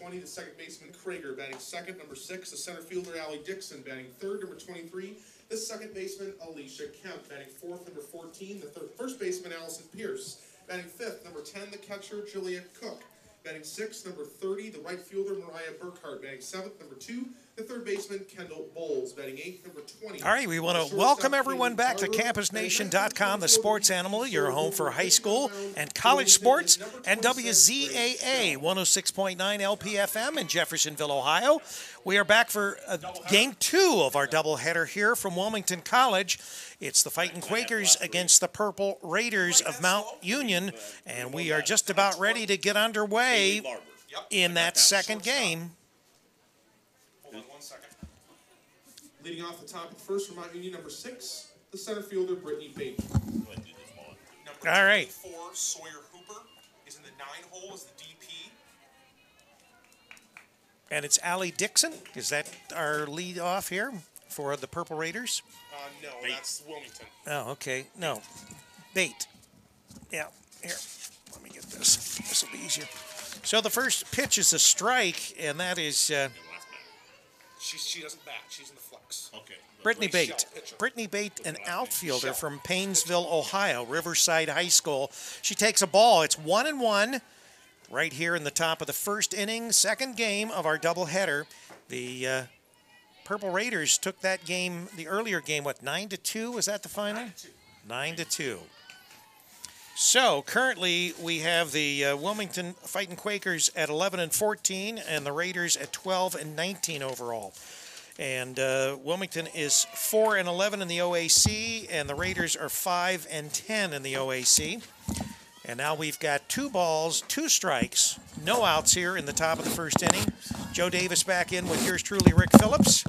20, the second baseman Krager. Batting second, number 6, the center fielder Allie Dixon. Batting third, number 23, the second baseman Alicia Kemp. Batting fourth, number 14, the first baseman Allison Pierce. Batting fifth, number 10, the catcher Juliet Cook. Batting sixth, number 30, the right fielder Mariah Burkhart. Batting seventh, number 2, the third baseman Kendall Bowles. Batting eighth, number 20. All right, we want to welcome everyone back to CampusNation.com, the sports animal, your home for high school and college sports, and WZAA 106.9 LPFM in Jeffersonville, Ohio. We are back for game 2 of our doubleheader here from Wilmington College. It's the Fighting Quakers against the Purple Raiders of Mount Union, and we are just about ready to get underway in that second game. Hold on 1 second. Leading off the top of the first from Mount Union, number 6, the center fielder Brittany Bates. All right. 4, Sawyer Hooper is in the 9 hole as the DP. And it's Allie Dixon. Is that our lead off here for the Purple Raiders? No, that's Wilmington. Oh, okay. No. Bait. Yeah. Here. Let me get this. This will be easier. So the first pitch is a strike, and that is she doesn't bat. She's in the flex. Okay. Brittany Bate. Brittany Bate, an outfielder from Paynesville, Ohio, Riverside High School. She takes a ball. It's 1-1 right here in the top of the first inning, second game of our doubleheader. The Purple Raiders took that game, the earlier game, what, 9-2? Was that the final? 9-2. So currently we have the Wilmington Fighting Quakers at 11-14 and the Raiders at 12-19 overall. And Wilmington is 4-11 in the OAC, and the Raiders are 5-10 in the OAC. And now we've got 2 balls, 2 strikes, no outs here in the top of the first inning. Joe Davis back in with yours truly, Rick Phillips.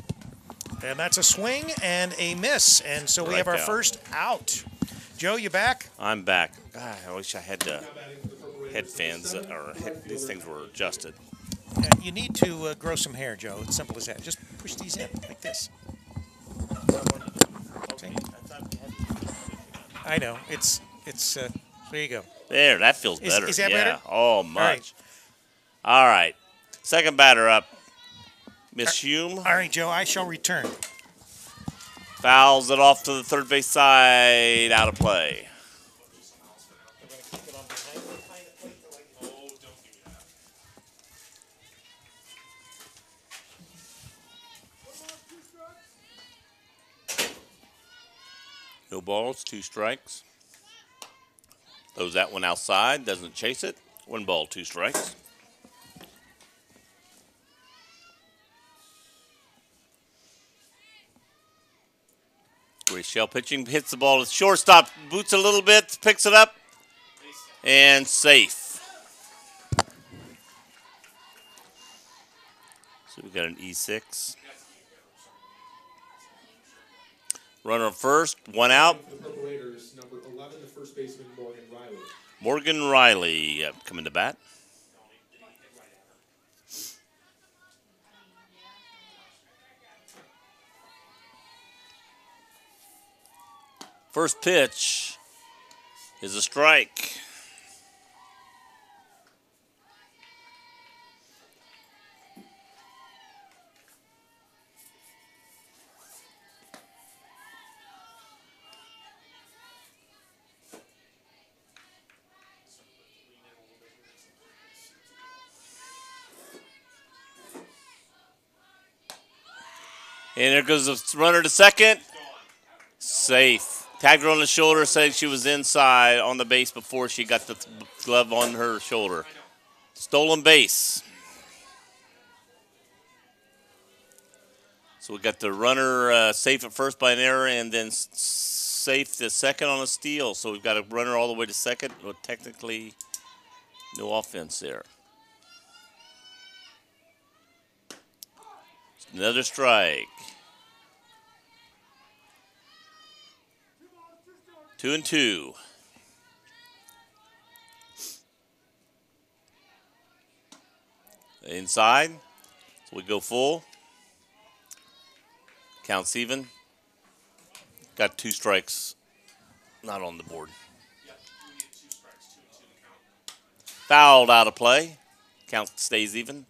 And that's a swing and a miss. And so we have our first out. Joe, you back? I'm back. God, I wish I had head fans, or these things were adjusted. You need to grow some hair, Joe. It's simple as that. Just push these in like this. See? I know. It's there you go. There, that feels better. Is that yeah. better? Oh, much. All right. Second batter up, Miss Hume. All right, Joe, I shall return. Fouls it off to the third base side, out of play. No balls, 2 strikes. Throws that one outside, doesn't chase it. 1 ball, 2 strikes. Great shell pitching, hits the ball to shortstop, boots a little bit, picks it up, and safe. So we got an E6. Runner first, 1 out. The Purple Raiders, number 11, the first baseman Morgan Riley. Morgan Riley coming to bat. First pitch is a strike. And there goes the runner to second. Safe. Tagged her on the shoulder, said she was inside on the base before she got the glove on her shoulder. Stolen base. So we got the runner safe at first by an error and then safe the second on a steal. So we've got a runner all the way to second, but technically no offense there. Another strike. 2-2. Inside. So we go full. Counts even. Got 2 strikes. Not on the board. Fouled out of play. Count stays even.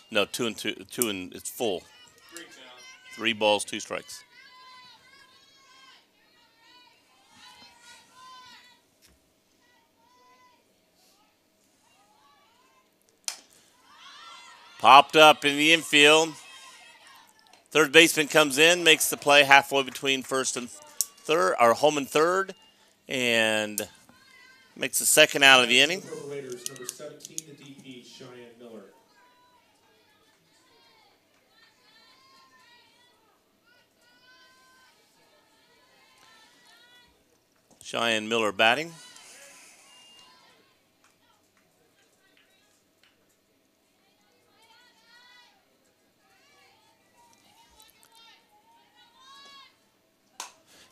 No, 2 and 2. 2 and it's full. 3 balls, 2 strikes. Popped up in the infield. Third baseman comes in, makes the play halfway between first and third, or home and third, and makes the second out of the inning. Raiders, number 17, the DP, Cheyenne Miller. Cheyenne Miller batting.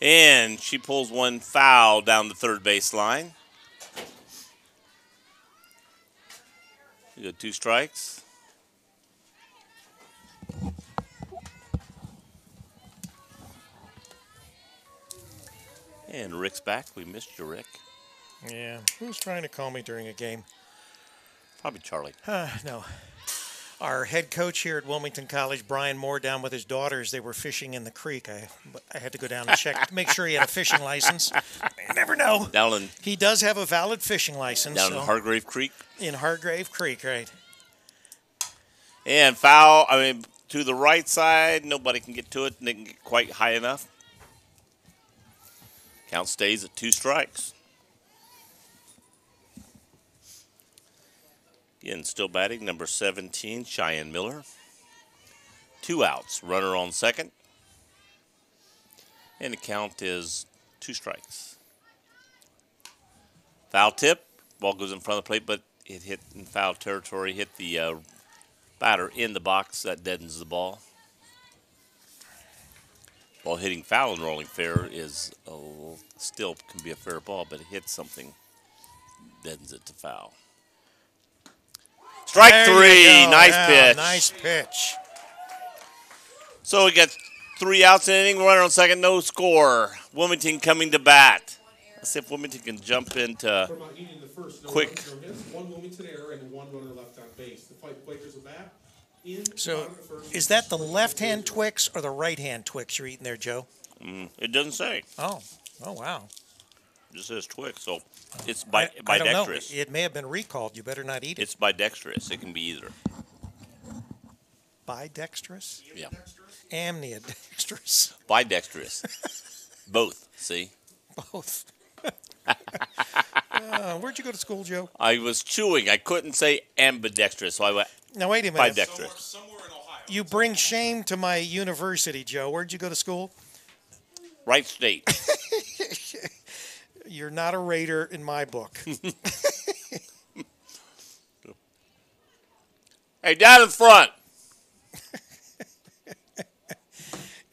And she pulls one foul down the third base line. We got 2 strikes. And Rick's back. We missed you, Rick. Yeah. Who's trying to call me during a game? Probably Charlie. No. Our head coach here at Wilmington College, Brian Moore, down with his daughters, they were fishing in the creek. I had to go down and check to make sure he had a fishing license. You never know. He does have a valid fishing license. Down in Hargrave Creek? In Hargrave Creek, right. And foul, to the right side. Nobody can get to it, and they can get quite high enough. Count stays at 2 strikes. Again, still batting, number 17, Cheyenne Miller. 2 outs, runner on second. And the count is 2 strikes. Foul tip, ball goes in front of the plate, but it hit in foul territory, hit the batter in the box. That deadens the ball. Ball hitting foul and rolling fair is still can be a fair ball, but it hits something, deadens it to foul. Strike there 3, nice pitch. Nice pitch. So we got 3 outs in the inning, runner on second, no score. Wilmington coming to bat. Let's see if Wilmington can jump into quick. 1 Wilmington error and 1 runner left on base. The Quakers are back. So is that the left-hand Twix or the right-hand Twix you're eating there, Joe? It doesn't say. Oh, wow. It just says Twix, so it's I don't know. bidextrous. It may have been recalled. You better not eat it. It's bidextrous. It can be either. Bidextrous? Yeah. Amnidextrous. Bidextrous. Both, see? Both. Where'd you go to school, Joe? I was chewing. I couldn't say ambidextrous, so I went now, wait a minute. bidextrous. Somewhere in Ohio. You bring shame to my university, Joe. Where'd you go to school? Right state. You're not a Raider in my book. Hey, down in front.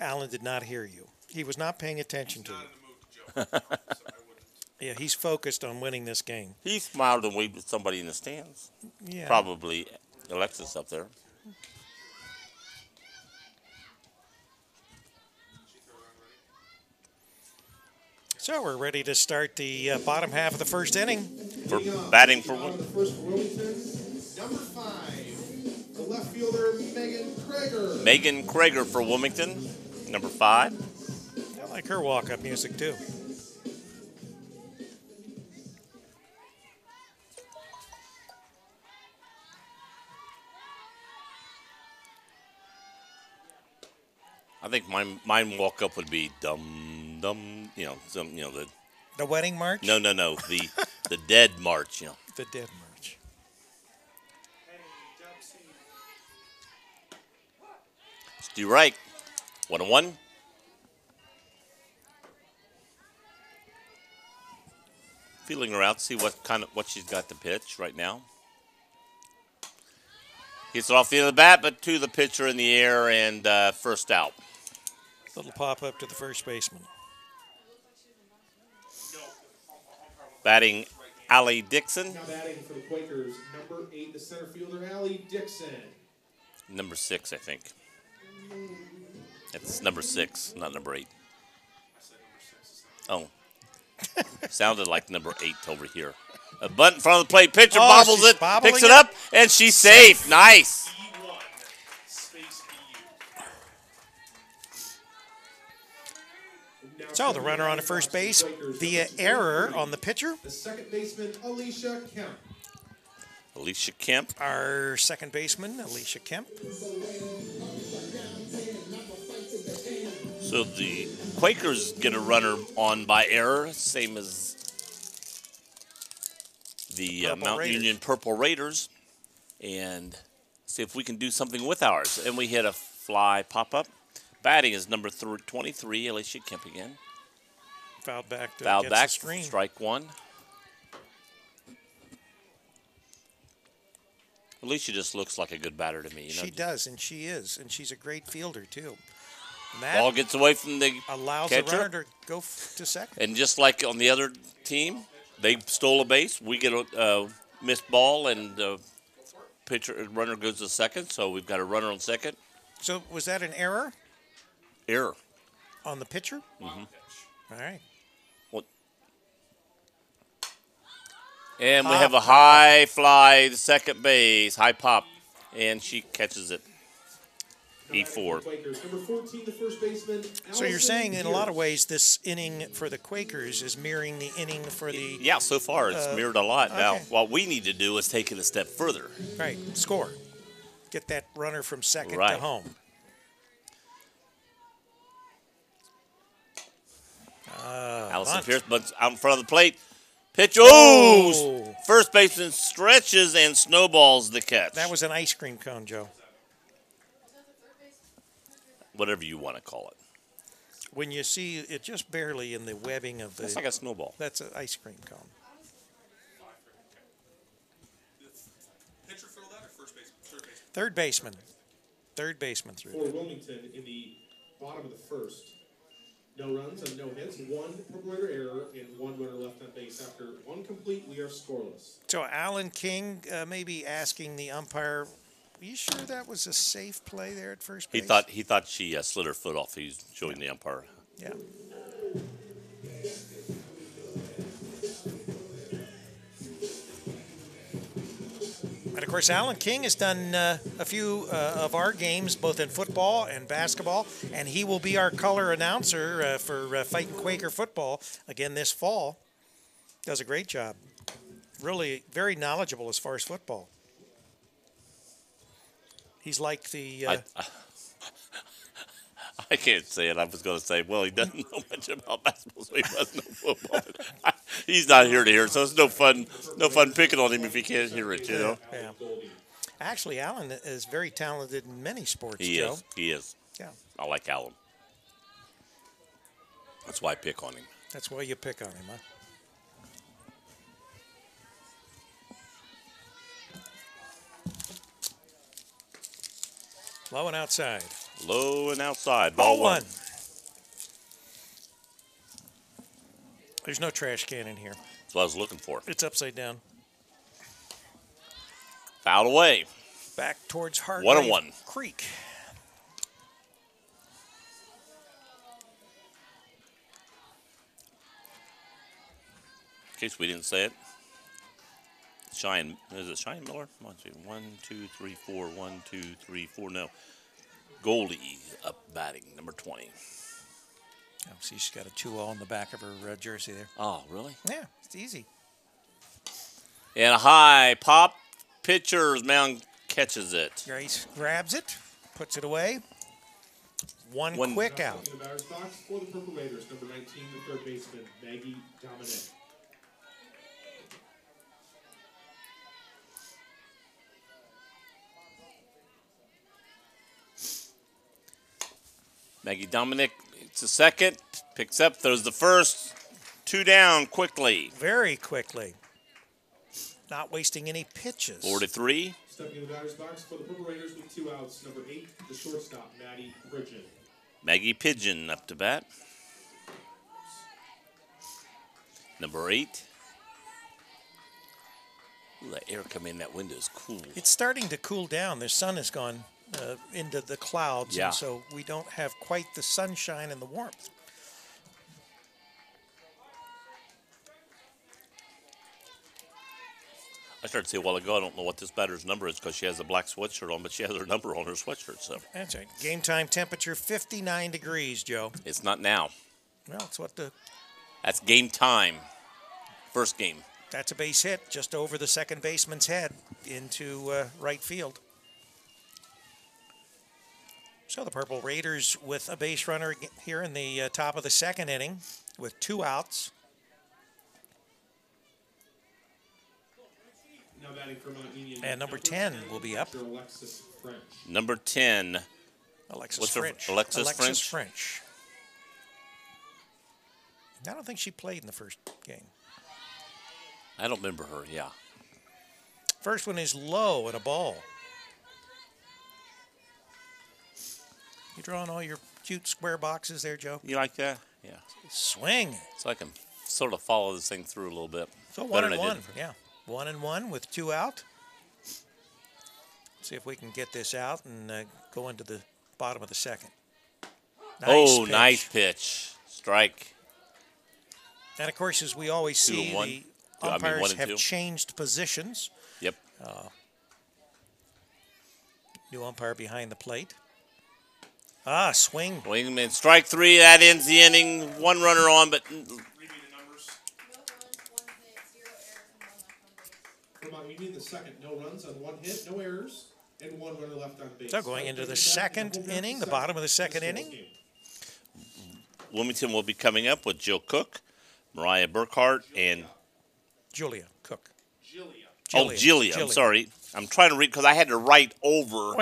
Alan did not hear you. He was not paying attention to you. Yeah, he's focused on winning this game. He smiled and waved at somebody in the stands. Yeah. Probably Alexis up there. So we're ready to start the bottom half of the first inning. For batting for the first for Wilmington, number 5, the left fielder, Megan Krager. Megan Krager for Wilmington, number 5. I like her walk-up music, too. I think mine walk up would be dum dum, The wedding march? No, the dead march, The dead march. Stu Wright, 1-1. Feeling her out, see what she's got to pitch right now. Gets it off the end of the bat, but to the pitcher in the air and first out. Little pop up to the first baseman. Batting, Allie Dixon. Now batting for the Quakers, number 8, the center fielder, Allie Dixon. Number 6, I think. It's number 6, not number 8. Oh. Sounded like number 8 over here. A bunt in front of the plate. Pitcher bobbles it, bobbling picks it up, and she's safe. Nice. So the runner on the first base via error on the pitcher. The second baseman, Alicia Kemp. Alicia Kemp. Our second baseman, Alicia Kemp. So the Quakers get a runner on by error, same as the Mount Raiders. Union Purple Raiders. And see if we can do something with ours. And we hit a fly pop-up. Batting is number 23, Alicia Kemp again. Fouled back to Fouled back, the screen. strike one. Alicia just looks like a good batter to me. You know? She does, and she is. And she's a great fielder, too. And that Ball gets away from the allows catcher. the runner to go to second. And just like on the other team, they stole a base. We get a missed ball, and runner goes to second. So we've got a runner on second. So was that an error Error. on the pitcher? Mm-hmm. All right. And we have a high fly to second base, high pop, and she catches it. E4. Number 14, the first baseman. So you're saying in a lot of ways this inning for the Quakers is mirroring the inning for the Yeah, so far it's mirrored a lot. Now, okay. what we need to do is take it a step further. right score. Get that runner from second Right. to home. Allison bunt. Pierce bunts out in front of the plate. Pitch. Oh! First baseman stretches and snowballs the catch. That was an ice cream cone, Joe. Whatever you want to call it. When you see it just barely in the webbing of the... It's like a snowball. That's an ice cream cone. Pitcher filled out or first baseman? Third baseman. Third baseman through. For Wilmington in the bottom of the first. No runs and no hits. One Purple Raider error and one runner left on base. After one complete, we are scoreless. So Alan King may be asking the umpire, are you sure that was a safe play there at first base? He thought she slid her foot off. He's showing the umpire. Yeah. And of course, Alan King has done a few of our games, both in football and basketball, and he will be our color announcer for Fighting Quaker football again this fall. Does a great job. Really very knowledgeable as far as football. He's like the... I can't say it. I was going to say, well, he doesn't know much about basketball, so he doesn't know football. But he's not here to hear it, so it's no fun picking on him if he can't hear it, you know? Yeah. Actually, Alan is very talented in many sports, He Joe. is. He is. Yeah. I like Alan. That's why I pick on him. That's why you pick on him, huh? Low and outside. Low and outside. Ball one. There's no trash can in here. That's what I was looking for. It's upside down. Fouled away. Back towards Hargrave 1-1. Creek. In case we didn't say it. Is it Cheyenne Miller? 1, 2, 3, 4. 1, 2, 3, 4. No. Goldie up batting, number 20. Oh, see, she's got a 2-0 on the back of her jersey there. Oh, really? Yeah, it's easy. And a high pop. Pitcher's mound catches it. Grace grabs it, puts it away. One quick out. In the batter's box for the Purple Raiders, number 19, the third baseman, Maggie Dominic. Maggie Dominic, it's a second, picks up, throws the first, 2 down quickly. Very quickly. Not wasting any pitches. 4-3. Stepping in the batter's box for the Purple Raiders with 2 outs, number 8, the shortstop, Maddie Bridget. Maggie Pigeon up to bat. Number 8. Ooh, that air coming in that window is cool. It's starting to cool down. The sun has gone into the clouds, Yeah. and so we don't have quite the sunshine and the warmth. I started to say a while ago, I don't know what this batter's number is because she has a black sweatshirt on, but she has her number on her sweatshirt. So That's right. Game time temperature 59 degrees, Joe. it's not now. Well, it's what the. That's game time. First game. That's a base hit just over the second baseman's head into right field. So the Purple Raiders with a base runner here in the top of the second inning with 2 outs. Now batting for Mount Union. And number 10 will be up. Number 10. Alexis French. Alexis French. I don't think she played in the first game. I don't remember her, yeah. First one is low and a ball. You drawing all your cute square boxes there, Joe? You like that? Yeah. Swing. So I can sort of follow this thing through a little bit. So 1-1. Yeah. 1-1 with 2 out. See if we can get this out and go into the bottom of the second. Nice nice pitch. Strike. And, of course, as we always see, the umpires have 2. changed positions. Yep. New umpire behind the plate. Swing. Wingman, strike 3. That ends the inning. 1 runner on, but... For Mount Union, the second, no runs on 1 hit, no errors, and 1 runner left on base. So going into the second inning, the bottom of the second inning. Wilmington will be coming up with Jill Cook, Mariah Burkhart, and... Julia Cook. Julia. I'm sorry. I'm trying to read because I had to write over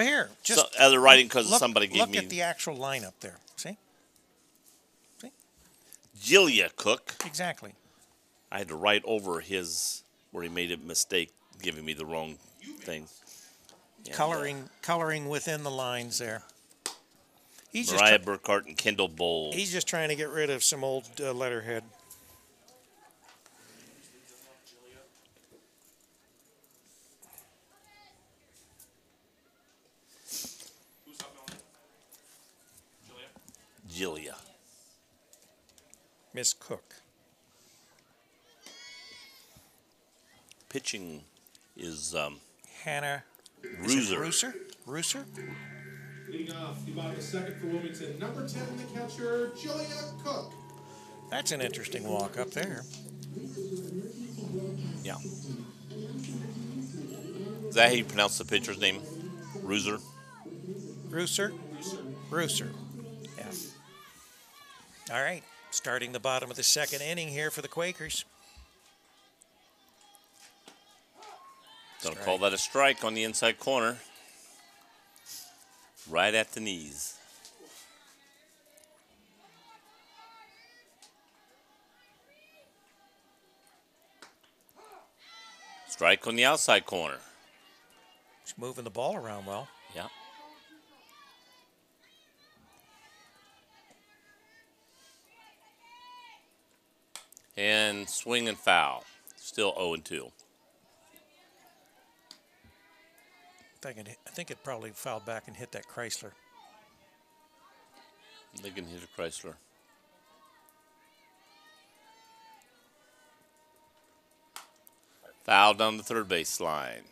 other writing because somebody gave me... Look at the actual lineup there. See? Julia Cook. Exactly. I had to write over his where he made a mistake giving me the wrong thing. Coloring within the lines there. Mariah Burkhart and Kendall Bowles. He's just trying to get rid of some old letterhead. Julia. Miss Cook. Pitching is Hannah Rooser. Rooser? Leading off the bottom of the second for Wilmington, number 10, the catcher, Julia Cook. That's an interesting walk up there. Yeah. Is that how you pronounce the pitcher's name? Rooser? Rooser. Yeah. All right. Starting the bottom of the second inning here for the Quakers. Don't call that a strike on the inside corner. Right at the knees. Strike on the outside corner. He's moving the ball around well. Yeah. And swing and foul. Still 0-2. I think it probably fouled back and hit that Chrysler. They can hit a Chrysler. Foul down the third base line.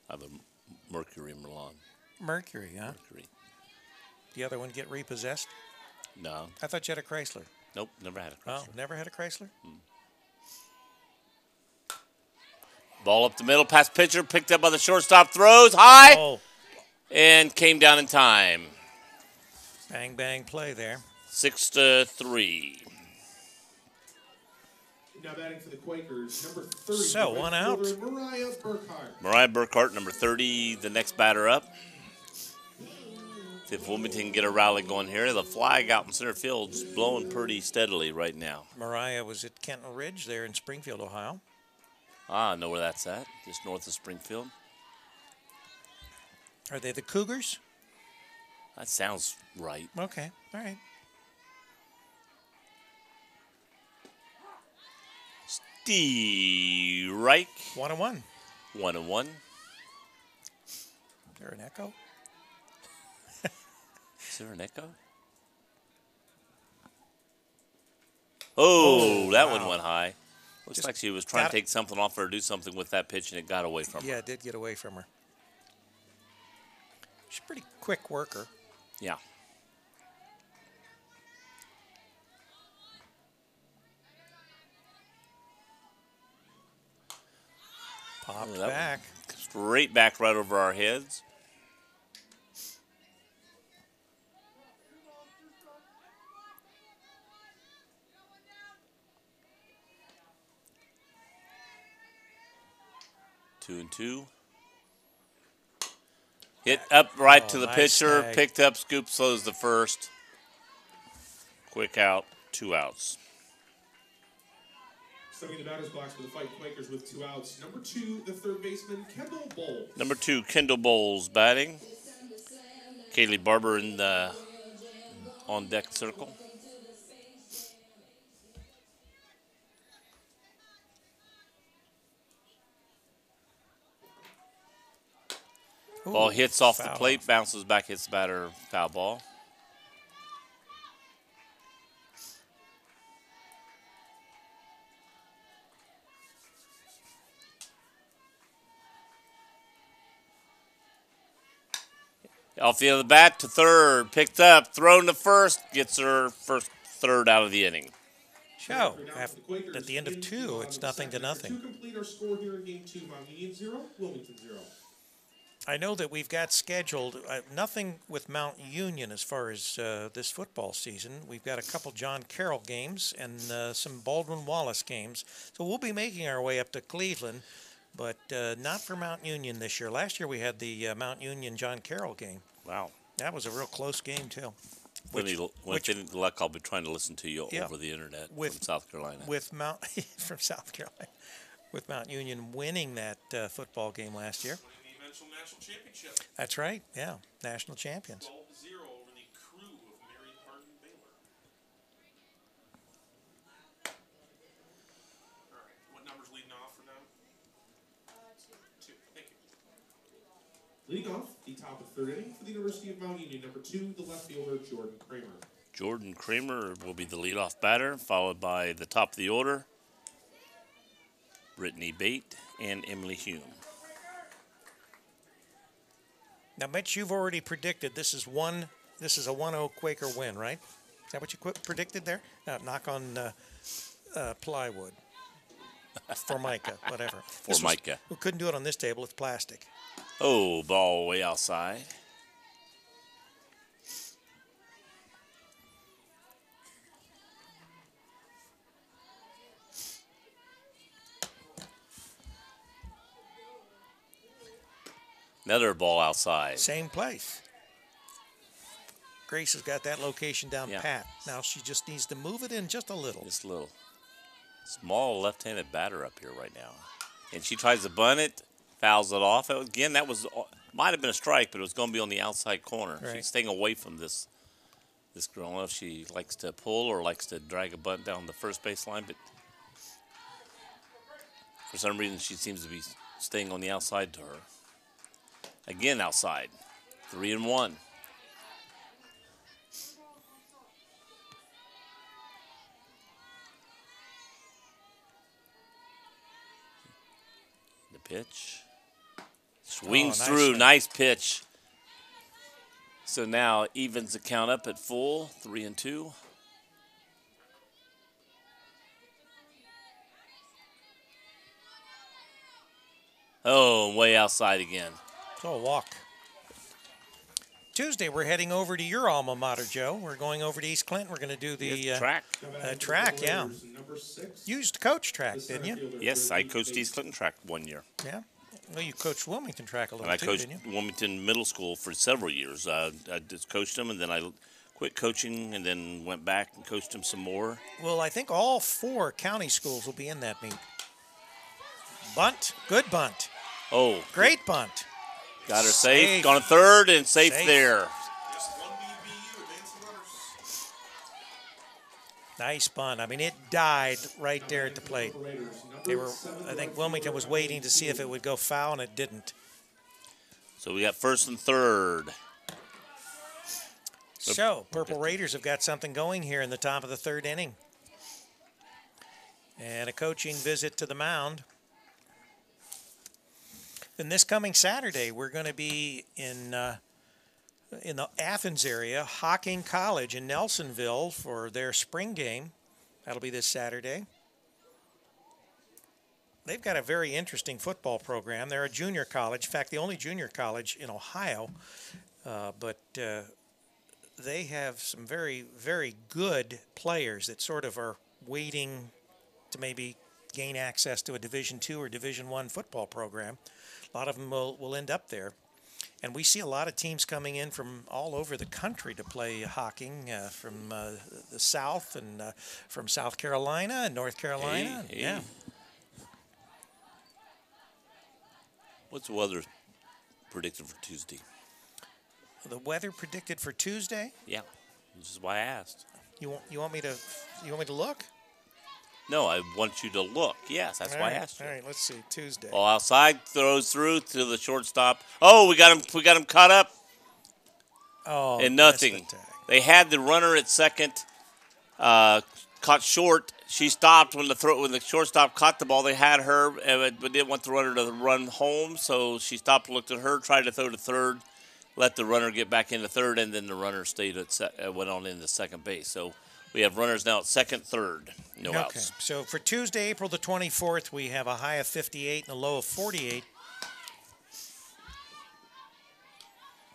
I have a Mercury Milan. Mercury, huh? Mercury. The other one get repossessed? No. I thought you had a Chrysler. Nope, never had a Chrysler. Oh, never had a Chrysler? Ball up the middle, past pitcher, picked up by the shortstop, throws high, and came down in time. Bang, bang play there. 6-3. Now batting for the Quakers, number 30. So, 1 out. Mariah Burkhart. Mariah Burkhart, number 30, the next batter up. See if Wilmington can get a rally going here. The flag out in center field is blowing pretty steadily right now. Mariah was at Kenton Ridge there in Springfield, Ohio. I know where that's at, just north of Springfield. Are they the Cougars? That sounds right. Okay, all right. Steve Reich. 1-1. 1-1. Is there an echo? Is there an echo? Oh, that one went high. Looks like she was trying to take something off her or do something with that pitch, and it got away from her. Yeah, it did get away from her. She's a pretty quick worker. Yeah. Popped back. Straight back right over our heads. Two and two. Hit up right to the pitcher. Snag. Picked up. Scoop slows the first. Quick out. 2 outs. Stepping in the batter's box for the fight Quakers with 2 outs. Number 2, the third baseman, Kendall Bowles. Number 2, Kendall Bowles batting. Kaylee Barber in the on deck circle. Ooh, Ball hits off the foul. plate, bounces back, hits the batter, foul ball. Off the other bat to third, picked up, thrown to first, gets her first third out of the inning. Show. At the end of 2, it's 0-0. To complete our score here in game 2, Mount Union 0, Wilmington 0. I know that we've got scheduled nothing with Mount Union as far as this football season. We've got a couple John Carroll games and some Baldwin Wallace games. So we'll be making our way up to Cleveland, but not for Mount Union this year. Last year we had the Mount Union John Carroll game. Wow. That was a real close game, too. When any luck, I'll be trying to listen to you over the internet from South Carolina. From South Carolina. With Mount Union winning that football game last year. National championship. That's right, yeah. National champions. 12-0 over the crew of Mary Hardin Baylor. All right, what number's leading off for them? 2. Thank you. Leading off, the top of the third inning for the University of Mount Union, number 2, the left fielder, Jordan Kramer. Jordan Kramer will be the leadoff batter, followed by the top of the order, Brittany Bate and Emily Hume. Now, Mitch, you've already predicted this is a 1-0 Quaker win, right? Is that what you predicted there? Knock on plywood. Formica, whatever. Formica. We couldn't do it on this table. It's plastic. Oh, ball way outside. Another ball outside. Same place. Grace has got that location down pat. Now she just needs to move it in just a little. Just a little. Small left-handed batter up here right now. And she tries to bunt it, fouls it off. Again, that might have been a strike, but it was going to be on the outside corner. Right. She's staying away from this girl. I don't know if she likes to pull or likes to drag a bunt down the first base line, but for some reason she seems to be staying on the outside to her. Again, outside. 3-1. The pitch. Swings through. Nice pitch. So now evens the count up at full. 3-2. Oh, way outside again. So a walk. Tuesday, we're heading over to your alma mater, Joe. We're going over to East Clinton. We're going to do the track. Track, yeah. You used to coach track, didn't you? Yes, I coached East Clinton track 1 year. Yeah. Well, you coached Wilmington track a little and I too, coached didn't you? Wilmington Middle School for several years. I just coached them, and then I quit coaching, and then went back and coached them some more. Well, I think all 4 county schools will be in that meet. Bunt. Good bunt. Oh. Great bunt. Got her safe. Gone to third and safe there. Nice bunt. I mean, it died right there at the plate. I think Wilmington was waiting to see if it would go foul, and it didn't. So we got first and third. So, Purple Raiders have got something going here in the top of the third inning. and a coaching visit to the mound. And this coming Saturday, we're going to be in the Athens area, Hocking College in Nelsonville for their spring game. That'll be this Saturday. They've got a very interesting football program. They're a junior college. In fact, the only junior college in Ohio. But they have some very, very good players that sort of are waiting to maybe gain access to a Division II or Division I football program. A lot of them will end up there. And we see a lot of teams coming in from all over the country to play Hocking, from the South and from South Carolina and North Carolina. Hey. Yeah. What's the weather predicted for Tuesday? The weather predicted for Tuesday? Yeah, this is why I asked. You want me to look? No, I want you to look. Yes, that's why I asked you. All right, let's see. Tuesday. Ball outside, throws through to the shortstop. Oh, we got him caught up. Oh, And nothing. missed the tag. They had the runner at second, caught short. She stopped when the shortstop caught the ball. They had her, but didn't want the runner to run home, so she stopped, looked at her, tried to throw to third, let the runner get back into third, and then the runner stayed went on into second base. So we have runners now at second, third, no outs. So for Tuesday, April the 24th, we have a high of 58 and a low of 48.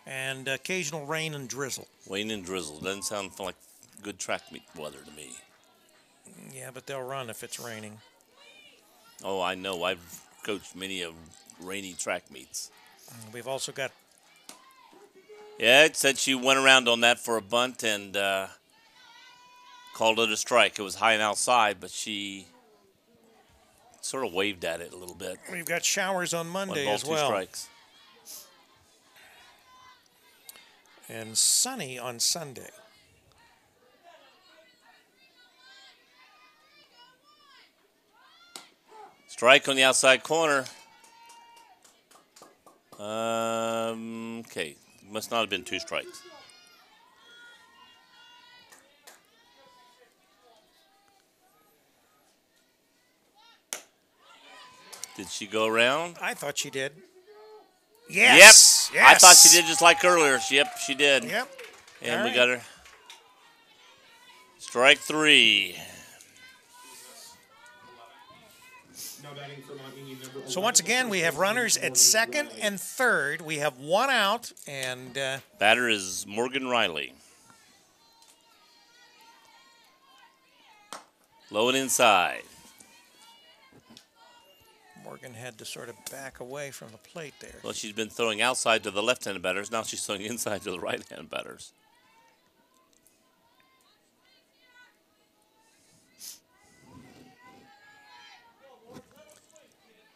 And occasional rain and drizzle. Rain and drizzle. Doesn't sound like good track meet weather to me. Yeah, but they'll run if it's raining. Oh, I know. I've coached many of rainy track meets. We've also got... Yeah, it said she went around on that for a bunt and called it a strike. It was high and outside, but she sort of waved at it a little bit. We've got showers on Monday 1 ball, as 2 well. strikes. And sunny on Sunday. Strike on the outside corner. Okay. Must not have been 2 strikes. Did she go around? I thought she did. Yes. Yep. I thought she did just like earlier. Yep, she did. Yep. And All we right. got her. Strike 3. So once again, we have runners at second and third. We have 1 out, and Batter is Morgan Riley. Low and inside. Morgan had to sort of back away from the plate there. Well, she's been throwing outside to the left-handed batters. Now she's throwing inside to the right-handed batters.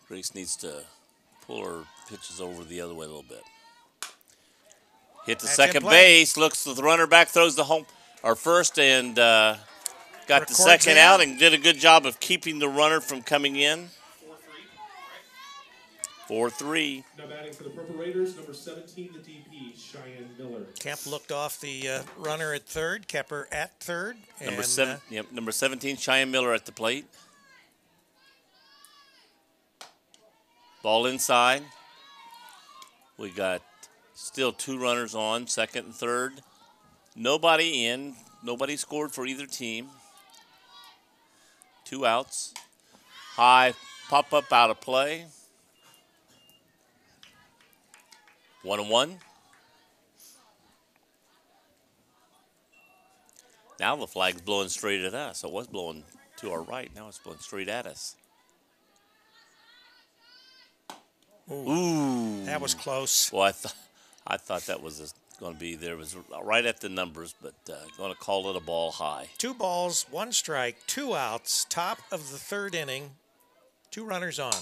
Grace needs to pull her pitches over the other way a little bit. Hit the That's second in play. base, looks to the runner back, throws the home or first, and got the Records second it out out. and did a good job of keeping the runner from coming in. 4-3. Now batting for the Purple Raiders, number 17, the DP, Cheyenne Miller. Kemp looked off the runner at third, kept her at third. Number and, number 17, Cheyenne Miller at the plate. Ball inside. We got still 2 runners on, second and third. Nobody in. Nobody scored for either team. 2 outs. High pop-up out of play. 1-1. Now the flag's blowing straight at us. It was blowing to our right. Now it's blowing straight at us. Ooh. That was close. Well, I thought that was going to be there. It was right at the numbers, but going to call it a ball high. 2 balls, 1 strike, 2 outs, top of the third inning, 2 runners on.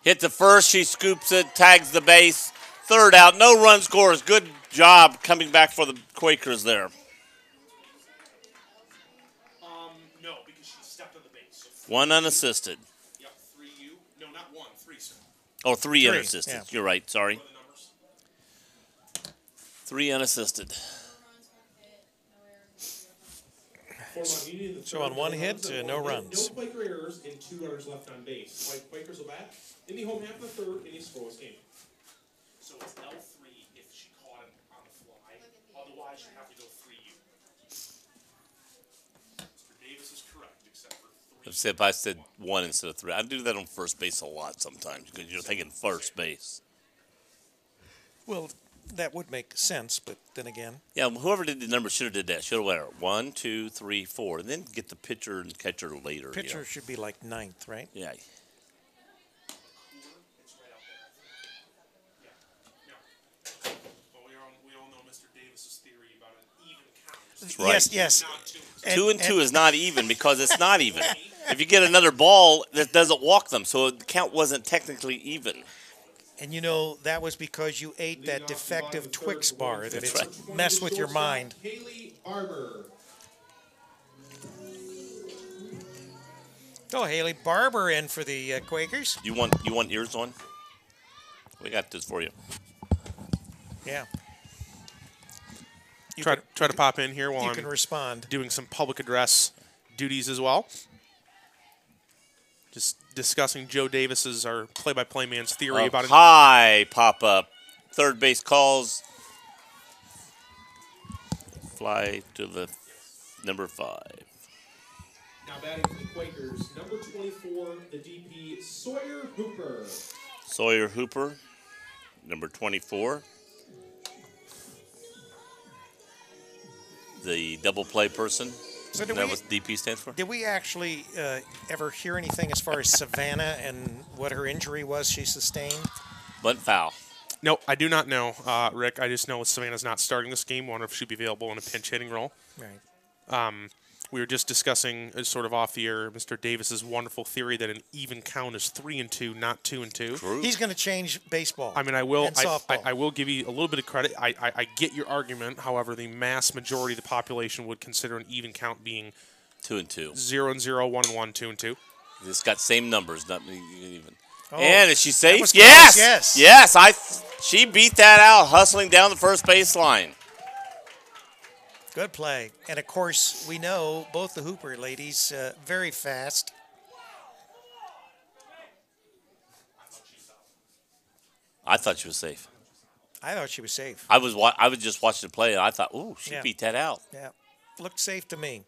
Hit the first. She scoops it, tags the base. Third out. No run scores. Good job coming back for the Quakers there. No, because she stepped on the base. So 1 unassisted. Yep, 3 U. No, not 1, 3, sir. Oh, 3 3, unassisted. yeah. You're right. Sorry. What are the numbers? 3 unassisted. Mount Union, the So third, on one runs hit, and no one hit, runs. No Quaker errors and 2 runners left on base. White Quakers will bat in the home half of the third in a scoreless game. So it's L3 if she caught him on the fly. Otherwise, you have to go 3U. Mr. Davis is correct, except for 3. If I said 1 instead of 3, I do that on first base a lot sometimes because you're thinking first base. Well, that would make sense, but then again. Yeah, whoever did the number should have did that. Should have went 1, 2, 3, 4, and then get the pitcher and catcher later. Pitcher should be like 9th, right? Yeah. It's right out there. Yeah. But we all know Mr. Davis's theory about an even count. That's right. Yes. Not 2. Two and 2 is not even because it's not even. If you get another ball, that doesn't walk them, so the count wasn't technically even. And you know, that was because you ate that defective Twix bar that it's messed with your mind. Haley Barber. Go, Haley Barber in for the Quakers. You want yours on? We got this for you. Yeah. Try to pop in here while You I'm can respond. doing some public address duties as well. Just discussing Joe Davis's, our play-by-play man's theory about it. High pop-up. Third base calls. Fly to the number 5. Now batting for the Quakers, number 24, the DP, Sawyer Hooper. Sawyer Hooper, number 24. The double play person. So Is that what DP stands for? Did we actually ever hear anything as far as Savannah and what her injury was she sustained? Bunt foul. No, I do not know, Rick. I just know Savannah's not starting this game. Wonder if she'd be available in a pinch hitting role. Right. We were just discussing, sort of off the air, Mr. Davis's wonderful theory that an even count is 3 and 2, not 2 and 2. True. He's going to change baseball. I mean, I will. And softball. I will give you a little bit of credit. I get your argument. However, the mass majority of the population would consider an even count being 2 and 2. 0 and 0, 1 and 1, 2 and 2. It's got same numbers, not even. Oh, and is she safe? was Yes. close, yes. Yes. She beat that out, hustling down the first baseline. Good play. And, of course, we know both the Hooper ladies very fast. I thought she was safe. I thought she was safe. I was just watching the play, and I thought, ooh, she Yeah. beat that out. Yeah. Looked safe to me.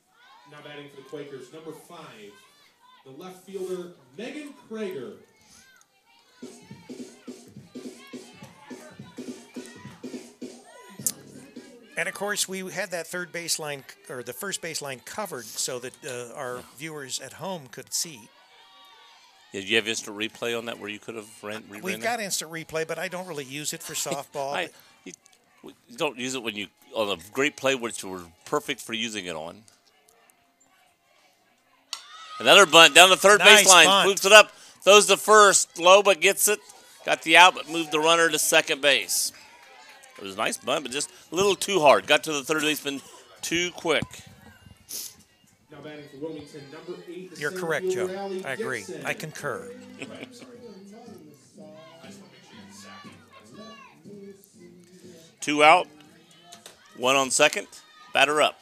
Now batting for the Quakers, number 5, the left fielder, Megan Krager. And, of course, we had that third baseline or the first baseline covered so that our viewers at home could see. Did you have instant replay on that where you could have rerun We've got instant replay, but I don't really use it for softball. You don't use it when you on a great play which were perfect for using it on. Another bunt down the third Nice baseline, bunt. moves it up, throws the first, Loba gets it, got the out, but moved the runner to second base. It was a nice bunt, but just a little too hard. Got to the third baseman too quick. Now batting for Wilmington, number 8, the You're center correct, Joe. fielder, Allie I agree. Dixon. I concur. Two out, one on second, batter up.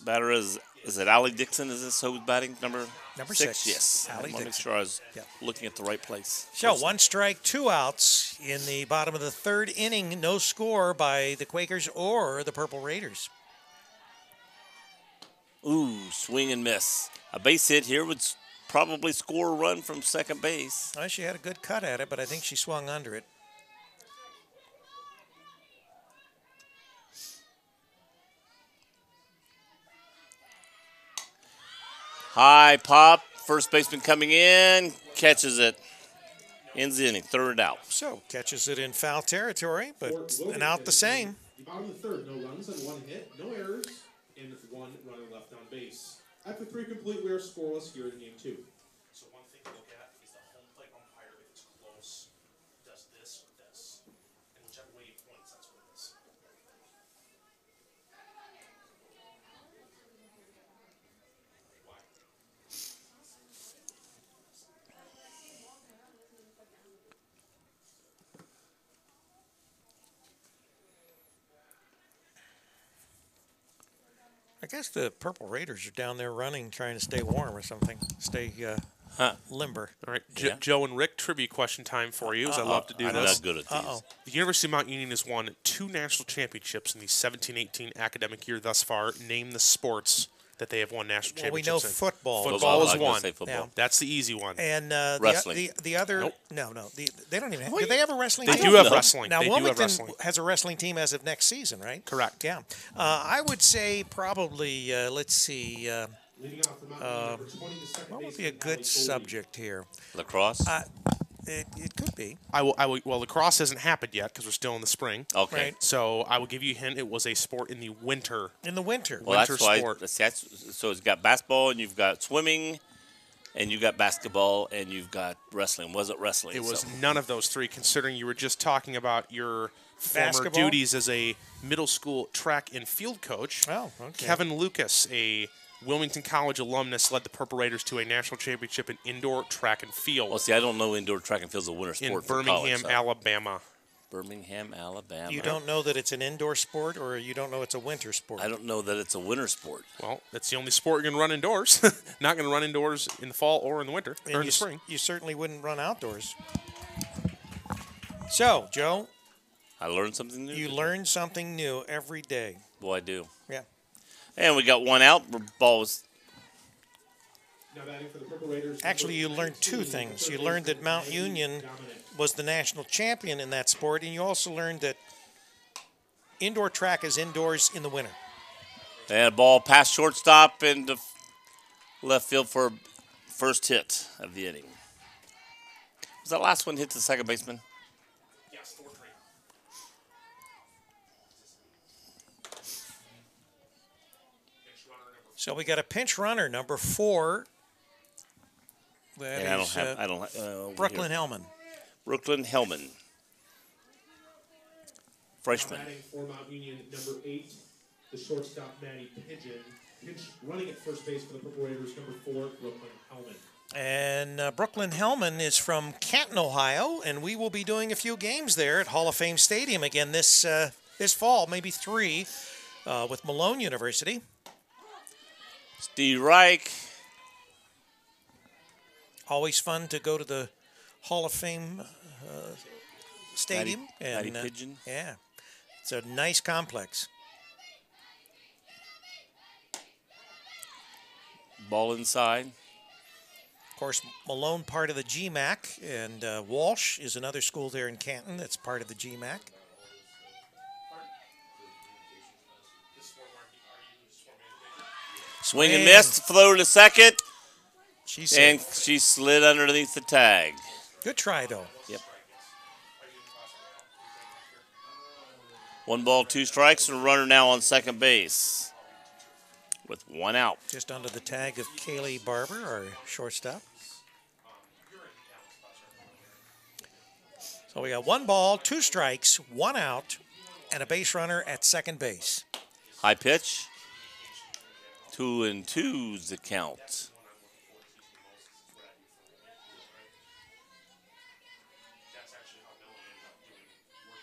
Batter is it Allie Dixon? Is this who's batting? Number 6? Yes. Allie I want to make Dixon. sure I was Yeah. looking at the right place. So 1 strike, 2 outs in the bottom of the third inning. No score by the Quakers or the Purple Raiders. Ooh, swing and miss. A base hit here would probably score a run from second base. Well, she had a good cut at it, but I think she swung under it. High pop. First baseman coming in, catches it. Ends the inning, third out. So catches it in foul territory, but For an out the same. The bottom of the third, no runs on 1 hit, no errors, and 1 runner left on base. After 3 complete, we are scoreless here in game 2. So one thing to look at is the home plate umpire, if it's close, does this or this. And whichever way he points, that's what it is. Why? I guess the Purple Raiders are down there running, trying to stay warm or something. Stay limber. All right, Yeah. Joe and Rick, trivia question time for you, as I love to do I'm this. not good at these. The University of Mount Union has won 2 national championships in the 17-18 academic year thus far. Name the sports that they have won national Well, we championships know in. football. Football I is was gonna one. say football. Yeah. That's the easy one. And Wrestling. the other Nope. no they don't even have, do they have a wrestling They team? do have know. wrestling. Now They do have Wilmington wrestling. has a wrestling team as of next season, right? Correct. Yeah. I would say probably let's see Leading off for Mount Union, number 20, the second what would be baseman, a good Allie Coley. subject here. Lacrosse? It could be. Well, lacrosse hasn't happened yet because we're still in the spring. Okay. Right. So I will give you a hint. It was a sport in the winter. In the winter. Well, winter that's why. sport. So it's got basketball, and you've got swimming, and you've got basketball, and you've got wrestling. Was it wrestling? It was So- none of those 3, considering you were just talking about your former Basketball? duties as a middle school track and field coach. Oh, okay. Kevin Lucas, a Wilmington College alumnus, led the Purple Raiders to a national championship in indoor track and field Well, see, I don't know indoor track and field's a winter in sport for Birmingham, college, so- Alabama. Birmingham, Alabama. You don't know that it's an indoor sport, or you don't know it's a winter sport. I don't know that it's a winter sport. Well, that's the only sport you're going to run indoors. Not going to run indoors in the fall or in the winter And or in you, the spring. you certainly wouldn't run outdoors. So, Joe, I learned something new. you learn something new every day. Boy, I do. Yeah. And we got one out. Ball was Now batting for the Purple Raiders, Actually, you number learned 2 19, things. the You third learned that baseman, Mount Eddie Union Dominic. was the national champion in that sport, and you also learned that indoor track is indoors in the winter. and a ball past shortstop into left field for first hit of the inning. Was that last one hit to the second baseman? Yes, 4-3. Pinch runner number So we got a pinch runner, number 4. That Yeah, is I don't have. Brooklyn here. Hellman. Brooklyn Hellman. Now Freshman. batting for Mount Union, number 8, the shortstop, Matty Pigeon. Pinch running at first base for the Purple Raiders, number 4, Brooklyn Hellman. And Brooklyn Hellman is from Canton, Ohio, and we will be doing a few games there at Hall of Fame Stadium again this fall, maybe 3, with Malone University. Steve Reich. Always fun to go to the Hall of Fame Stadium. Matty Pigeon. Yeah, it's a nice complex. Ball inside. Of course, Malone part of the GMAC, and Walsh is another school there in Canton that's part of the GMAC. this one. Are you swarming? Swing and Swing. missed. Throw to second. She's And safe. she slid underneath the tag. Good try, though. Yep. 1 ball, 2 strikes, and a runner now on second base with 1 out. Just under the tag of Kaylee Barber, our shortstop. So we got 1 ball, 2 strikes, 1 out, and a base runner at second base. High pitch. 2-2's the count. That's actually how Miller ended up working for me.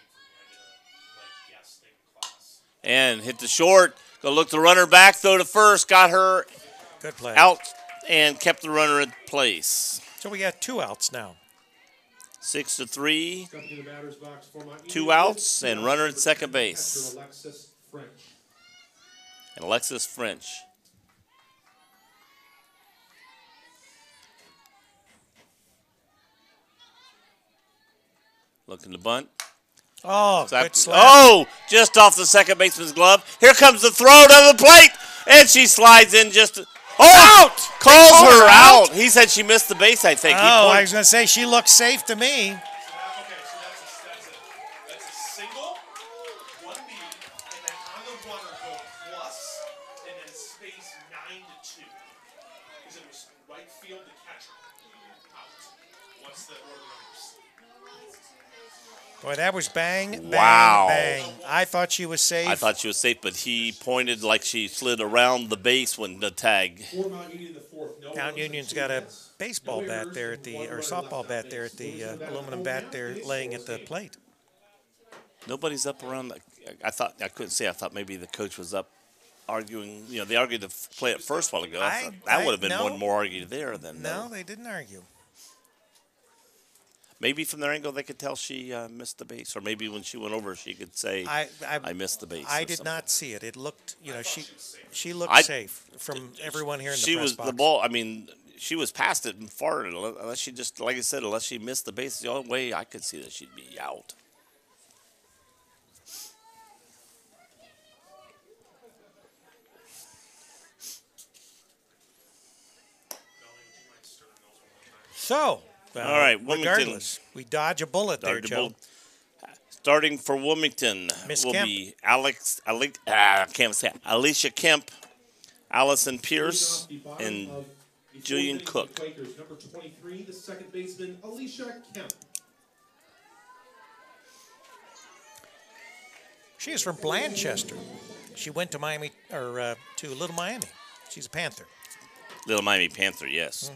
I did a guest thing class. And hit the short. Go look the runner back, throw to first, got her Good play. out, and kept the runner in place. So we got 2 outs now. 6-3. Stepping to the batter's box for Mount 2 Union, outs and runner at second base. catcher Alexis French. And Alexis French. Looking to bunt. Oh, Slap. good slap. Oh, just off the second baseman's glove. Here comes the throw to the plate, and she slides in just. Out! Calls her out. He said she missed the base, I think. He Oh, I pointed- was going to say she looks safe to me. So that's a single, 1B, and then on the runner go plus, and then space 9-2. Because it was right field to catcher. Out. What's the order numbers? Boy, that was bang, bang, Wow. bang. I thought she was safe. I thought she was safe, but he pointed like she slid around the base when the tag. For Mount Union, the 4th. No Mount runs Union's and 2 got a hits. baseball No bat errors there and at the, one or runner softball left bat on there at base. the Those are the aluminum bat bat there home count. laying It is at the 4-8. plate. Nobody's up around. I thought maybe the coach was up arguing. They argued to play it first while ago. I- That I- would have been no. one more argued there than No, they didn't argue. Maybe from their angle they could tell she missed the base, or maybe when she went over she could say, "I missed the base." I or did something. not see it. It looked, she looked I- safe from everyone here in the She press was box. the ball. I mean, she was past it and far, unless she just, like I said, unless she missed the base. The only way I could see that she'd be out. So, All right, Wilmington. regardless, we dodge a bullet there, Dodge a Joe. bullet. Starting for Wilmington Miss will Kemp. be Alicia Kemp, Allison Pierce, and Julian Cook. Quakers, number 23, the second baseman, Alicia Kemp. She is from Blanchester. She went to Miami, or to Little Miami. She's a Panther. Little Miami Panther, yes.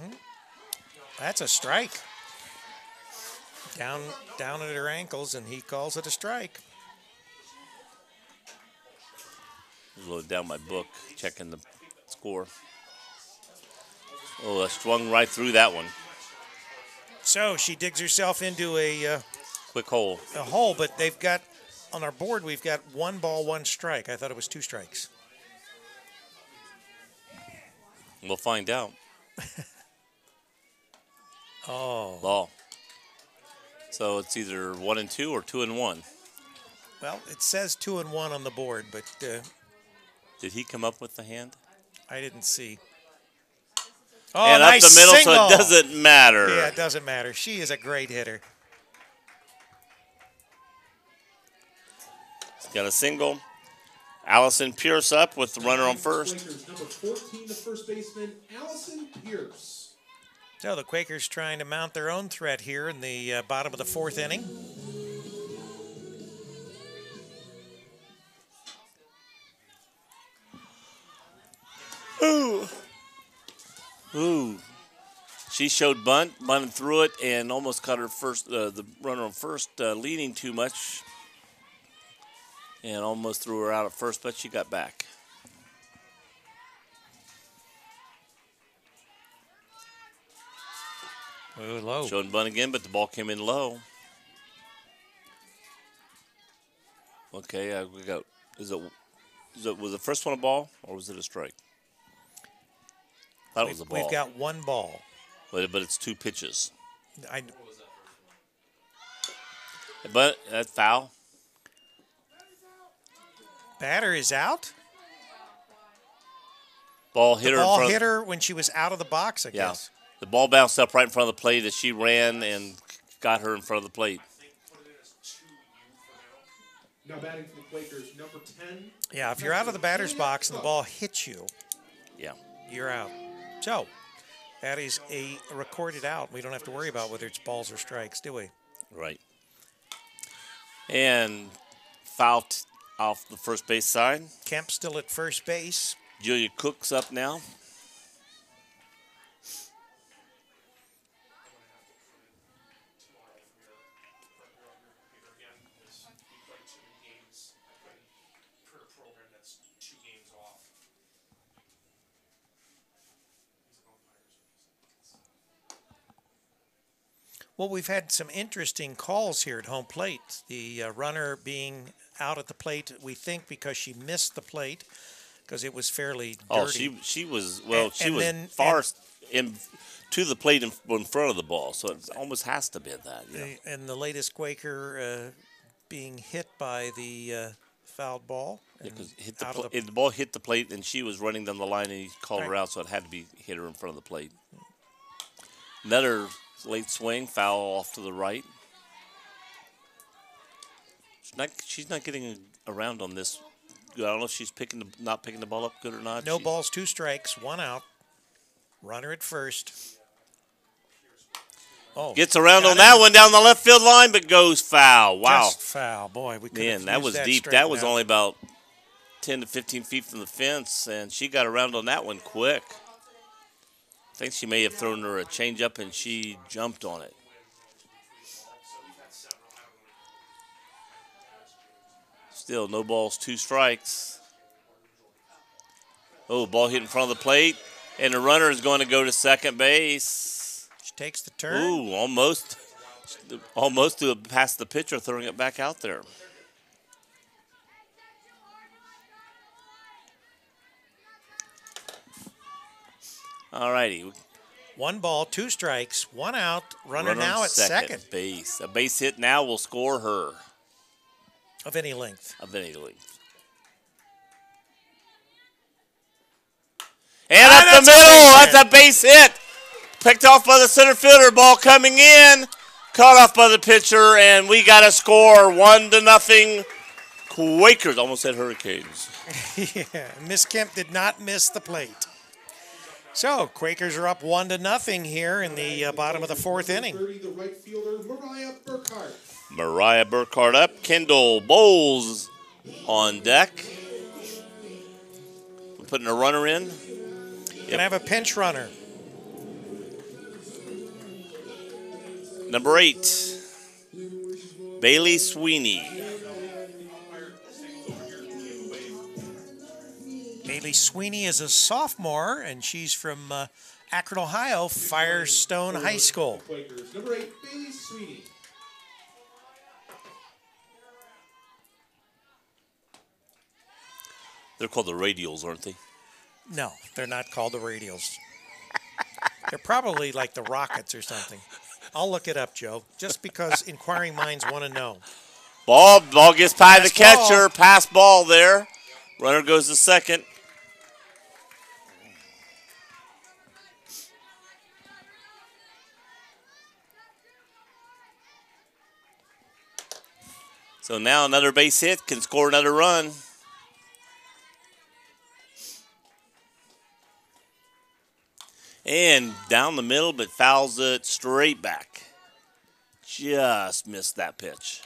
That's a strike. Down at her ankles, and he calls it a strike. Load down my book, checking the score. Oh, I swung right through that one. So she digs herself into a Quick hole. hole, but they've got, on our board, we've got 1 ball, 1 strike. I thought it was 2 strikes. We'll find out. Oh. Ball. So it's either 1 and 2 or 2 and 1. Well, it says 2 and 1 on the board, but Did he come up with the hand? I didn't see. Oh, And nice up the middle, single. so it doesn't matter. Yeah, it doesn't matter. She is a great hitter. Got a single. Allison Pierce up with the runner on first. Quakers, number 14, the first baseman, Allison Pierce. So the Quakers trying to mount their own threat here in the bottom of the 4th inning. Ooh. She showed bunted through it, and almost caught her first, the runner on first, leaning too much. And almost threw her out at first, but she got back. Oh, low. Showed bunt again, but the ball came in low. Okay, we got. Was the first one a ball or was it a strike? Thought it was a ball. We've got 1 ball. but it's 2 pitches. I, But that foul. batter is out. Ball hit The her. ball in front hit her when she was out of the box, I Yeah. guess. The ball bounced up right in front of the plate as she ran and got her in front of the plate. Now batting for the Quakers, number 10. Yeah, if you're out of the batter's box and the ball hits you, Yeah. you're out. So that is a recorded out. We don't have to worry about whether it's balls or strikes, do we? Right. And foul off the first base side. Kemp still at first base. Julia Cook's up now. Well, we've had some interesting calls here at home plate. The runner being out at the plate, we think, because she missed the plate because it was fairly dirty. Oh, she was she And was then- far in to the plate in front of the ball, so it almost has to be that. Yeah. And the latest Quaker being hit by the fouled ball. and Because out of the ball hit the plate, and she was running down the line, and he called her Right. out, so it had to be hit her in front of the plate. Another late swing, foul off to the right. She's not getting around on this. I don't know if she's not picking the ball up good or not. No balls, 2 strikes, 1 out. Runner at first. Oh, Gets around got on it. that one down the left field line, but goes foul. Wow. Just foul. Boy, we could Man, that was deep. That was only about 10 to 15 feet from the fence, and she got around on that one quick. I think she may have thrown her a changeup, and she jumped on it. Still, no balls, 2 strikes. Oh, ball hit in front of the plate, and the runner is going to go to second base. She takes the turn. Ooh, almost to past the pitcher, throwing it back out there. All righty. 1 ball, 2 strikes, 1 out. Runner now at second. Base. A base hit now will score her. Of any length. Of any length. And up the middle, that's a base hit. Picked off by the center fielder. Ball coming in. Caught off by the pitcher, and we got a score 1-0. Quakers. Almost said Hurricanes. Yeah, Miss Kemp did not miss the plate. So, Quakers are up 1-0 here in the bottom of the 4th inning. The right fielder, Mariah Burkhart. Mariah Burkhart up. Kendall Bowles on deck. We're putting a runner in. Gonna have a pinch runner. Number 8, Bailey Sweeney. Bailey Sweeney is a sophomore, and she's from Akron, Ohio, Firestone High School. Quakers. Number 8, Bailey Sweeney. They're called the Radials, aren't they? No, they're not called the Radials. They're probably like the Rockets or something. I'll look it up, Joe, just because inquiring minds want to know. Ball gets by the catcher. Ball. Pass ball there. Runner goes to second. So now another base hit can score another run. And down the middle, but fouls it straight back. Just missed that pitch.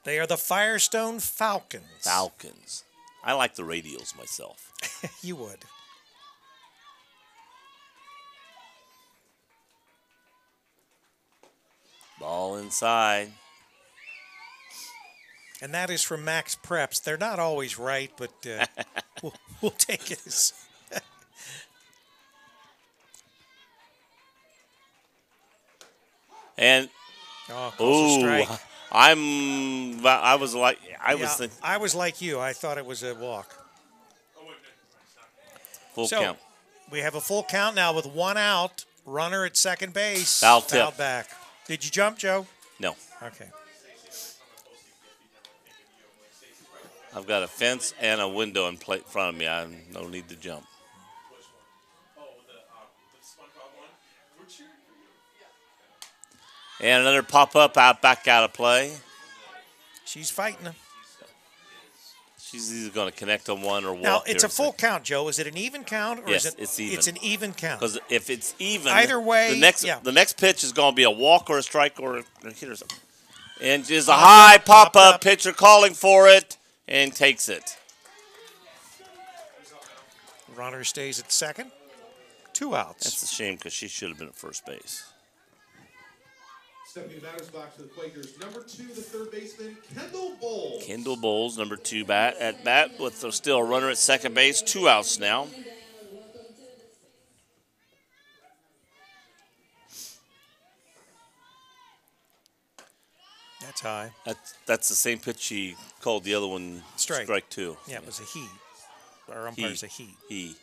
They are the Firestone Falcons. Falcons. I like the Radials myself. You would. Ball inside. And that is from Max Preps. They're not always right, but we'll take it as... And strike. I was like you. I thought it was a walk. Full count. We have a full count now with 1 out. Runner at second base. Foul tip. Fouled back. Did you jump, Joe? No. Okay. I've got a fence and a window in front of me. I have no need to jump. And another pop-up back out of play. She's fighting him. She's either going to connect on one or walk. Now, it's a full count, Joe. Is it an even count? Or yes, is it, it's even. It's an even count. Because if it's even, either way, the next pitch is going to be a walk or a strike or a hit or something. And there's a high pop-up, pitcher calling for it and takes it. Runner stays at second. 2 outs. That's a shame because she should have been at first base. Stepping in the batter's box for the Quakers, number 2, the third baseman, Kendall Bowles. Kendall Bowles, number 2 at bat, with still a runner at second base. 2 outs now. That's high. That's the same pitch he called the other one strike 2. Yeah, it was a he. Our umpire's a he. He.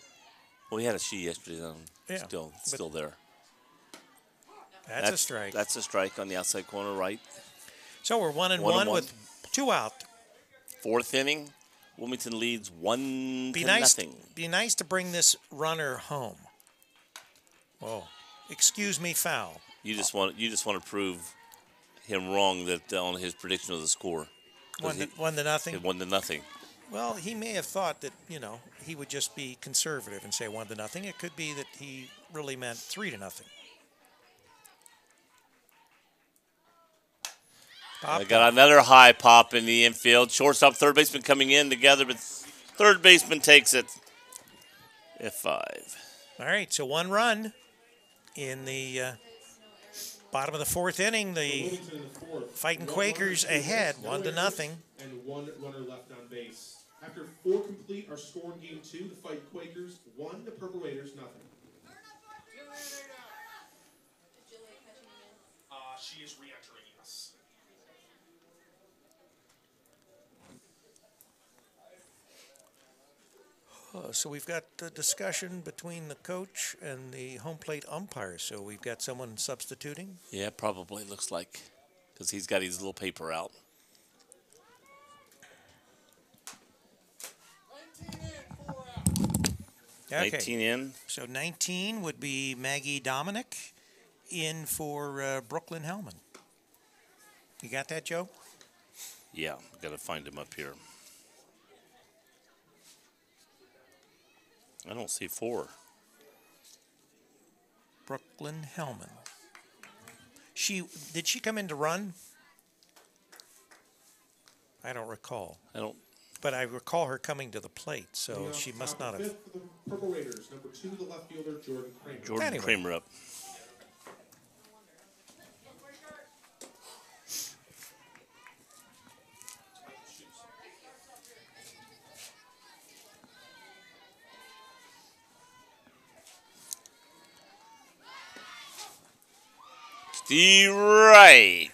Well, we had a she yesterday. Yeah, still there. That's a strike. That's a strike on the outside corner right. So we're 1-1 with 2 out. 4th inning. Wilmington leads 1-0. Be nice to bring this runner home. Oh, excuse me, foul. You just want to prove him wrong that on his prediction of the score. 1-0. 1-0. Well, he may have thought that he would just be conservative and say 1-0. It could be that he really meant 3-0. I got another high pop in the infield. Shortstop, third baseman coming in together, but third baseman takes it. F5. All right, so 1 run in the bottom of the 4th inning. The Fighting Quakers ahead, 1-0. And 1 runner left on base. After 4 complete, our score in game 2, the Fight Quakers 1, the Purple Raiders nothing. She is re-entering, yes. So we've got the discussion between the coach and the home plate umpire. So we've got someone substituting. Yeah, probably looks like, because he's got his little paper out. 19 in. So 19 would be Maggie Dominic in for Brooklyn Hellman. You got that, Joe? Yeah, got to find him up here. I don't see 4. Brooklyn Hellman. Did she come in to run? I don't recall. I don't. But I recall her coming to the plate, so she must not have. Fifth for the Purple Raiders, number 2, the left fielder, Jordan Kramer. Jordan Kramer up. Strike.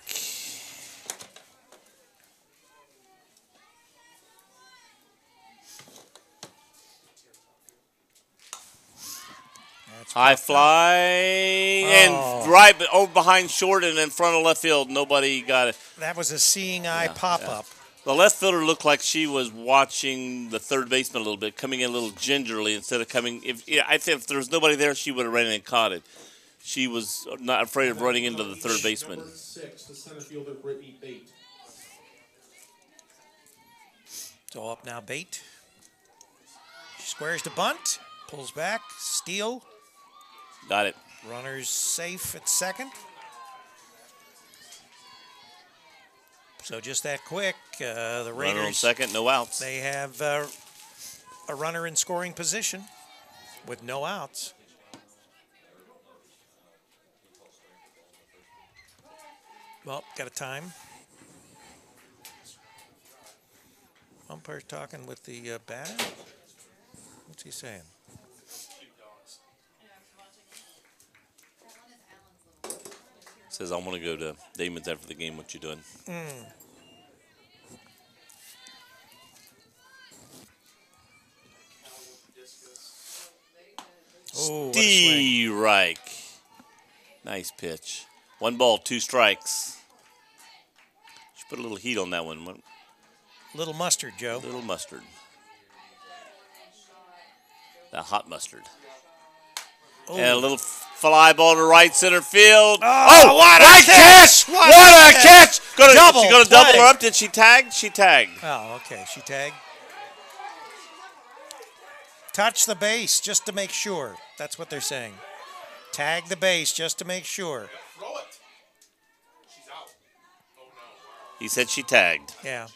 High fly and right over behind short and in front of left field. Nobody got it. That was a seeing eye pop-up. The left fielder looked like she was watching the third baseman a little bit, coming in a little gingerly instead of coming. I think if there was nobody there, she would have ran in and caught it. She was not afraid of running into the third baseman. Number 6, the center fielder, Brittany Bate. It's all up now, Bate. She squares to bunt, pulls back, steal. Got it. Runner's safe at second. So just that quick, the Raiders. Runner on second, no outs. They have a runner in scoring position with no outs. Well, got a time. Umpire's talking with the batter. What's he saying? Says, I want to go to Damon's after the game. What you doing? Oh, Strike. Nice pitch. 1 ball, 2 strikes. Should put a little heat on that one. Little mustard, Joe. Little mustard. That hot mustard. Oh. And a little fly ball to right center field. Oh, what a catch! What a catch! She's going to double her up. Did she tag? She tagged. Oh, okay. She tagged. Touch the base just to make sure. That's what they're saying. Tag the base just to make sure. Throw it. She's out. Oh no. He said she tagged. Yeah.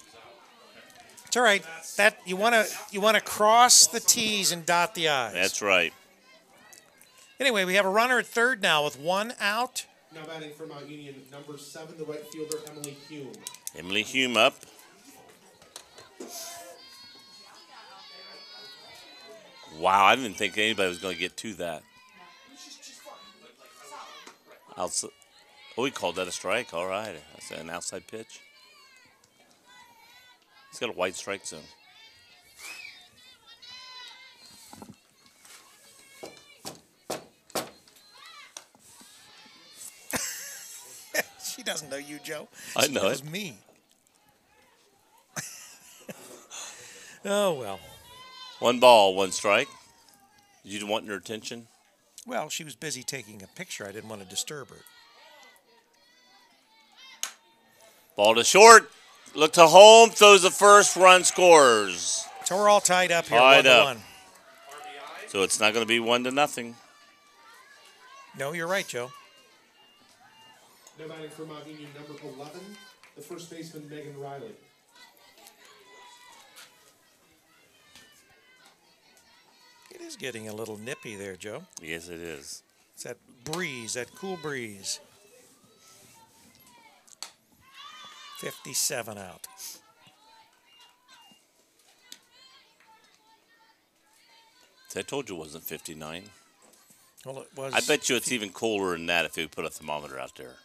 It's all right. That you want to cross the T's and dot the I's. That's right. Anyway, we have a runner at third now with 1 out. Now batting for Mount Union, number 7, the right fielder, Emily Hume. Emily Hume up. Wow, I didn't think anybody was going to get to that. Outside. Oh, he called that a strike. All right. That's an outside pitch. He's got a white strike zone. She doesn't know you, Joe. I know it. was me. Oh, well. 1 ball, 1 strike. You didn't want her attention? Well, she was busy taking a picture. I didn't want to disturb her. Ball to short. Look to home. Throws the first. Run scores. So we're all tied up here. Tied 1-1. So it's not going to be 1-0. No, you're right, Joe. Now batting for Mount Union, number 11, the first baseman, Megan Riley. It is getting a little nippy there, Joe. Yes, it is. It's that breeze, that cool breeze. 57 out. I told you it wasn't 59. Well, it was. I bet you it's even colder than that if we put a thermometer out there.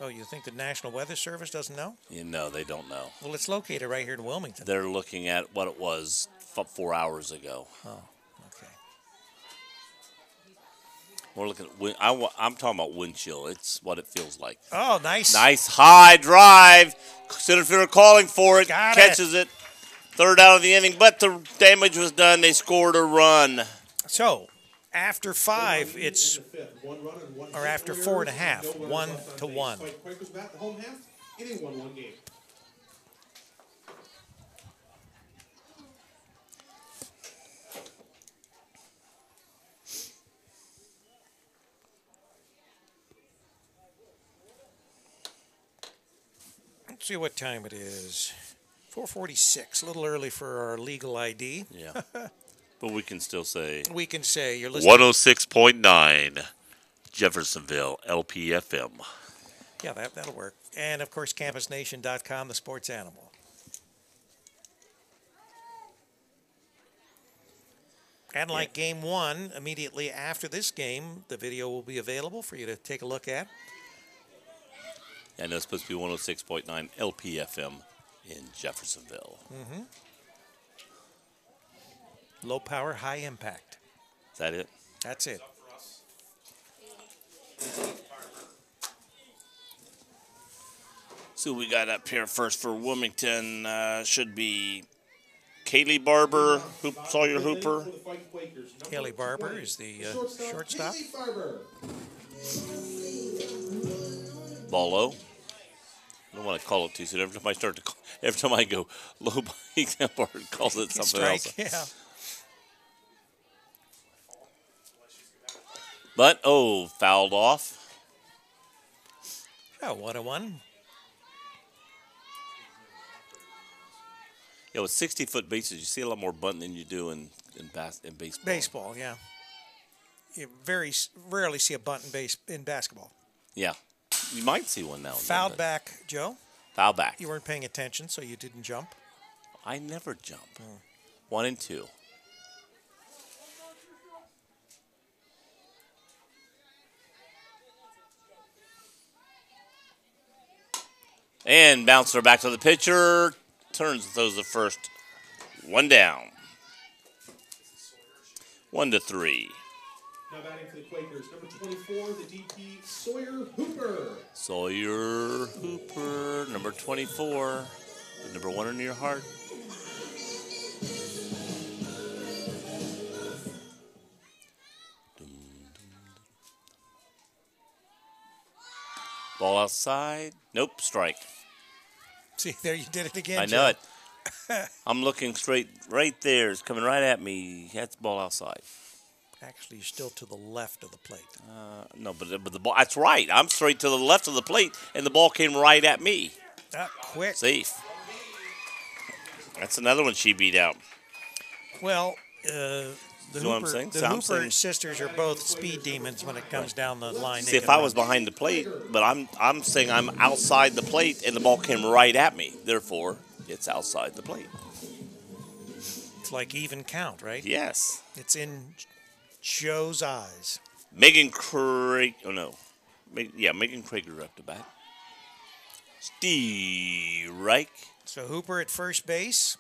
Oh, you think the National Weather Service doesn't know? You know, they don't know. Well, it's located right here in Wilmington. They're looking at what it was 4 hours ago. Oh, okay. We're looking at I'm talking about wind chill. It's what it feels like. Oh, nice. Nice high drive. Center fielder calling for it. Got catches it. Third out of the inning, but the damage was done. They scored a run. So, after 5, it's, or after 4.5, 1-1. Quakers bat the home half in a 1-1 game. Let's see what time it is. 4:46, a little early for our legal ID. Yeah. But we can still say We can say you're listening. 106.9 Jeffersonville LPFM. Yeah, that'll work. And, of course, campusnation.com, the sports animal. And like Game 1, immediately after this game, the video will be available for you to take a look at. And it's supposed to be 106.9 LPFM in Jeffersonville. Mm-hmm. Low power, high impact. Is that it? That's it. So we got up here first for Wilmington. Should be Kaylee Barber, Sawyer Hooper. Kaylee Barber is the shortstop. Ball low. I don't want to call it too soon. Every time I go low, Barber calls it something Strike, else. yeah. But fouled off. Oh, 1-1. Yeah, with 60-foot bases, you see a lot more bunting than you do in baseball. Baseball, yeah. You very rarely see a bunt in basketball. Yeah. You might see one now. Fouled back, Joe. Foul back. You weren't paying attention, so you didn't jump. I never jump. 1 and 2. And bouncer back to the pitcher. Turns and throws the first. 1 down. 1-3. Now batting for the Quakers, number 24, the DP, Sawyer Hooper. Sawyer Hooper, number 24. The number 1 in your heart. Ball outside. Nope, strike. See, there you did it again, I know it. I'm looking straight right there. It's coming right at me. That's the ball outside. Actually, you're still to the left of the plate. No, but the ball. That's right. I'm straight to the left of the plate, and the ball came right at me. Quick. Safe. That's another one she beat out. Well, the Hooper sisters are both speed demons when it comes down the line. See, if I was behind the plate, but I'm saying I'm outside the plate, and the ball came right at me. Therefore, it's outside the plate. It's like even count, right? Yes. It's in Joe's eyes. Megan Craig. Oh no. Megan Krager up to bat. Strike. So Hooper at first base.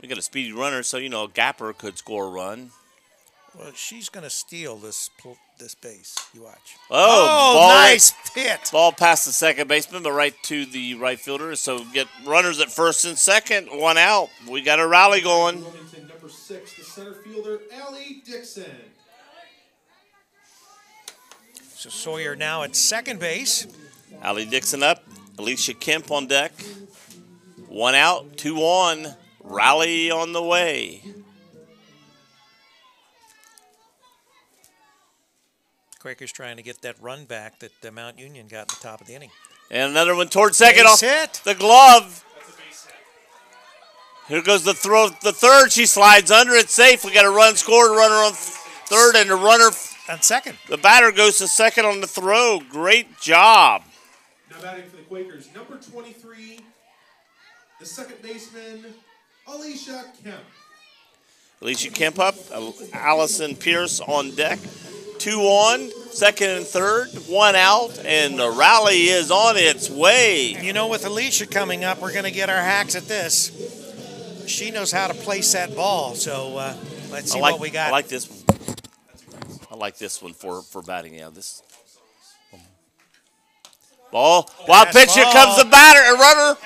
We got a speedy runner, so Gapper could score a run. Well, she's going to steal this base. You watch. Ball nice hit. Ball past the second baseman, but right to the right fielder. So get runners at first and second. 1 out. We got a rally going. Wilmington, number 6, the center fielder, Allie Dixon. So Sawyer now at second base. Allie Dixon up. Alicia Kemp on deck. 1 out, 2 on. Rally on the way. Quakers trying to get that run back that Mount Union got at the top of the inning. And another one towards second Base off hit. the glove. Here goes the throw. The third, she slides under. It's safe. We got a run scored. Runner on third, and the runner on second. The batter goes to second on the throw. Great job. Now batting for the Quakers, number 23, the second baseman, Alicia Kemp. Alicia Kemp up. Allison Pierce on deck. 2 on, second and third, 1 out, and the rally is on its way. You know, with Alicia coming up, we're going to get our hacks at this. She knows how to place that ball, so let's see what we got. I like this one. I like this one for batting. Yeah, this ball. Wild pitch. Here comes the batter. A runner.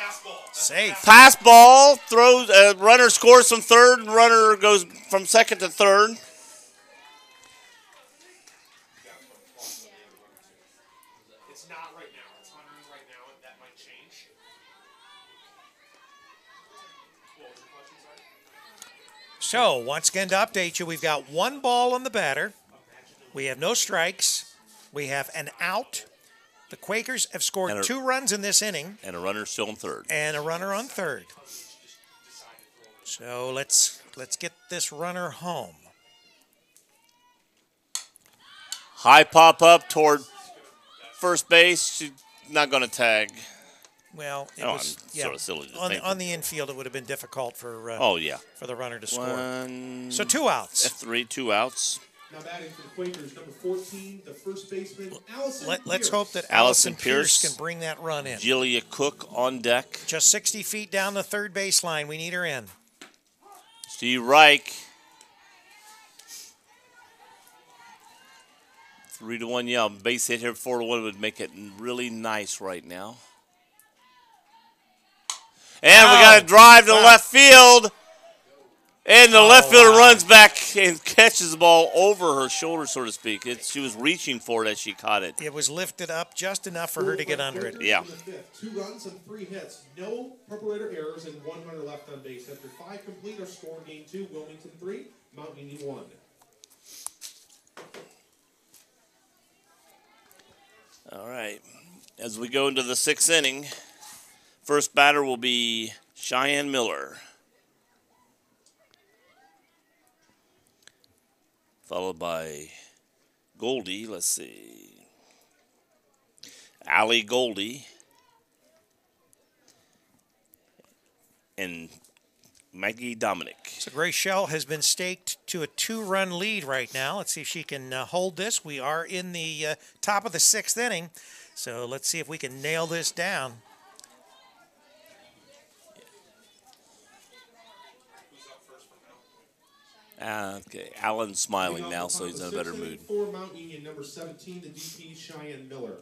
Safe. Pass ball. Throws. Runner scores from third. Runner goes from second to third. It's not right now. It's hunters right now. That might change. What was your question, sorry? So, once again, to update you, we've got 1 ball on the batter. We have no strikes. We have an out. The Quakers have scored 2 runs in this inning. And a runner still on third. And a runner on third. So let's get this runner home. High pop up toward first base. She's not going to tag. Well, it I'm was sort of silly to on think. the, on the infield. It would have been difficult for for the runner to score. So 2 outs. F3, 2 outs. Now batting for the Quakers, number 14, the first baseman, Allison Pierce. Let's hope that Allison Allison Pierce Pierce can bring that run in. Julia Cook on deck. Just 60 feet down the third baseline. We need her in. Steve Reich. 3-1, yeah. Base hit here, 4-1 would make it really nice right now. And we got a drive to left field. And the left fielder runs back and catches the ball over her shoulder, so to speak. She was reaching for it as she caught it. It was lifted up just enough for her to get under it. Yeah. 2 runs and 3 hits. No preparator errors and 1 runner left on base. After 5 complete, our score in game 2, Wilmington 3, Mount Union 1. All right. As we go into the 6th inning, first batter will be Cheyenne Miller. Followed by Goldie, let's see, Allie Goldie, and Maggie Dominic. So Grace Shell has been staked to a 2-run lead right now. Let's see if she can hold this. We are in the top of the 6th inning, so let's see if we can nail this down. Okay, Alan's smiling now, so he's in a better mood. For Mount Union, number 17, the DP, Cheyenne Miller.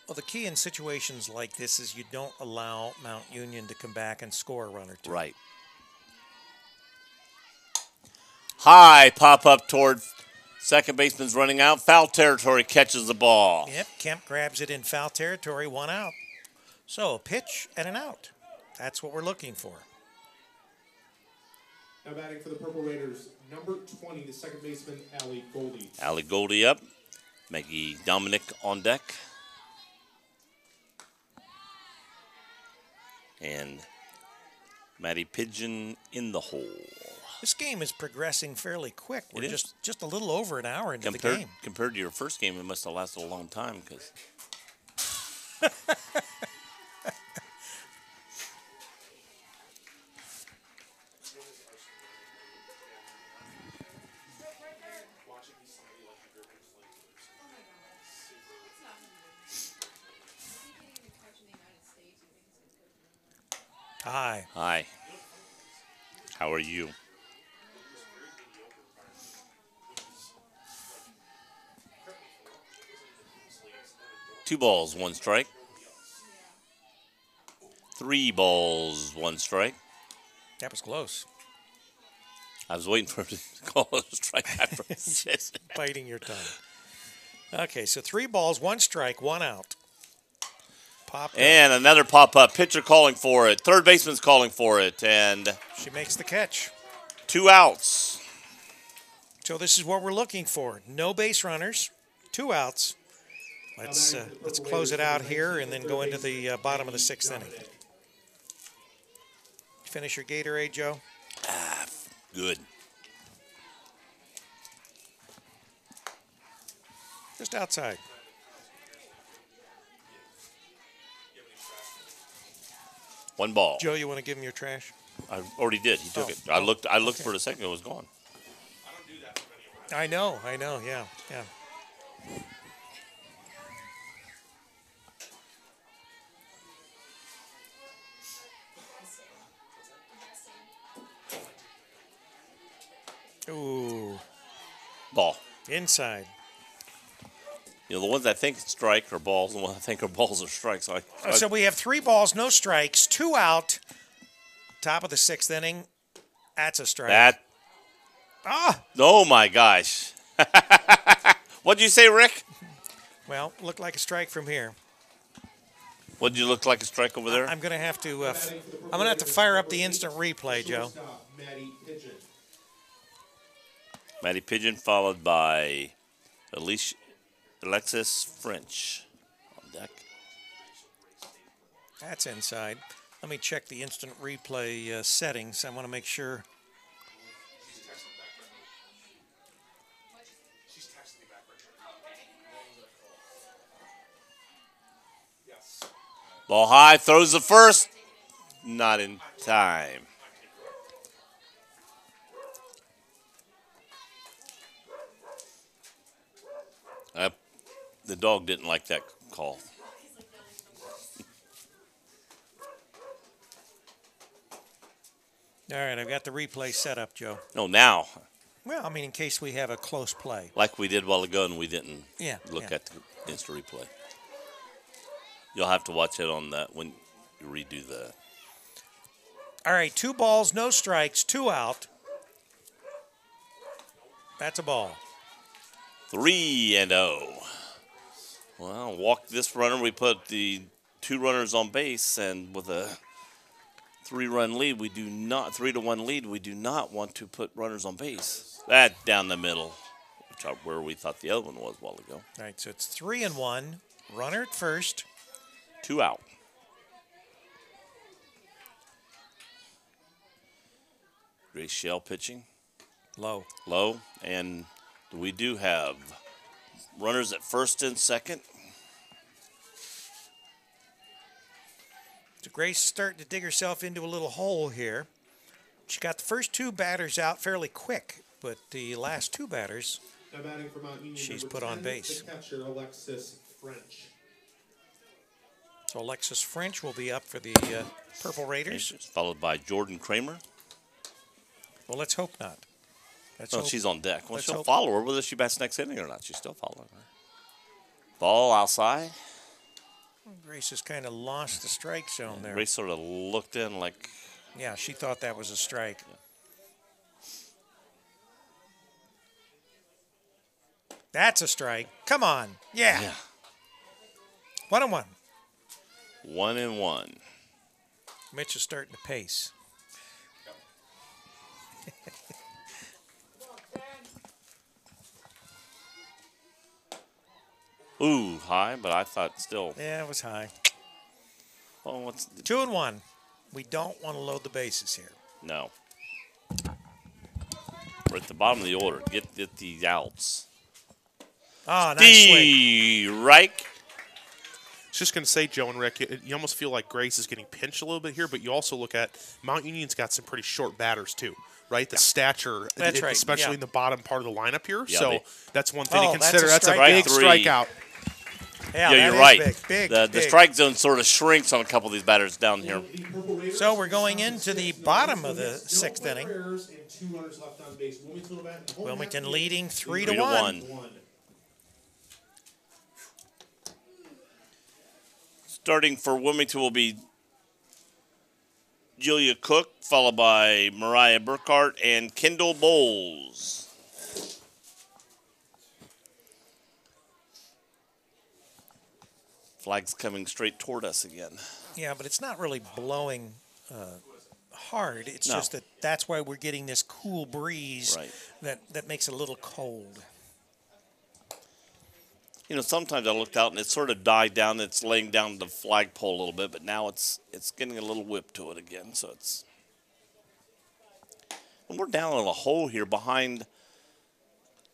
Well, the key in situations like this is you don't allow Mount Union to come back and score a run or 2. Right. High pop up toward second baseman's running out. Foul territory, catches the ball. Yep, Kemp grabs it in foul territory, 1 out. So a pitch and an out. That's what we're looking for. Now batting for the Purple Raiders, number 20, the second baseman, Allie Goldie. Allie Goldie up. Maggie Dominic on deck. And Maddie Pigeon in the hole. This game is progressing fairly quick. We're just a little over an hour into the game. Compared to your first game, it must have lasted a long time. Because Hi. Hi. How are you? Two balls, 1 strike. 3 balls, 1 strike. That was close. I was waiting for him to call it a strike after I said it. Biting your tongue. Okay, so 3 balls, 1 strike, 1 out. Popped and up. Another pop-up. Pitcher calling for it. Third baseman's calling for it. And she makes the catch. 2 outs. So this is what we're looking for. No base runners, 2 outs. Let's close it out here and then go into the bottom of the 6th inning. Finish your Gatorade, Joe? Good. Just outside. One ball. Joe, you want to give him your trash? I already did. He took it. I looked for it a second. It was gone. I know. Yeah. Ooh. Ball. Inside. You know, the ones I think strike are balls, and the ones I think are balls are strikes. So we have 3 balls, no strikes, 2 out. Top of the 6th inning. That's a strike. Oh, my gosh. What'd you say, Rick? Well, looked like a strike from here. What'd you look like a strike over there? I'm going to have to fire up the instant replay, Joe. Maddie Pigeon followed by Alexis French on deck. That's inside. Let me check the instant replay settings. I want to make sure. Ball high, throws the first. Not in time. The dog didn't like that call. All right, I've got the replay set up, Joe. No, now. Well, I mean, in case we have a close play. Like we did a while ago and we didn't look yeah. at the instant replay. You'll have to watch it on that when you redo that. All right, 2 balls, no strikes, 2 out. That's a ball. 3-0. Well, walk this runner. We put the 2 runners on base, and with a 3-run lead, 3-1 lead, we do not want to put runners on base. That down the middle, where we thought the other one was a while ago. All right, so it's 3-1. Runner at first. 2 out. Grace Shell pitching. Low. And we do have runners at first and second. So Grace is starting to dig herself into a little hole here. She got the first 2 batters out fairly quick, but the last 2 batters she's put on base. The catcher, Alexis French. So Alexis French will be up for the Purple Raiders. Followed by Jordan Kramer. Well, let's hope not. She's on deck. Well, Let's she'll hope. follow her whether she bats next inning or not. She's still following her. Ball outside. Grace has kind of lost the strike zone there. Grace sort of looked in like... Yeah, she thought that was a strike. Yeah. That's a strike. Come on. Yeah. 1-1. 1-1. Mitch is starting to pace. Ooh, high, but I thought still. Yeah, it was high. Oh, what's 2-1. We don't want to load the bases here. No. We're at the bottom of the order. Get the outs. Oh, nice swing. Reich. I was just going to say, Joe and Rick, you almost feel like Grace is getting pinched a little bit here, but you also look at Mount Union's got some pretty short batters, too, right? The stature, That's right. especially in the bottom part of the lineup here. Yeah, so that's one thing to that's consider. a That's a strikeout. big strikeout. Yeah, you're that is right. Big, The big. strike zone sort of shrinks on a couple of these batters down here. So we're going into the bottom of the 6th inning. Wilmington leading 3-1. Starting for Wilmington will be Julia Cook, followed by Mariah Burkhart and Kendall Bowles. Flag's coming straight toward us again. Yeah, but it's not really blowing hard. It's No. just that's why we're getting this cool breeze Right. that makes it a little cold. You know, sometimes I looked out and it sort of died down. It's laying down the flagpole a little bit, but now it's getting a little whip to it again. So it's, and we're down in a hole here behind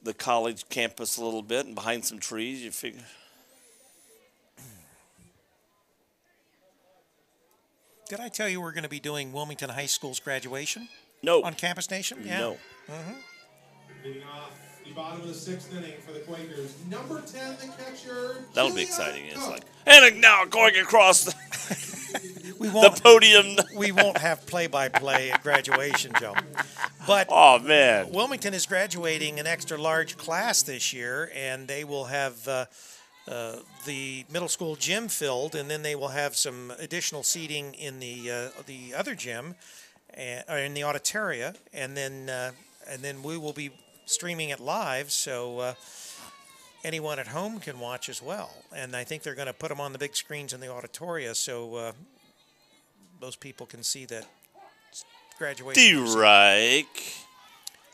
the college campus a little bit and behind some trees. You figure. Did I tell you we're going to be doing Wilmington High School's graduation No. on Campus Nation? Yeah. No. Leading off the bottom of the 6th inning for the Quakers. Number 10, the catcher. That'll be Julia exciting. It's Cook. like, and now going across We the won't, podium. we won't have play-by-play at graduation, Joe. But Oh, man. Wilmington is graduating an extra large class this year, and they will have the middle school gym filled, and then they will have some additional seating in the other gym, or in the auditoria, and then we will be streaming it live, so anyone at home can watch as well. And I think they're going to put them on the big screens in the auditoria, so those people can see that graduation. D-Reich.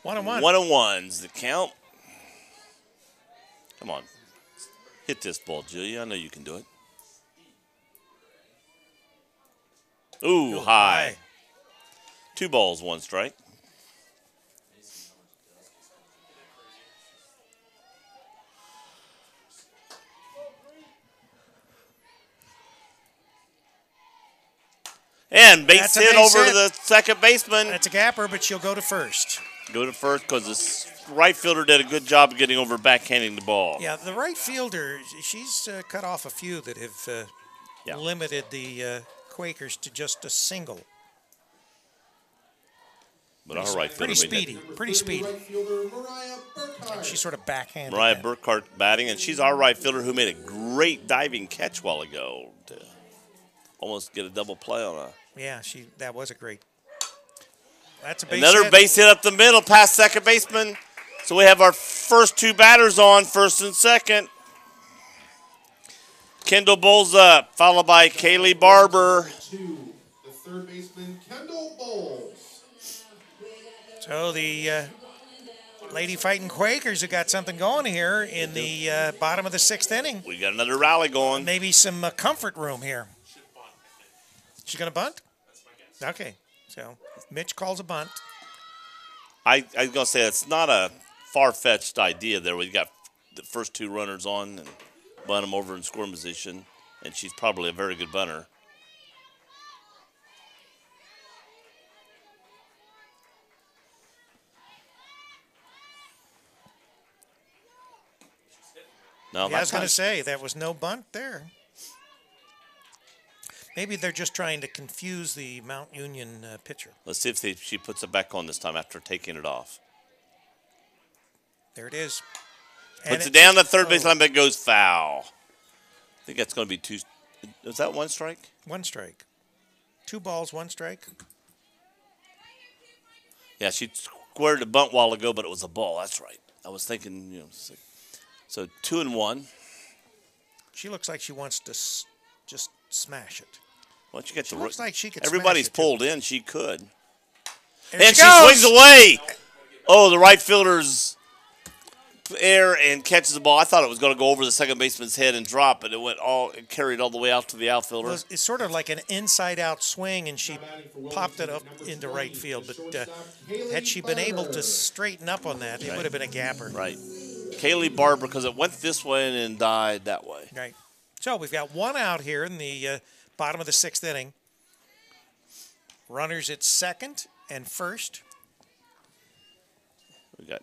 1-1. 1-1's the count. Come on. Hit this ball, Julia. I know you can do it. Ooh, high. 2 balls, 1 strike. And base That's a hit base over hit. to the second baseman. That's a gapper, but she'll go to first. Go to first because this right fielder did a good job of getting over backhanding the ball. Yeah, the right fielder, she's cut off a few that have limited the Quakers to just a single. But our right fielder Pretty made speedy, that. pretty speedy. Right fielder Mariah Burkhart. She's sort of backhanded. Mariah that. Burkhart batting, and she's our right fielder who made a great diving catch a while ago to almost get a double play on a. Yeah, that was a great. That's a base Another hit. base hit up the middle past second baseman. So we have our first 2 batters on, first and second. Kendall Bowles up, followed by Kaylee Barber. 2, the third baseman, Kendall Bowles. So the Lady Fighting Quakers have got something going here in the bottom of the 6th inning. We got another rally going. Maybe some comfort room here. She's going to bunt? Okay. So Mitch calls a bunt. I was going to say it's not a far-fetched idea there. We got the first 2 runners on and bunt them over in scoring position, and she's probably a very good bunter. No, Yeah, I was going to say, there was no bunt there. Maybe they're just trying to confuse the Mount Union pitcher. Let's see if she puts it back on this time after taking it off. There it is. Puts it down the third baseline, but it goes foul. I think that's going to be 2. Is that 1 strike? 1 strike. 2 balls, 1 strike. Yeah, she squared the bunt a while ago, but it was a ball. That's right. I was thinking, so 2-1. She looks like she wants to just smash it. Well, you get She looks like she could Everybody's smash it, pulled in. She could. There And she goes. swings away. Oh, the right fielder's air and catches the ball. I thought it was going to go over the second baseman's head and drop, but it carried all the way out to the outfielder. It's sort of like an inside-out swing, and she popped it up into right field. But had she been able to straighten up on that, it would have been a gapper. Right. Kaylee Barber, because it went this way and then died that way. Right. So we've got 1 out here in the bottom of the 6th inning. Runners at second and first. We got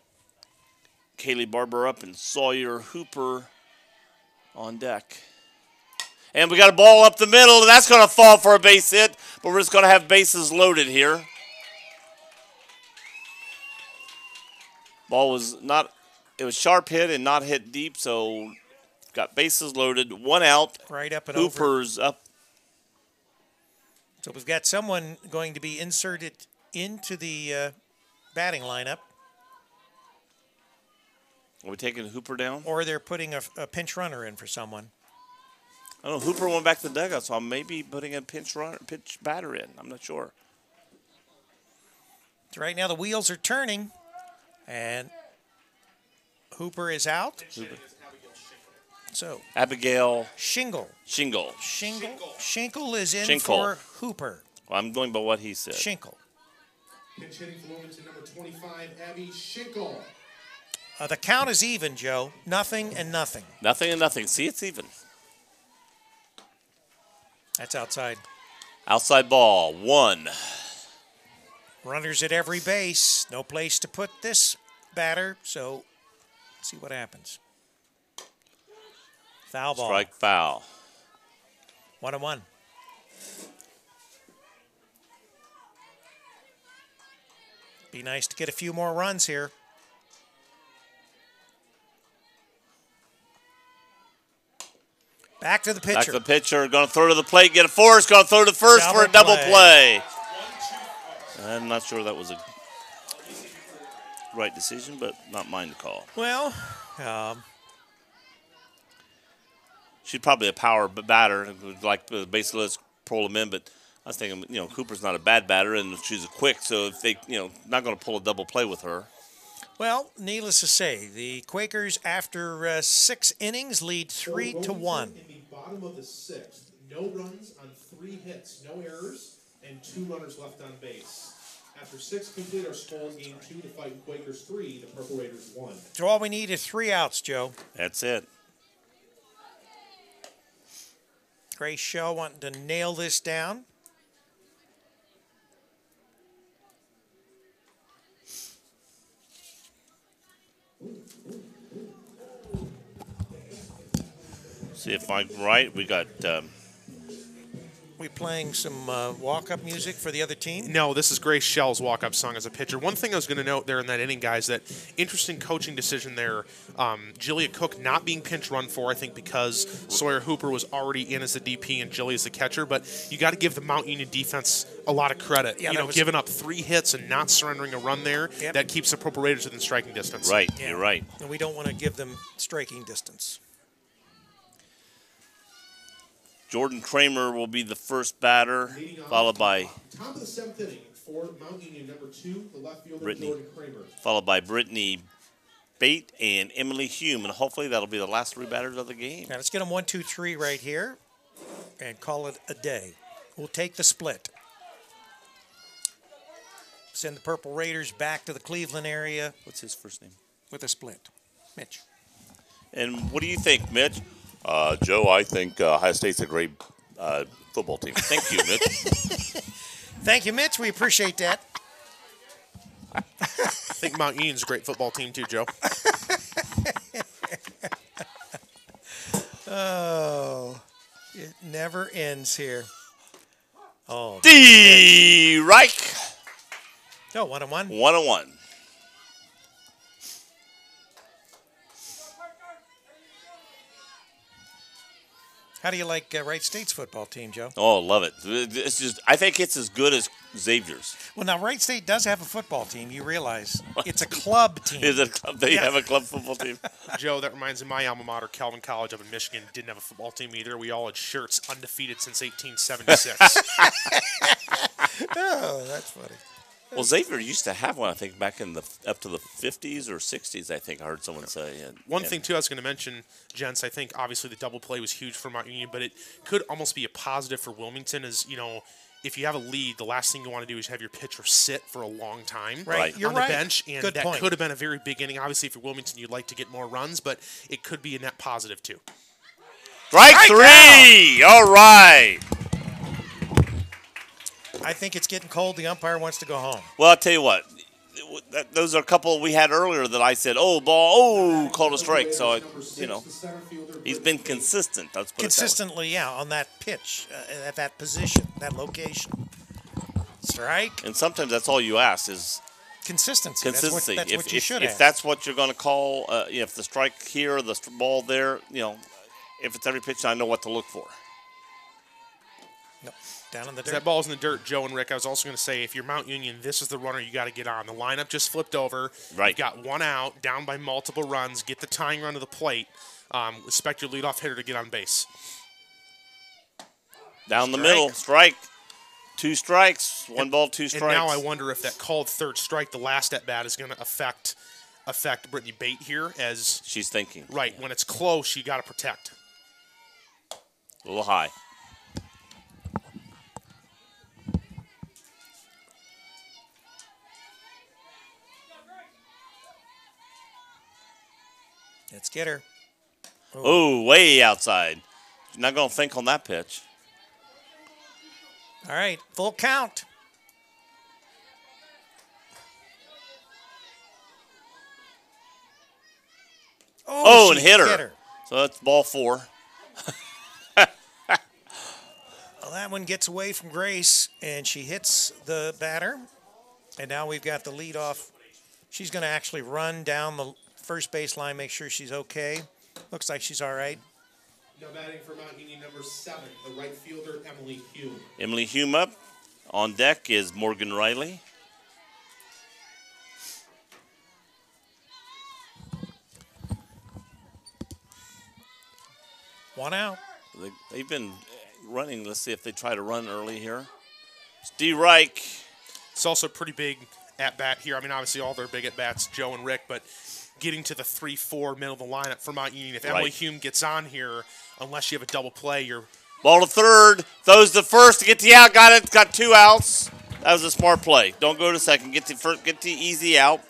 Kaylee Barber up and Sawyer Hooper on deck. And we got a ball up the middle, and that's going to fall for a base hit, but we're just going to have bases loaded here. Ball was not, it was sharp hit and not hit deep, so got bases loaded, 1 out. Right up and Hooper's over. up. So we've got someone going to be inserted into the batting lineup. Are we taking Hooper down? Or they're putting a pinch runner in for someone. I don't know. Hooper went back to the dugout, so I may be putting a pinch batter in. I'm not sure. So right now the wheels are turning, and Hooper is out. So Abigail Shingle. Shingle. Shinkle is in Shinkle. for Hooper. Well, I'm going by what he said. Shinkle. Pinch hitting for Wilmington, number 25, Abby Schinkel. The count is even, Joe. Nothing and nothing. Nothing and nothing. See, it's even. That's outside. Outside ball, 1. Runners at every base. No place to put this batter, so let's see what happens. Foul ball. Strike foul. 1-1. Be nice to get a few more runs here. Back to the pitcher. Back to the pitcher. Going to throw to the plate. Get a force. Going to throw to first for a double play. I'm not sure that was a right decision, but not mine to call. Well, she's probably a power batter. Like basically, let's pull him in. But I was thinking, Cooper's not a bad batter, and she's a quick. So if they, not going to pull a double play with her. well, needless to say, the Quakers, after 6 innings, lead 3-1. In the bottom of the 6th, no runs on 3 hits, no errors, and 2 runners left on base. After 6 complete, our score is game 2 to fight Quakers 3, the Purple Raiders 1. So all we need is 3 outs, Joe. That's it. Grace Shell wanting to nail this down. See if I'm right. We got. We playing some walk-up music for the other team? No, this is Grace Shell's walk-up song as a pitcher. One thing I was going to note there in that inning, guys, that interesting coaching decision there. Jillia Cook not being pinch run for, I think, because Sawyer Hooper was already in as the DP and Jilly as the catcher. But you got to give the Mount Union defense a lot of credit. Yeah, Giving up 3 hits and not surrendering a run there, that keeps the Purple Raiders within striking distance. Right, Yeah. You're right. And we don't want to give them striking distance. Jordan Kramer will be the first batter, followed by Top of the 7th inning for Mount Union, number 2, the left fielder Brittany. Jordan Kramer. followed by Brittany Bate and Emily Hume, and hopefully that'll be the last 3 batters of the game. Now let's get them 1, 2, 3 right here and call it a day. We'll take the split. Send the Purple Raiders back to the Cleveland area What's his first name? with a split. Mitch. And what do you think, Mitch? Joe, I think Ohio State's a great football team. Thank you, Mitch. Thank you, Mitch. We appreciate that. I think Mount Union's a great football team too, Joe. Oh, it never ends here. Oh, D. Reich. no, 1-1. 1-1. How do you like Wright State's football team, Joe? Oh, love it. It's just, I think it's as good as Xavier's. Well, now Wright State does have a football team. You realize it's a club team. Is it a club? They have a club football team. Joe, that reminds me of my alma mater, Calvin College up in Michigan, didn't have a football team either. We all had shirts undefeated since 1876. Oh, that's funny. Well, Xavier used to have one, I think, back in the up to the 50s or 60s, I think I heard someone say. One thing, too, I was going to mention, gents, I think obviously the double play was huge for Mount Union, but it could almost be a positive for Wilmington as, if you have a lead, the last thing you want to do is have your pitcher sit for a long time Right. You're on the right. bench, and Good that point. could have been a very big inning. Obviously, if you're Wilmington, you'd like to get more runs, but it could be a net positive, too. Strike 3! All right. I think it's getting cold. The umpire wants to go home. Well, I'll tell you what. Those are a couple we had earlier that I said, called a strike. So, he's been consistent. Let's put Consistently, on that pitch, at that position, that location. Strike. it that way. And sometimes that's all you ask is Consistency. consistency. That's what you should have. If that's what you're going to call, if the strike here, the ball there, if it's every pitch, I know what to look for. No, down in the As dirt. that ball's in the dirt, Joe and Rick, I was also going to say, if you're Mount Union, this is the runner you got to get on. The lineup just flipped over. Right. You've got 1 out, down by multiple runs. Get the tying run to the plate. Expect your leadoff hitter to get on base. Down the middle, strike. 2 strikes, 1 ball, 2 strikes. And now I wonder if that called third strike, the last at bat, is going to affect Brittany Bate here as she's thinking. Right. When it's close, you got to protect. A little high. Let's get her. Oh, way outside. You're not going to think on that pitch. All right, full count. Oh, and she hit her. So that's ball 4. Well, that one gets away from Grace, and she hits the batter. And now we've got the lead off. She's going to actually run down the first baseline, make sure she's okay. Looks like she's all right. Now batting for Mount Union, number 7, the right fielder, Emily Hume. Emily Hume up. On deck is Morgan Riley. One out. They've been running. Let's see if they try to run early here. Steve Reich. It's also pretty big at bat here. I mean, obviously all their big at bats, Joe and Rick, but getting to the 3-4 middle of the lineup for Mount Union. If Emily Hume gets on here, unless you have a double play, you're ball to third. Throws the first to get the out. Got it. Got 2 outs. That was a smart play. Don't go to second. Get the first. Get the easy out.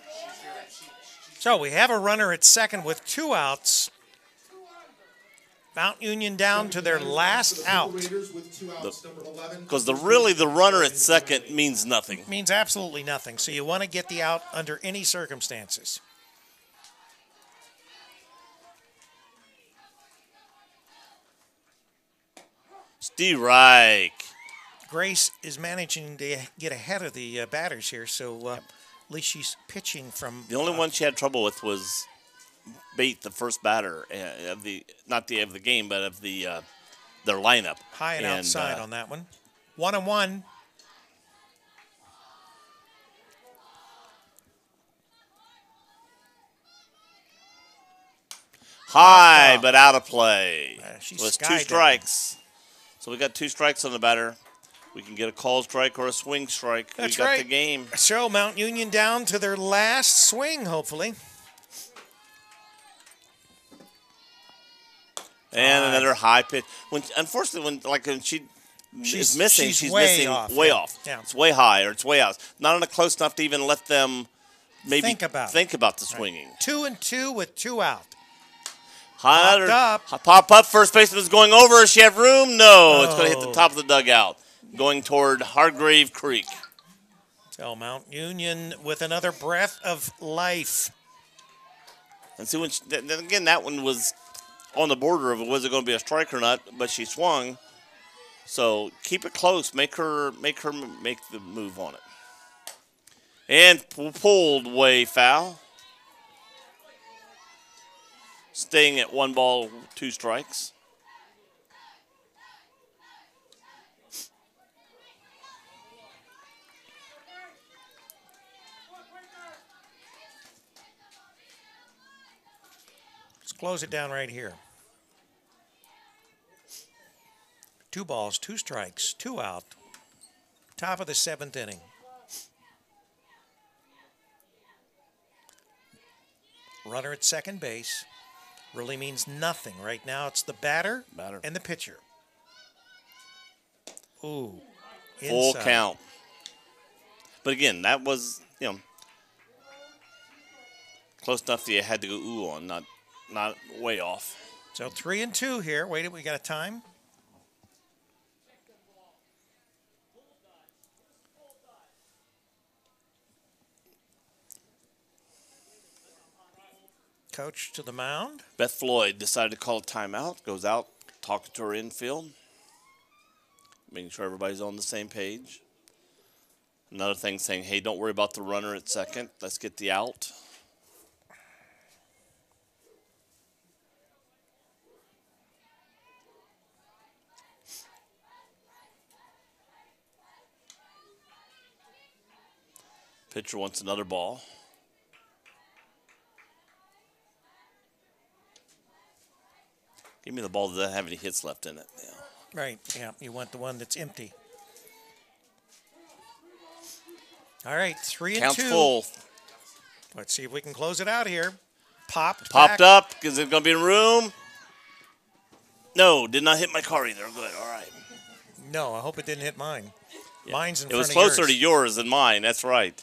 So we have a runner at second with 2 outs. Mount Union down to their last out. Because the runner at second means nothing. Means absolutely nothing. So you want to get the out under any circumstances. Steve Reich. Grace is managing to get ahead of the batters here, so at least she's pitching from. The only one she had trouble with was Bate, the first batter of the game, but of the their lineup. High and outside on that one. 1-1. High, but out of play. She's So it's 2 strikes. So we got 2 strikes on the batter. We can get a call strike or a swing strike. That's we got right. the game. So Mount Union down to their last swing, hopefully. And another high pitch. Unfortunately, when she's missing, she's way missing off. way off. Yeah. It's way high or it's way out. Not close enough to even let them maybe Think about the swinging. 2-2 with 2 out. Pop up. First baseman's going over. Does she have room? No. It's going to hit the top of the dugout, going toward Hargrave Creek. So Mount Union with another breath of life. And see, then again, that one was on the border of was it going to be a strike or not, but she swung. So keep it close. Make her make the move on it. And pulled way foul. Staying at 1 ball, 2 strikes. Let's close it down right here. 2 balls, 2 strikes, 2 out. Top of the 7th inning. Runner at second base. Really means nothing. Right now it's the batter and the pitcher. Ooh. Full Inside. count. But again, that was, close enough that you had to go ooh on, not way off. So 3-2 here. Wait, we got a time. Coach to the mound. Beth Floyd decided to call a timeout, goes out, talking to her infield, making sure everybody's on the same page. Another thing saying, hey, don't worry about the runner at second. Let's get the out. Pitcher wants another ball. Give me the ball that doesn't have any hits left in it. Yeah. Right, yeah. You want the one that's empty. All right, 3-2. Count's full. Let's see if we can close it out here. Popped back. Up. Is it going to be in room? No, did not hit my car either. Good, all right. No, I hope it didn't hit mine. Yeah. Mine's in front of yours. It was closer to yours than mine. That's right.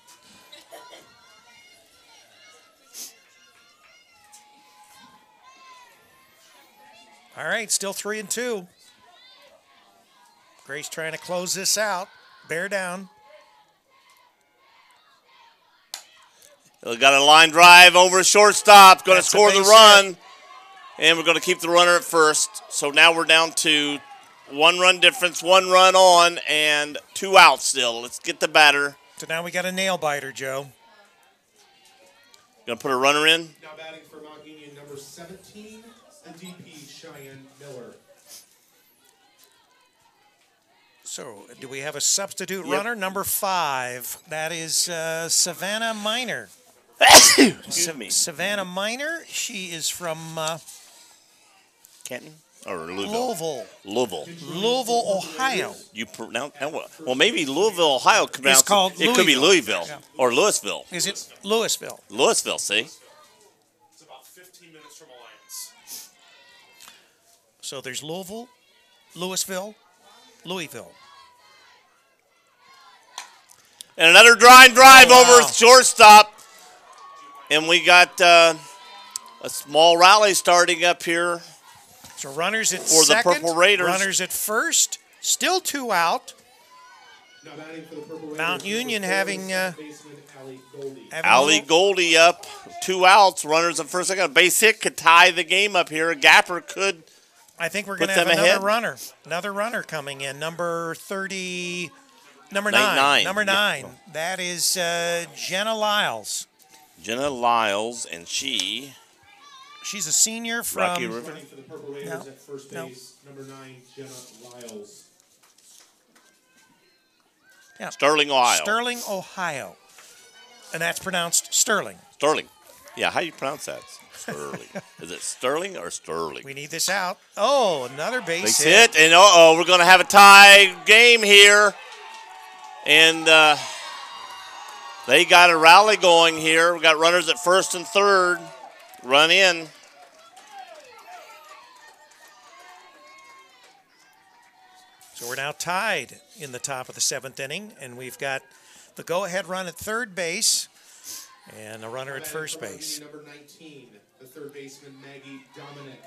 All right, still 3-2. Grace trying to close this out. Bear down. We got a line drive over shortstop. Going to That's a score the base run. hit. And we're going to keep the runner at first. So now we're down to 1 run difference, 1 run on, and 2 outs still. Let's get the batter. So now we got a nail biter, Joe. Going to put a runner in. Now batting for Mount Union, number 17, the DP, Cheyenne Miller. So do we have a substitute Yep. runner? Number 5. That is Savannah Minor. Excuse me. Savannah Minor. She is from Canton? Or Louisville? Louisville, Ohio. You pronounce well, maybe Louisville, Ohio. It's called It could be Louisville. Louisville Yeah. or Louisville. Is it Louisville? Louisville, see? It's about 15 minutes from Alliance. So there's Louisville, Louisville. And another drive Oh, over wow. shortstop. And we got a small rally starting up here. So runners at For the second, Purple Raiders. runners at first, still 2 out. Now batting for the Purple Raiders, Mount Union number 4, having, second baseman Allie Goldie. having a Ali little- Goldie up, 2 outs. Runners at first. A base hit could tie the game up here. A gapper could. I think we're Put going to have them another ahead. runner. Another runner coming in. Number 30, number Night 9. 9. Number Yeah. 9. That is Jenna Lyles. Jenna Lyles, and She's a senior Rocky from River. Batting for the Purple Raiders No. at first No. base, number 9, Jenna Lyles. Sterling, Ohio. Sterling, Ohio. And that's pronounced Sterling. Sterling. Yeah, how do you pronounce that? Sterling. Is it Sterling or Sterling? We need this out. Oh, another base Base hit. hit, and we're going to have a tie game here. And they got a rally going here. We got runners at first and third. Run in. So we're now tied in the top of the 7th inning, and we've got the go-ahead run at third base and a runner at Batting first for Mount base. Union, number 19, the third baseman Maggie Dominic.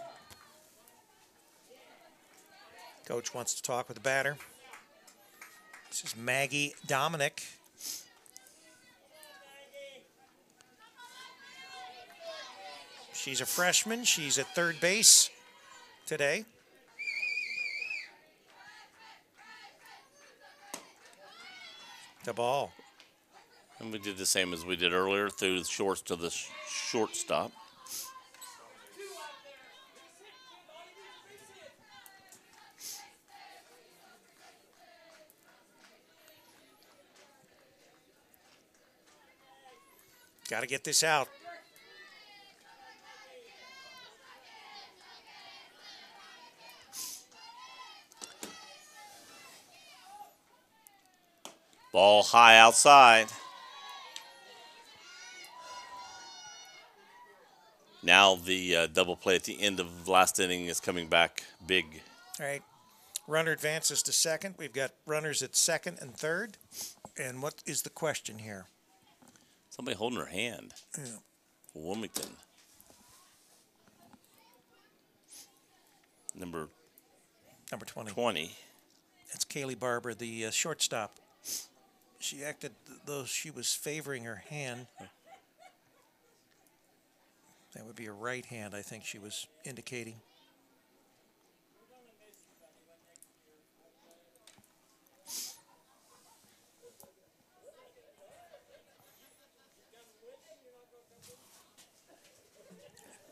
Coach wants to talk with the batter. This is Maggie Dominic. She's a freshman. She's at third base today. The ball. And we did the same as we did earlier, through the shorts to the shortstop. Got to get this out. Ball high outside. Now the double play at the end of the last inning is coming back big. All right. Runner advances to second. We've got runners at second and third. And what is the question here? Somebody holding her hand. Yeah. Wilmington. Number 20. 20. That's Kaylee Barber, the shortstop. She acted though she was favoring her hand. That would be her right hand, I think she was indicating.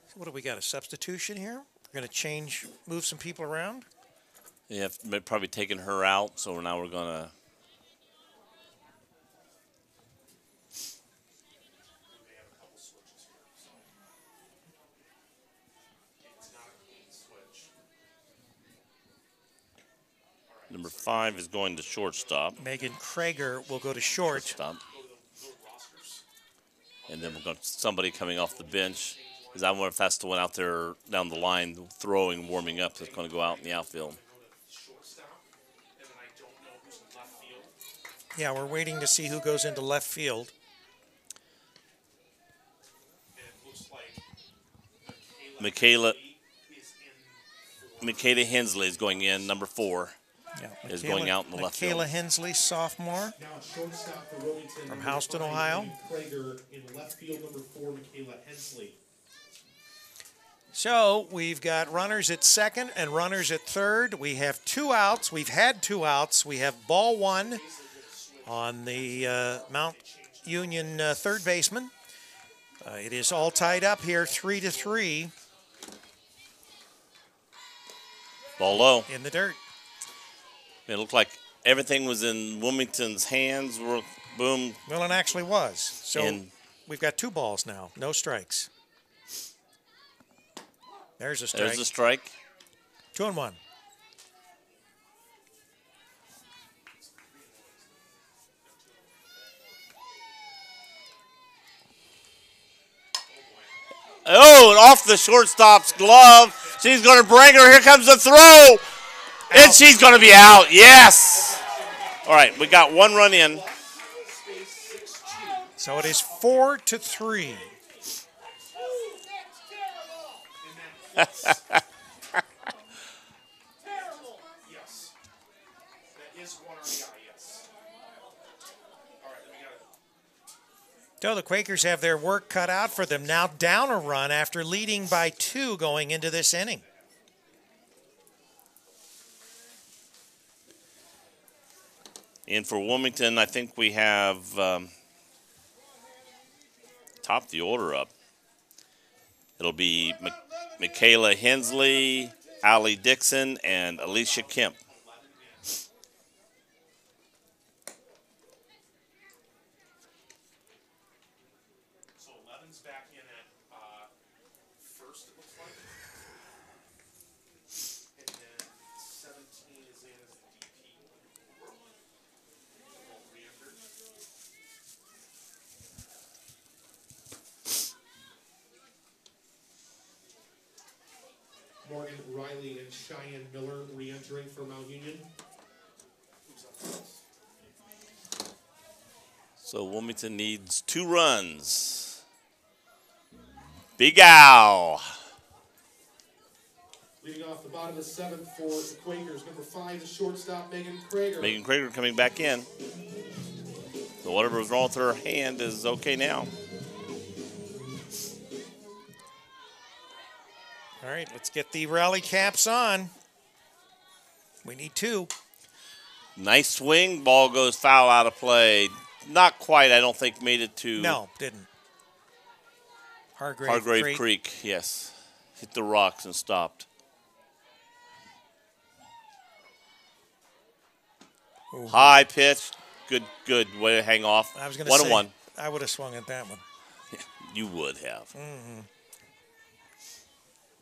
So what do we got, a substitution here? We're going to move some people around? Yeah, probably taking her out, so now we're going to. Number 5 is going to shortstop. Megan Krager will go to short. Stop. And then we've got somebody coming off the bench. Because I wonder if that's the one out there down the line throwing, warming up, that's going to go out in the outfield. Yeah, we're waiting to see who goes into left field. Michaela. Michaela Hensley is going in. Number 4 is going out in the left field. Michaela Hensley, sophomore. Now at shortstop for Wilmington. From number Houston, 5, Ohio. Megan Prager. In left field, number 4, Michaela Hensley. So we've got runners at second and runners at third. We have 2 outs. We've had 2 outs. We have ball 1 on the Mount Union third baseman. It is all tied up here, 3-3 Ball low. in the dirt. It looked like everything was in Wilmington's hands. Boom. Well, it actually was. So And- we've got 2 balls now, no strikes. There's a strike. There's a strike. 2-1. Oh, and off the shortstop's glove. She's going to bring her. Here comes the throw. And she's going to be out. Yes. All right, we got 1 run in. So it is 4-3. Yes. That is 1 RBI, yes. All right, then we got it. So the Quakers have their work cut out for them. Now down a run after leading by 2 going into this inning. And for Wilmington, I think we have topped the order up. It'll be Michaela Hensley, Allie Dixon, and Alicia Kemp. So 11's back in at first, it looks like. And then 17 is in as the DP. All re-entered. Morgan Riley and Cheyenne Miller re-entering for Mount Union. Who's up next? So Wilmington needs 2 runs. Big Al. Leading off the bottom of the 7th for the Quakers, number 5 is shortstop Megan Prager. Megan Krieger coming back in. So whatever was wrong with her hand is okay now. All right, let's get the rally caps on. We need 2. Nice swing. Ball goes foul out of play. Not quite, I don't think, made it to No, didn't. Hargrave Creek. Yes. Hit the rocks and stopped. Ooh. High pitch. Good. Way to hang off. I was going to say, 1-1. I would have swung at that one. You would have.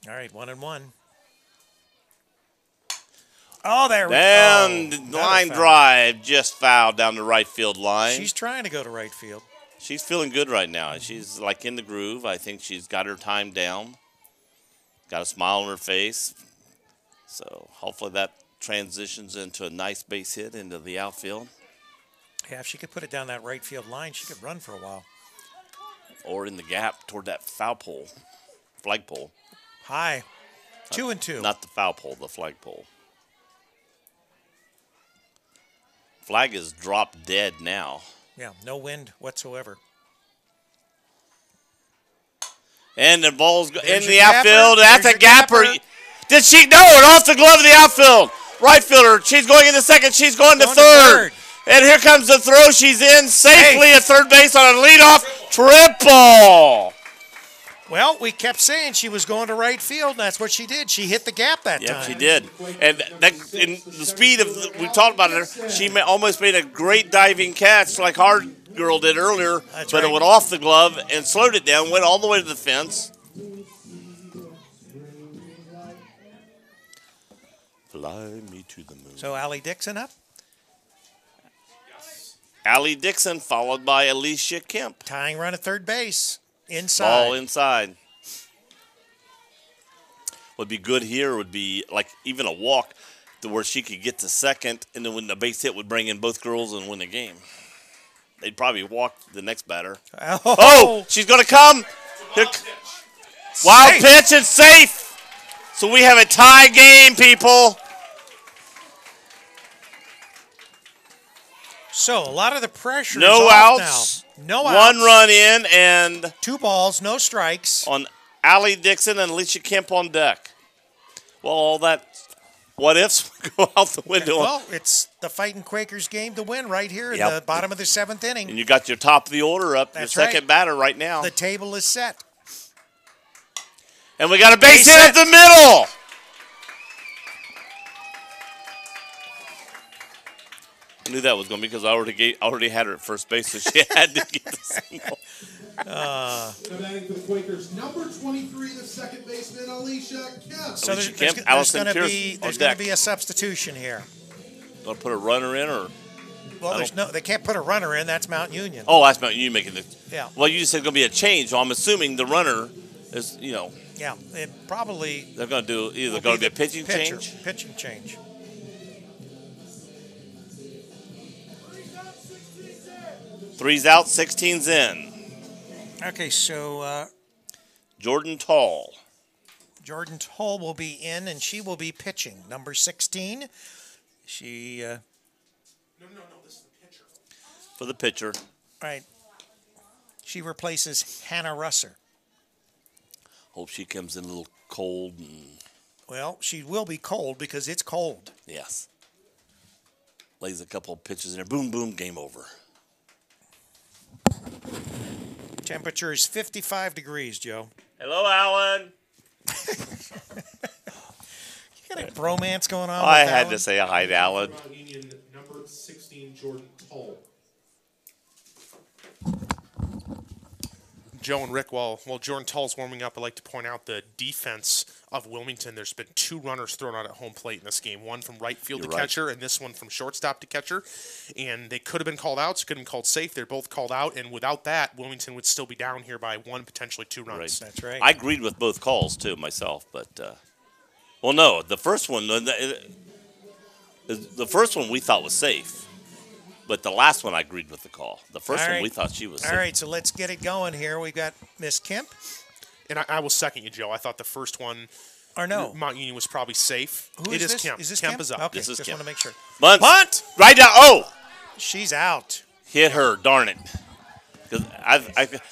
All right, 1-1. Oh, there we go. And Another line foul. drive just fouled down the right field line. She's trying to go to right field. She's feeling good right now. She's like in the groove. I think she's got her time down. Got a smile on her face. So hopefully that transitions into a nice base hit into the outfield. Yeah, if she could put it down that right field line, she could run for a while. Or in the gap toward that foul pole, flagpole. High. 2-2. Not the foul pole, the flagpole. Flag is dropped dead now. Yeah, no wind whatsoever. And the ball's in There's the your outfield. gapper. That's There's a your gapper. gapper. Did she? No, it off the glove of the outfield. Right fielder. She's going into second. She's going to third. And here comes the throw. She's in safely at third base on a leadoff triple. Well, we kept saying she was going to right field, and that's what she did. She hit the gap that Yep, time. she did. And that, in the speed of, we talked about her, she almost made a great diving catch like our girl did earlier, That's but right. it went off the glove and slowed it down, went all the way to the fence. Fly me to the moon. So Allie Dixon up. Allie Dixon followed by Alicia Kemp. Tying run at third base. Inside. Ball inside. Would be good here would be like even a walk to where she could get to second, and then when the base hit would bring in both girls and win the game. They'd probably walk the next batter. Oh, she's going to come. Here, wild pitch and safe. So we have a tie game, people. So a lot of the pressure No is off outs. now. No One outs. run in and 2 balls, no strikes. on Allie Dixon and Alicia Kemp on deck. Well, all that what ifs go out the window. Well, it's the Fighting Quakers game to win right here in the bottom of the 7th inning. And you got your top of the order up, That's your second right. batter right now. The table is set. And we got a base Base hit hit. at the middle. I knew that was going to be because I already had her at first base, so she had to get the single. Now batting for the Quakers, number 23, the second baseman, Alicia Kemp. So Alicia there's Kemp, going Allison to Pierce be on there's going deck. to be a substitution here. Going to put a runner in or? Well, they can't put a runner in. That's Mount Union. Oh, that's about you making the. Yeah. Well, you just said going to be a change, so I'm assuming the runner is, Yeah, it probably they're going to do either will going to be a the pitching pitcher. change. Pitching change. Three's out, 16's in. Okay, so Jordan Tall. Jordan Toll will be in, and she will be pitching. Number 16. She, No, this is the pitcher. For the pitcher. right. She replaces Hannah Russer. Hope she comes in a little cold and Well, she will be cold because it's cold. yes. Lays a couple of pitches in there. Boom, boom, game over. Temperature is 55 degrees, Joe. Hello, Alan. You got a bromance going on I with had Alan? to say hi to Alan. Mount Union, number 16, Jordan Tull. Joe and Rick, while Jordan Tull's warming up, I'd like to point out the defense of Wilmington. There's been 2 runners thrown out at home plate in this game, one from right field You're to right. catcher, and this one from shortstop to catcher. And they could have been called out, could have been called safe. They're both called out, and without that, Wilmington would still be down here by 1, potentially 2 runs. Right. That's right. I agreed with both calls, too, myself. But, well, no, the first one we thought was safe. But the last one I agreed with the call. The first All one right. we thought she was safe. All right, so let's get it going here. We've got Miss Kemp. And I will second you, Joe. I thought the first one, Or no? Mount Union was probably safe. Who It is this? Kemp. Is this Kemp is up. Okay, This is just Kemp. want to make sure. Bunt! Right down. Oh! She's out. Hit her, darn it. Because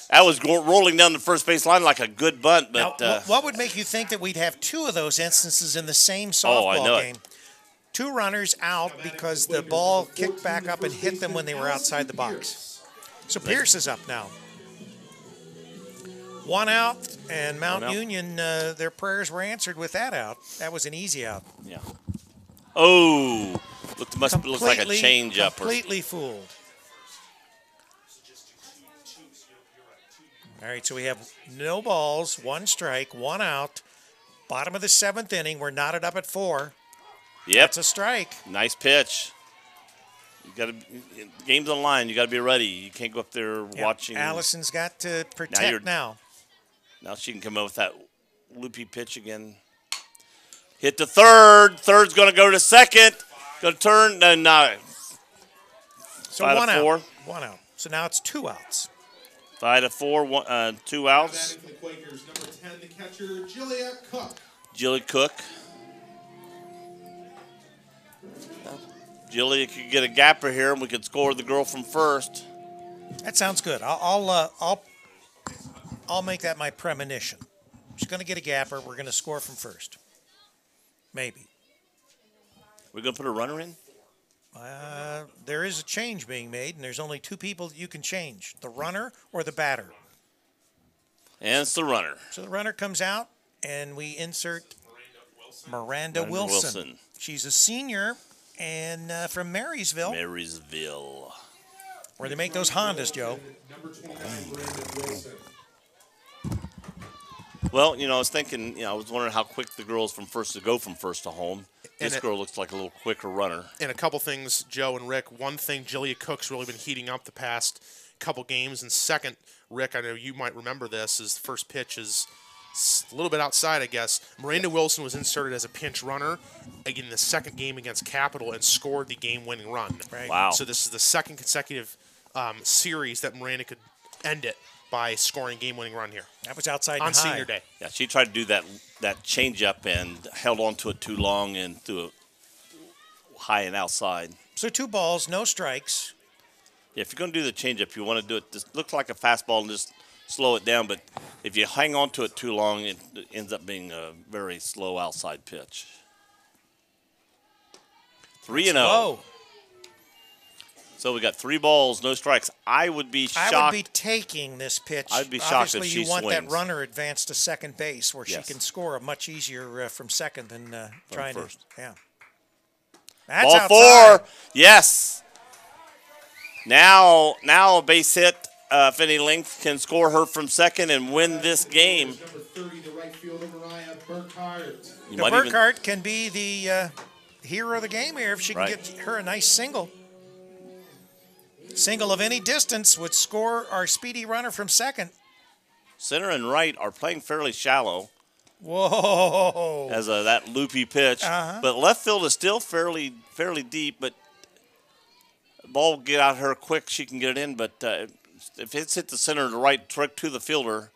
I was rolling down the first base line like a good bunt, Now, but what would make you think that we'd have 2 of those instances in the same Oh, I know softball it. game? 2 runners out because the ball kicked back up and hit them when they were outside the box. So Pierce is up now. 1 out, and Mount One out. Union, their prayers were answered with that out. That was an easy out. yeah. Oh, looks like a change up. Completely fooled. All right, so we have no balls, 1 strike, 1 out. Bottom of the 7th inning. We're knotted up at 4. Yep, That's a strike. nice pitch. You got to game's on the line. You got to be ready. You can't go up there Yep, watching. Allison's got to you're- protect now. Now she can come up with that loopy pitch again. Hit to third. Third's going to go to second. Going to turn. No. So 5 to 1 out. 4. 1 out. So now it's 2 outs. 5 to 4. 2 outs. Batting for the Quakers, number 10, the catcher, Juliet Cook. Jilly Cook. Jilly could get a gapper here, and we could score the girl from first. That sounds good. I'll make that my premonition. She's going to get a gapper. We're going to score from first. Maybe. We're going to put a runner in? There is a change being made, and there's only 2 people that you can change, the runner or the batter. And it's the runner. So the runner comes out, and we insert Miranda Wilson. She's a senior and from Marysville, Marysville. where they make those Hondas, Joe. Number 29, Miranda Wilson. Well, I was thinking, I was wondering how quick the girls from first to go from first to home. This And girl looks like a little quicker runner. And a couple things, Joe and Rick. One thing, Julia Cook's really been heating up the past couple games. And second, Rick, I know you might remember this, is the first pitch is a little bit outside, I guess. Miranda Wilson was inserted as a pinch runner in the second game against Capital and scored the game-winning run. Right. Wow. So this is the second consecutive series that Miranda could end it by scoring game-winning run here. That was outside on and high. senior day. Yeah, she tried to do that change-up and held on to it too long and threw it high and outside. So 2 balls, no strikes. Yeah, if you're going to do the change-up, you want to do it. This looks like a fastball and just slow it down. But if you hang on to it too long, it ends up being a very slow outside pitch. 3-0. Whoa. So we got 3 balls, no strikes. I would be shocked. I would be taking this pitch. I'd be shocked Obviously, if she you want that swings. runner advanced to second base where Yes. she can score much easier from second than trying first. to. Yeah. That's Ball outside. 4. Yes. Now a base hit. Finney Length can score her from second and win this game. Number 30, the right fielder, Mariah Burkhart. You Now, might even- Burkhart can be the hero of the game here if she can Right. get her a nice single. Single of any distance would score our speedy runner from second. Center and right are playing fairly shallow Whoa. as that loopy pitch, but left field is still fairly deep. But ball get out her quick, she can get it in. But if it's hit the center or the right, direct to the fielder,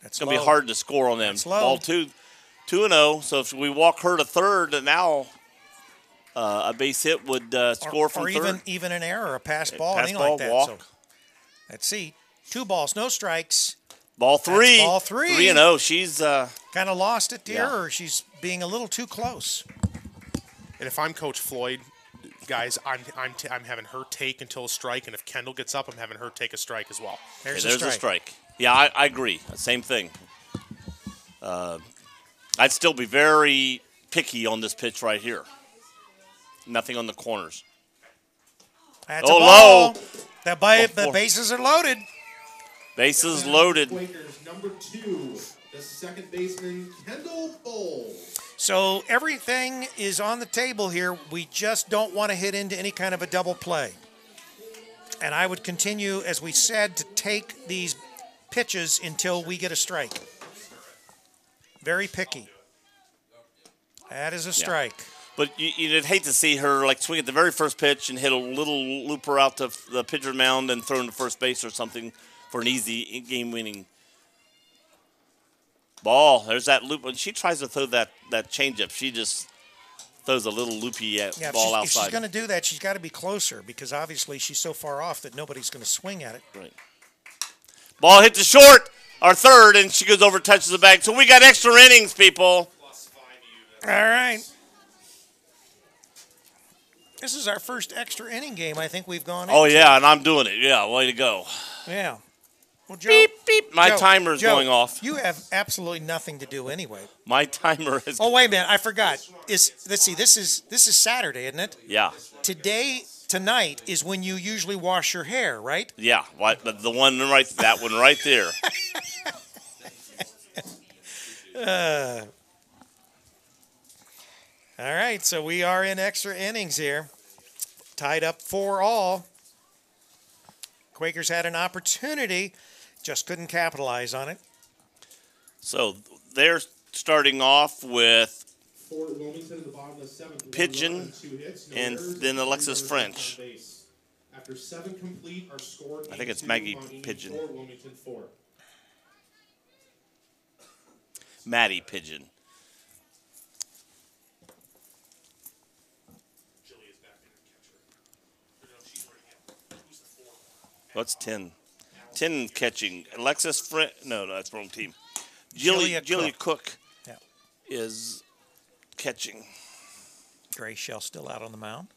That's it's gonna low. be hard to score on them. That's low. Ball 2-0. So if we walk her to third, now a base hit would score from or third. even an error, a pass ball, pass anything ball, like that. walk. So let's see. 2 balls, no strikes. Ball 3. ball 3. 3-0. She's Kind of lost it, dear, Yeah. or she's being a little too close. And if I'm Coach Floyd, guys, I'm having her take until a strike, and if Kendall gets up, I'm having her take a strike as well. There's, there's a a strike. strike. Yeah, I agree. Same thing. I'd still be very picky on this pitch right here. Nothing on the corners. That's Oh, a ball. low. The four. bases are loaded. Bases loaded. Quakers, number 2, the second baseman, Kendall Bowles. So everything is on the table here. We just don't want to hit into any kind of a double play. And I would continue, as we said, to take these pitches until we get a strike. Very picky. That is a strike. But you'd hate to see her like swing at the very first pitch and hit a little looper out to the pitcher mound and throw into first base or something for an easy game-winning ball. There's that loop. When she tries to throw that changeup, she just throws a little loopy Yeah, ball if she's outside. going to do that, she's got to be closer because obviously she's so far off that nobody's going to swing at it. Right. Ball hit to short, our third, and she goes over, touches the bag. So we got extra innings, people. All right. This is our first extra inning game I think we've gone Oh, into. yeah, and I'm doing it. Yeah, way to go. Yeah. Well, Joe, Beep, beep. My Joe, timer's Joe, going off. You have absolutely nothing to do anyway. My timer is. Oh, wait a minute. I forgot. Let's see. This is Saturday, isn't it? Yeah. Tonight is when you usually wash your hair, right? Yeah. The one right, that one right there. All right. So we are in extra innings here. Tied up 4-all. Quakers had an opportunity, just couldn't capitalize on it. So they're starting off with For Wilmington in the bottom of the 7th, Pigeon 1 run, 2 hits, no and errors, then and Alexis 3 runners French. on base. After 7 complete are scored. I think it's 82, Maggie Montini Pigeon. 4, Wilmington 4. Maddie Pigeon. What's 10? 10 catching. Alexis French. No, that's the wrong team. Julia Cook Yeah. is catching. Gray Shell still out on the mound.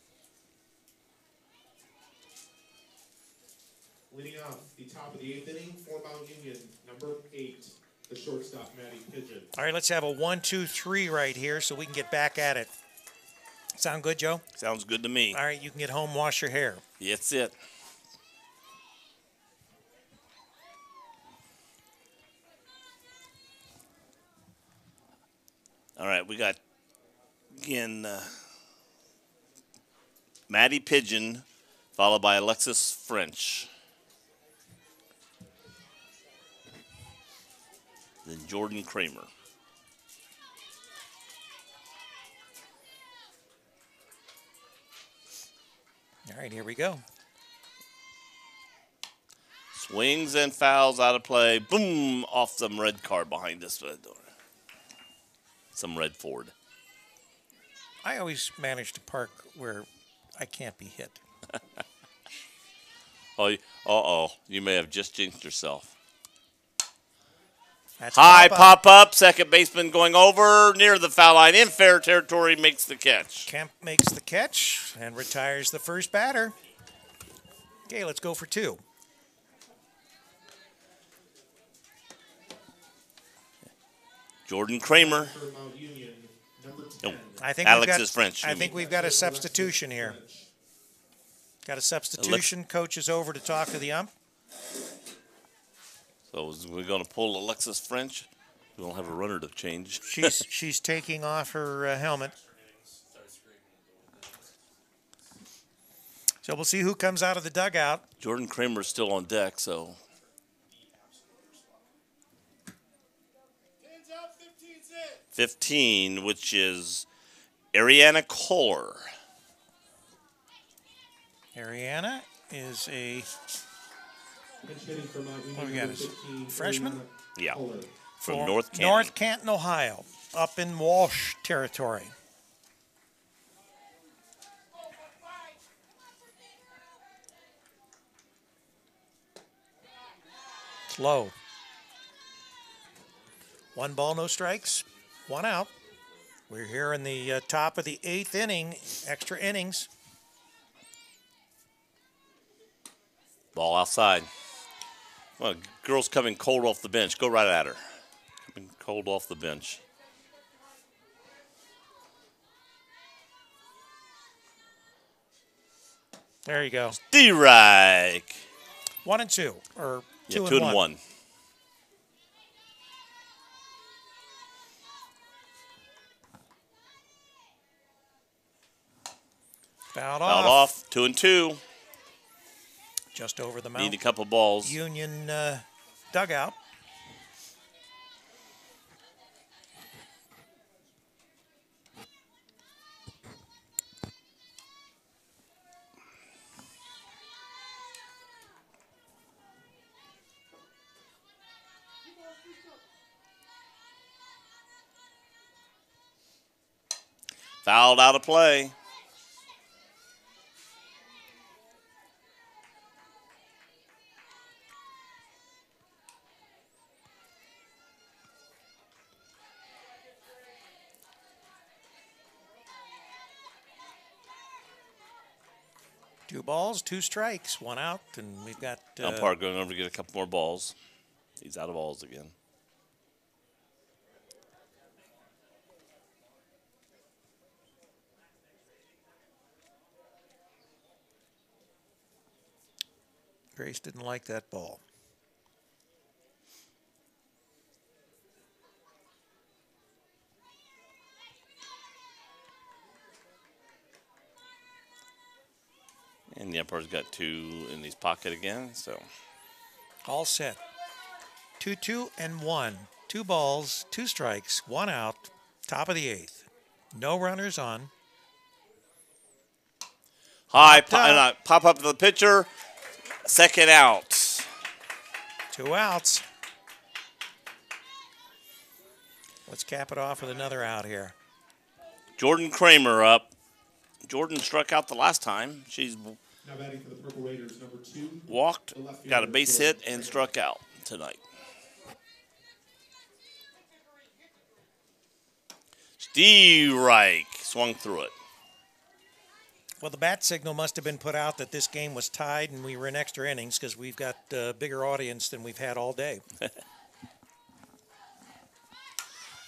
Leading off the top of the 8th inning for Mount Union, number 8, the shortstop, Maddie Pigeon. All right, let's have a 1-2-3 right here so we can get back at it. Sound good, Joe? Sounds good to me. All right, you can get home, wash your hair. That's it. All right, we got, again, Maddie Pigeon, followed by Alexis French. Then Jordan Kramer. All right, here we go. Swings and fouls out of play. Boom! Off some red card behind this door. Some red Ford. I always manage to park where I can't be hit. Oh, you may have just jinxed yourself. That's High pop-up. pop up. Second baseman going over near the foul line in fair territory makes the catch. Kemp makes the catch and retires the first batter. Okay, let's go for 2. Jordan Kramer. For Mount Union, number 10. Nope. I think Alex we've got, is French. I think we've got a substitution here. Got a substitution. Coach is over to talk to the ump. So we're going to pull Alexis French. We don't have a runner to change. She's taking off her helmet. So we'll see who comes out of the dugout. Jordan Kramer's still on deck, so. 15, which is Ariana Kohler. Ariana is a Pitch hitting for Mount Union, what do we got? number Is 15, freshman? Yeah. Kohler. From North Canton. North Canton, Ohio, up in Walsh territory. It's low. 1 ball, no strikes, 1 out. We're here in the top of the 8th inning, extra innings. Ball outside. Well, girl's coming cold off the bench. Go right at her. Coming cold off the bench. There you go. D-Reich. 1 and 2, or 2 Yeah, and 2 and 1. Fouled Fouled off. off. 2 and 2. Just over the mount. Need a couple balls. Union dugout. Fouled out of play. Two balls, 2 strikes, 1 out, and we've got Umpire going over to get a couple more balls. He's out of balls again. Grace didn't like that ball. And the umpire's got 2 in his pocket again, so. All set. 2-2 and 1. 2 balls, 2 strikes, 1 out. Top of the 8th. No runners on. High Popped pop up to the pitcher. Second out. 2 outs. Let's cap it off with another out here. Jordan Kramer up. Jordan struck out the last time. She's Now batting for the Purple Raiders, number 2. walked, the left got a fielder, base Jordan hit, and Kramer. struck out tonight. Steve Reich swung through it. Well, the bat signal must have been put out that this game was tied and we were in extra innings because we've got a bigger audience than we've had all day.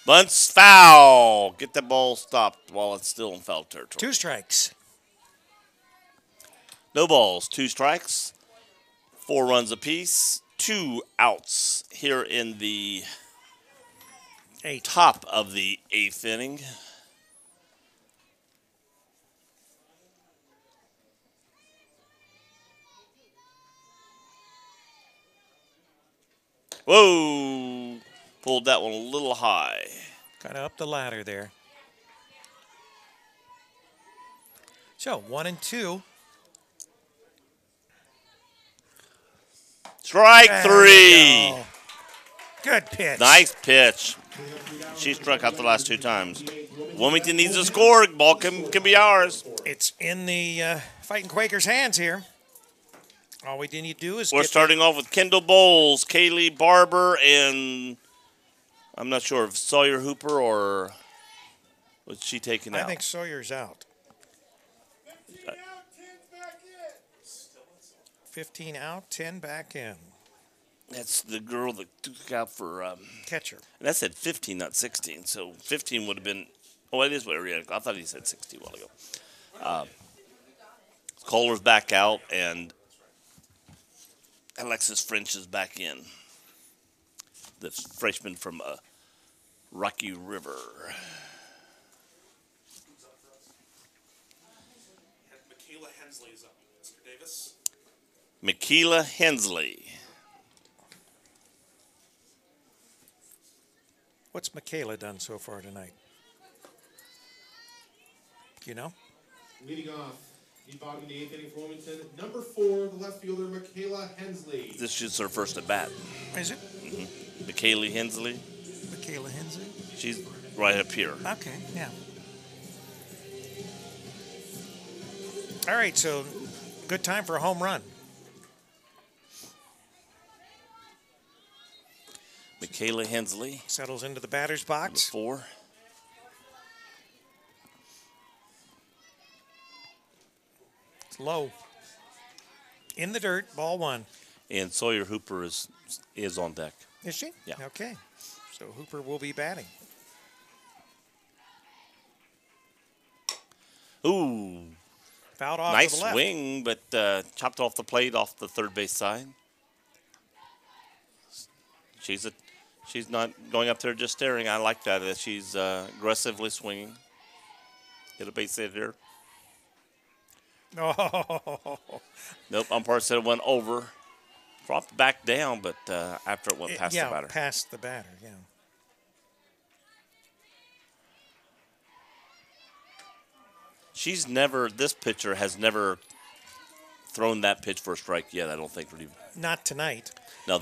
Bunts foul. Get the ball stopped while it's still in foul territory. 2 strikes. No balls, 2 strikes, 4 runs apiece, 2 outs here in the 8. top of the 8th inning. Whoa! Pulled that one a little high. Kind of up the ladder there. So 1 and 2. Strike There three. you go. Good pitch. Nice pitch. She struck out the last 2 times. Wilmington needs a score. Ball can be ours. It's in the Fighting Quakers' hands here. All we need to do is We're starting off with Kendall Bowles, Kaylee Barber, and I'm not sure if Sawyer Hooper or was she taken out? I think Sawyer's out. 15 out, 10 back in. That's the girl that took out for Catcher. and that said 15, not 16. So 15 would have been. Oh, it is what I thought he said 60 a while ago. Kohler's back out, and Alexis French is back in. The freshman from Rocky River. Michaela Hensley is up. Mr. Davis. Michaela Hensley. What's Michaela done so far tonight? Do you know? Leading off, the bottom of the 8th inning for Wilmington, number 4, the left fielder, Michaela Hensley. This is her first at bat. Is it? Michaela Hensley. Michaela Hensley? She's right up here. Okay, yeah. All right, so good time for a home run. Michaela Hensley. Settles into the batter's box. 4. It's low. In the dirt, ball 1. And Sawyer Hooper is on deck. Is she? Yeah. Okay. So Hooper will be batting. Ooh. Fouled off to Nice the left. swing, but chopped off the plate off the third base side. She's not going up there just staring. I like that she's aggressively swinging. Get a base hit here. Oh. Nope, umpire said it went over. Dropped back down, but after it went past the batter. Past the batter, yeah. This pitcher has never thrown that pitch for a strike yet, I don't think. Not tonight. No,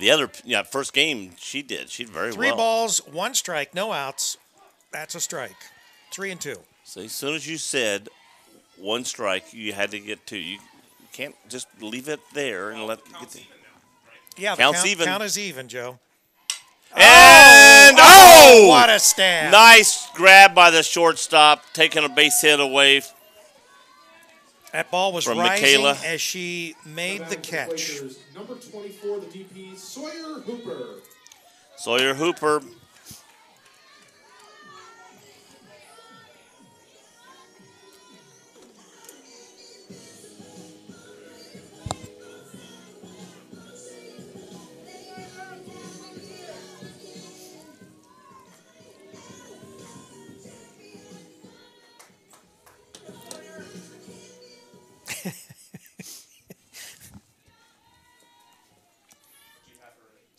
first game she did. She did very well. 3 balls, 1 strike, no outs. That's a strike. 3-2. So as soon as you said 1 strike, you had to get 2. You can't just leave it there and let it get there. Yeah, Counts even. Count is even, Joe. And what a stab. Nice grab by the shortstop, taking a base hit away. That ball was From rising Michaela. as she made the catch. Number 24, the DP, Sawyer Hooper. Sawyer Hooper.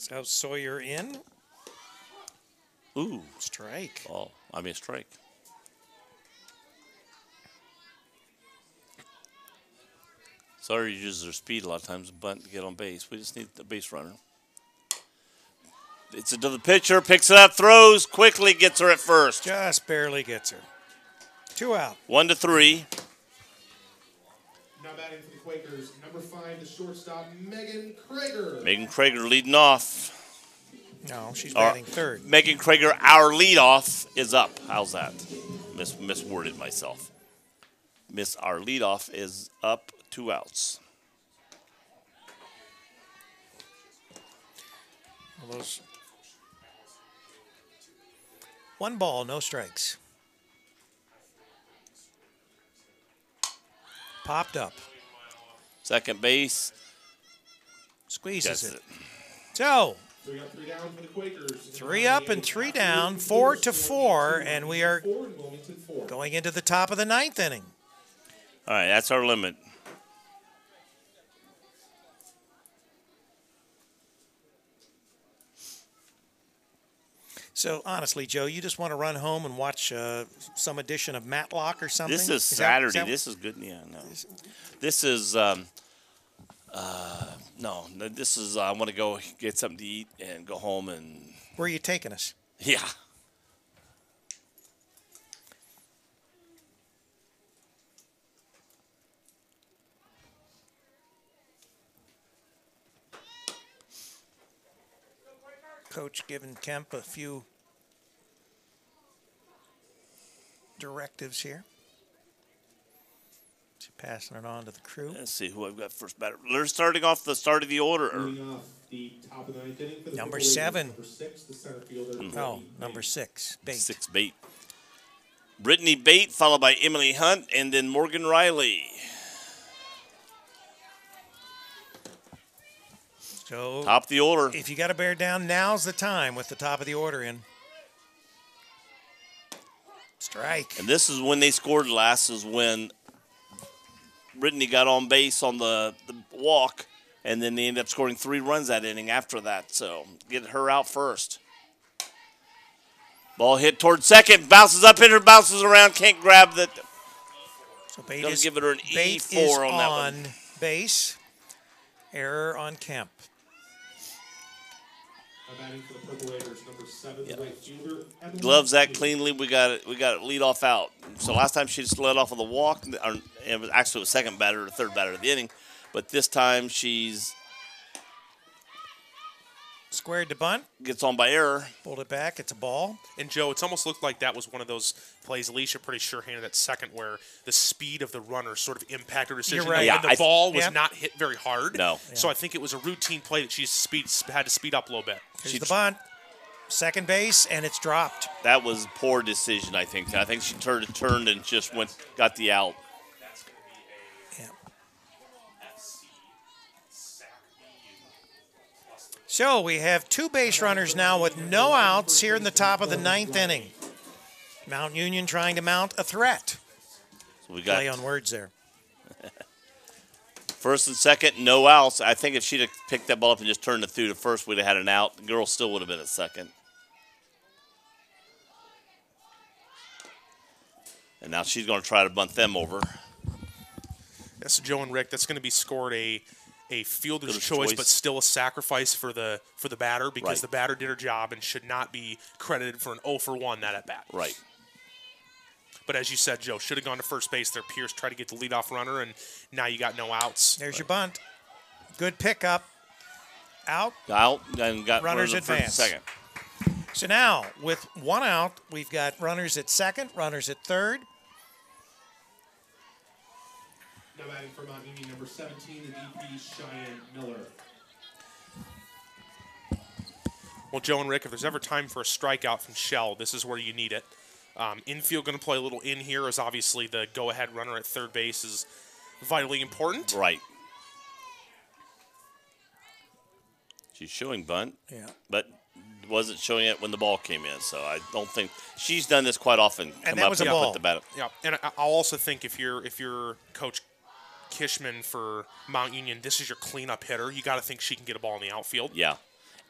So Sawyer in. Ooh. Strike. Oh, I mean strike. Sawyer uses her speed a lot of times, but to get on base. We just need the base runner. It's into the pitcher, picks it up, throws, quickly gets her at first. Just barely gets her. 2 out. 1-3. Now batting for the Quakers, number 5, the shortstop, Megan Krager. Megan Krager leading off. No, she's batting third. Megan Krager, our leadoff, is up. How's that? Misworded myself. Our leadoff is up, 2 outs. Well, those 1 ball, no strikes. Popped up. Second base. Squeezes Gets it. So, 3 up, 3 down for the Quakers. 3 up and 3 down, 4-4, and we are going into the top of the 9th inning. All right, that's our limit. So, honestly, Joe, you just want to run home and watch some edition of Matlock or something? This is Saturday. This is good. Yeah, no. This is No, this is I want to go get something to eat and go home and. Where are you taking us? Yeah. Coach giving Kemp a few directives here. She's passing it on to the crew. Let's see who I've got first batter. They're starting off the start of the order. Leading off the top of the ninth inning for the Number Purple Raiders, 7. Number 6, the center fielder. Oh, number 6, Bate. 6 Bate. Brittany Bate, followed by Emily Hunt, and then Morgan Riley. So Top of the order. if you got to bear down, now's the time with the top of the order in. Strike. And this is when they scored last, is when Brittany got on base on the walk, and then they ended up scoring 3 runs that inning after that. So get her out first. Ball hit towards second, bounces up, hitter bounces around, can't grab that. So Bate Gonna is, give it her an Bate E4 is on that one. base. Error on Kemp. Batting for the Purple Raiders, number 7, the right fielder. Emily Gloves that Hunt. cleanly. We got it lead off out. So last time she just led off with a walk. It was actually a second batter or third batter of the inning, but this time she's Squared to bunt. gets on by error. Pulled it back. It's a ball. And Joe, it's almost looked like that was one of those plays. Alicia pretty sure-handed that second where the speed of the runner sort of impacted her decision. You're right. And Yeah, the ball was Yep. not hit very hard. No. So I think it was a routine play that she had to speed up a little bit. Here's She- the bunt. Second base, and it's dropped. That was poor decision, I think. I think she turned and just got the out. Yeah. So we have 2 base runners now with no outs here in the top of the 9th inning. Mount Union trying to mount a threat. So we got Play on words there. first and second, no outs. I think if she'd have picked that ball up and just turned it through to first, we'd have had an out. The girl still would have been at second. And now she's going to try to bunt them over. That's Joe and Rick. That's going to be scored a fielder's Fielder's choice, choice. but still a sacrifice for the batter because Right. the batter did her job and should not be credited for an 0 for 1 that at bat. Right. But as you said, Joe, should have gone to first base there. Pierce tried to get the leadoff runner, and now you got no outs. There's your bunt. Good pickup. Out. Out and got Runners runners at first and advance. second. So now, with 1 out, we've got runners at second, runners at third. Now batting for Mount Union, number 17, the DP, Cheyenne Miller. Well, Joe and Rick, if there's ever time for a strikeout from Shell, this is where you need it. Infield going to play a little in here, as obviously the go-ahead runner at third base is vitally important. Right. She's showing bunt, Yeah. but wasn't showing it when the ball came in. So I don't think she's done this quite often. And that was a ball. Put the bat. Yeah, and I'll also think if you're Coach Kishman for Mount Union, this is your cleanup hitter. You got to think she can get a ball in the outfield. Yeah.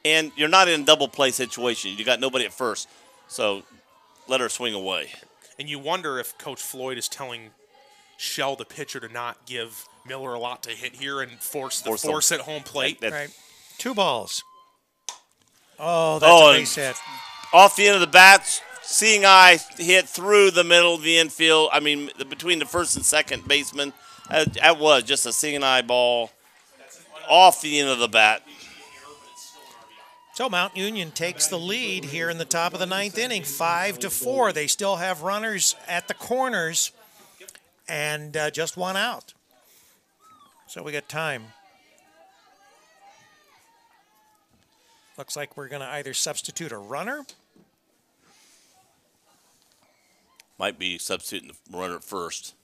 And you're not in a double play situation. You got nobody at first. So let her swing away. And you wonder if Coach Floyd is telling Shell, the pitcher, to not give Miller a lot to hit here and force at home plate. That- Right. 2 balls. Oh, that's Oh, a and- base hit. Off the end of the bat, seeing eye hit through the middle of the infield. I mean, between the first and second baseman. That was just a seeing eye ball off the end of the bat. So Mount Union takes the lead here in the top of the 9th inning, 5-4. They still have runners at the corners and just 1 out. So we got time. Looks like we're going to either substitute a runner. Might be substituting the runner at first.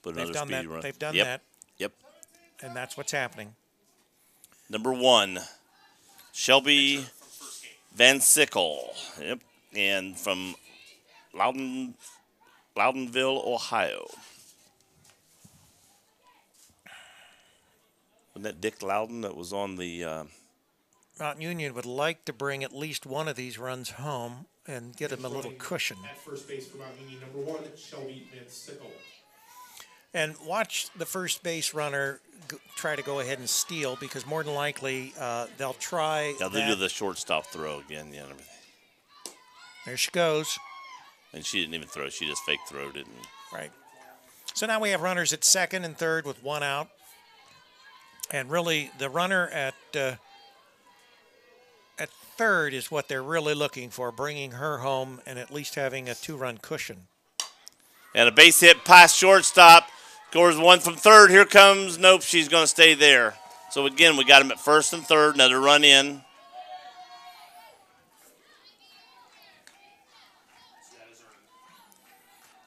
Put They've another done speedy that. run. They've done Yep. that, Yep. and that's what's happening. Number 1, Shelby Van Sickle. Yep. And from Loudonville, Ohio. Wasn't that Dick Loudon that was on the Mount Union would like to bring at least one of these runs home and get them a little cushion. At first base for Mount Union, number 1, Shelby Van Sickle. And watch the first base runner try to go ahead and steal, because more than likely they'll try. Yeah, they do the shortstop throw again. Yeah, and everything. There she goes. And she didn't even throw. She just fake throwed it. Right. So now we have runners at second and third with one out. And really, the runner at third is what they're really looking for, bringing her home and at least having a 2-run cushion. And a base hit past shortstop. Scores one from third. Here comes. Nope, she's going to stay there. So again, we got him at first and third. Another run in.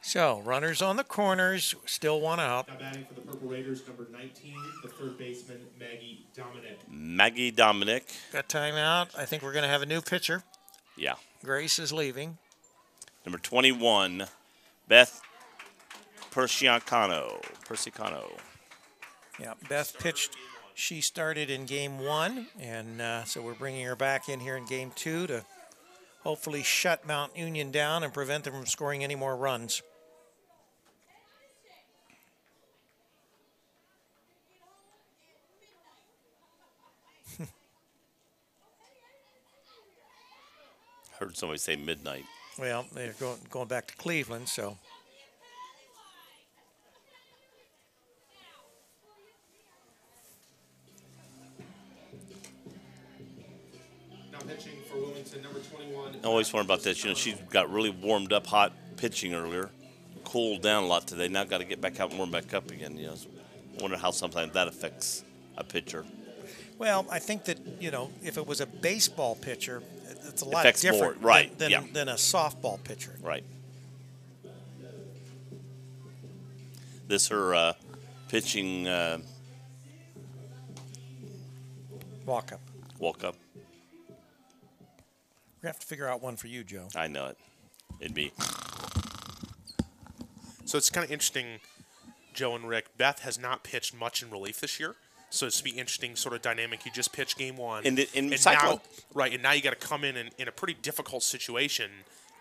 So, runners on the corners, still one out. Now batting for the Purple Raiders, number 19, the third baseman, Maggie Dominic. Maggie Dominic. Got timeout. I think we're going to have a new pitcher. Yeah. Grace is leaving. Number 21, Beth Persicano. Yeah, Beth pitched. She started in game 1, and so we're bringing her back in here in game 2 to hopefully shut Mount Union down and prevent them from scoring any more runs. Heard somebody say midnight. Well, they're going back to Cleveland, so. Now pitching for Wilmington, number 21. I always wonder about this. You know, she got really warmed up hot pitching earlier. Cooled down a lot today. Now got to get back out and warm back up again. You know, I wonder how sometimes that affects a pitcher. Well, I think that, you know, if it was a baseball pitcher, it's a lot Affects different more, right, than yeah. a softball pitcher. Right. This her pitching Walk up. walk up. We have to figure out one for you, Joe. I know it. It'd be. So it's kind of interesting, Joe and Rick. Beth has not pitched much in relief this year. So it's be interesting sort of dynamic. You just pitched game 1. In and cycling. now, right, and now you got to come in a pretty difficult situation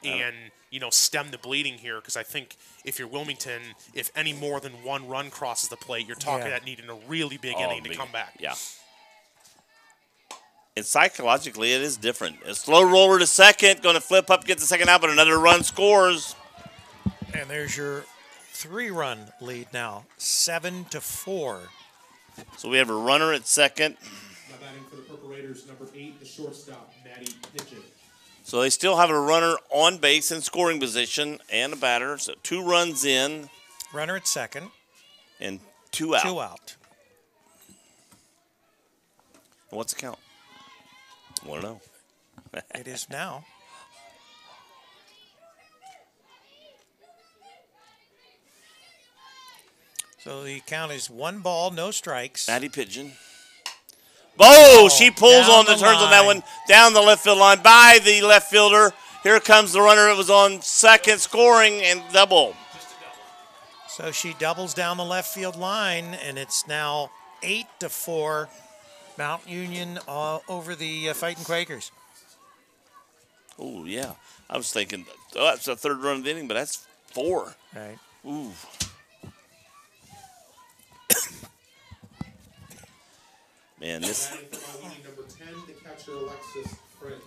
and, you know, stem the bleeding here, because I think if you're Wilmington, if any more than one run crosses the plate, you're talking about needing a really big inning to come back. Yeah. And psychologically, it is different. A slow roller to second, going to flip up, get the second out, but another run scores. And there's your 3-run lead now, 7-4. So we have a runner at second. Now batting for the Purple Raiders, number 8, the shortstop, Maddie Pigeon. So they still have a runner on base in scoring position and a batter. So 2 runs in. Runner at second. And 2 out. 2 out. What's the count? I want to know. It is now. So the count is 1 ball, no strikes. Maddie Pigeon. Oh, she pulls on the turns on that one down the left field line by the left fielder. Here comes the runner. It was on second, scoring and double. So she doubles down the left field line, and it's now 8-4. Mount Union over the Fighting Quakers. Oh, yeah. I was thinking, that's the 3rd run of the inning, but that's 4. Right. Ooh. Man, this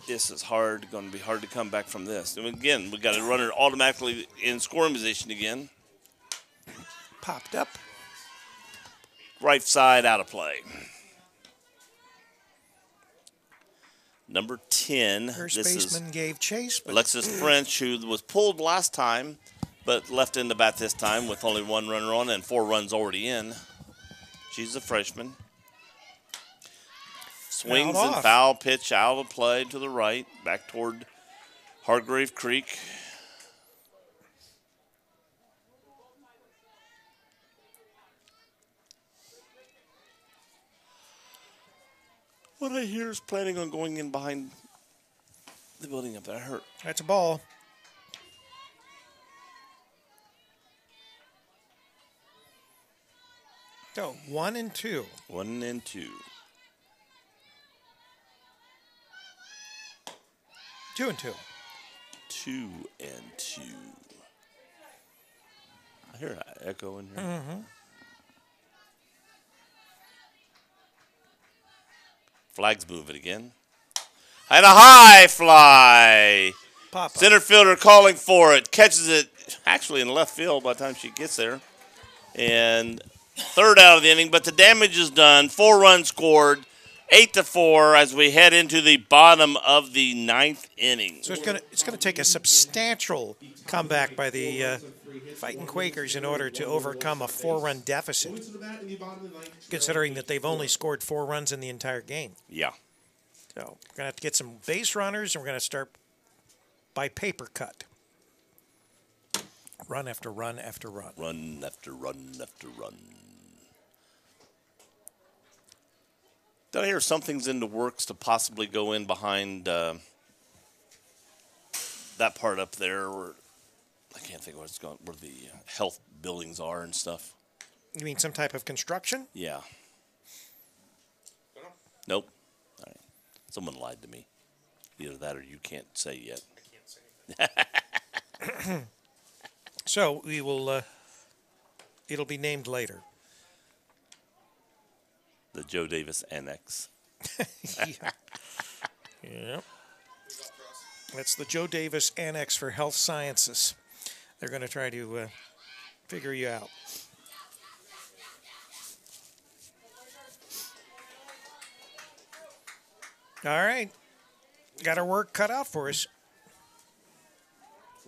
is hard. Going to be hard to come back from this. And again, we got a runner automatically in scoring position again. Popped up. Right side out of play. Number 10. First this baseman gave chase. But Alexis French, who was pulled last time, but left in the bat this time with only 1 runner on and 4 runs already in. She's a freshman. Swings and foul pitch out of play to the right, back toward Hargrave Creek. What I hear is planning on going in behind the building up there. I heard. That's a ball. So 1-2. 1-2. 2-2. 2-2. I hear that. echo in here. Mm-hmm. Flag's moving again. And a high fly. Pop up. Center fielder calling for it. Catches it actually in left field by the time she gets there. And third out of the inning, but the damage is done. 4 runs scored, 8-4 as we head into the bottom of the 9th inning. So it's gonna take a substantial comeback by the Fighting Quakers in order to overcome a 4-run deficit, considering that they've only scored 4 runs in the entire game. Yeah. So we're gonna have to get some base runners, and we're gonna start by paper cut. Run after run after run. Run after run after run. Did I hear something's in the works to possibly go in behind that part up there where I can't think of what's going, where the health buildings are and stuff? You mean some type of construction? Yeah. Nope. All right. Someone lied to me. Either that or you can't say yet. I can't say. So we will. It'll be named later. The Joe Davis Annex. Yeah. Yep. That's the Joe Davis Annex for Health Sciences. They're going to try to figure you out. All right. Got our work cut out for us.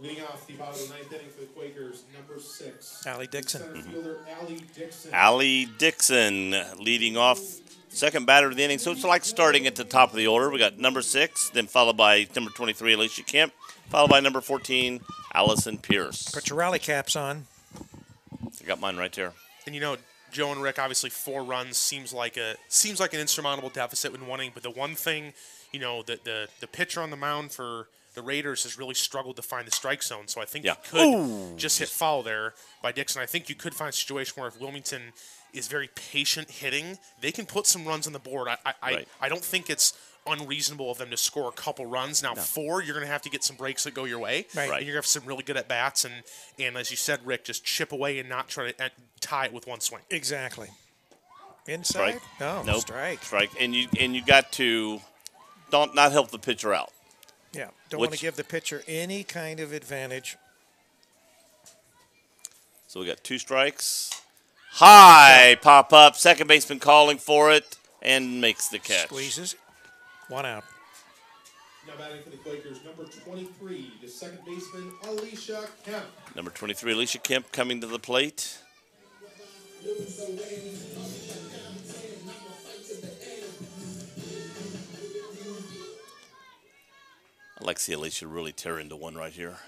Leading off the bottom of the 9th inning for the Quakers, number 6. Allie Dixon. Center fielder Allie Dixon. Allie Dixon leading off, second batter of the inning. So it's like starting at the top of the order. We got number 6, then followed by number 23, Alicia Kemp, followed by number 14, Allison Pierce. Put your rally caps on. I got mine right there. And you know, Joe and Rick, obviously 4 runs seems like an insurmountable deficit when winning. But the one thing, you know, the pitcher on the mound for the Raiders has really struggled to find the strike zone. So I think you could just hit foul there by Dixon. I think you could find a situation where if Wilmington is very patient hitting, they can put some runs on the board. I don't think it's unreasonable of them to score a couple runs. Now, 4, you're going to have to get some breaks that go your way. Right. And you're going to have some really good at-bats. And as you said, Rick, just chip away and not try to tie it with one swing. Exactly. Inside? Strike. No, Nope. strike. Strike. And you got to not help the pitcher out. Yeah, don't want to give the pitcher any kind of advantage. So we got 2 strikes. High pop up. Second baseman calling for it and makes the catch. Squeezes. 1 out. Now batting for the Quakers, number 23, the second baseman Alicia Kemp. Number 23, Alicia Kemp coming to the plate. I'd like to see Alicia really tear into one right here.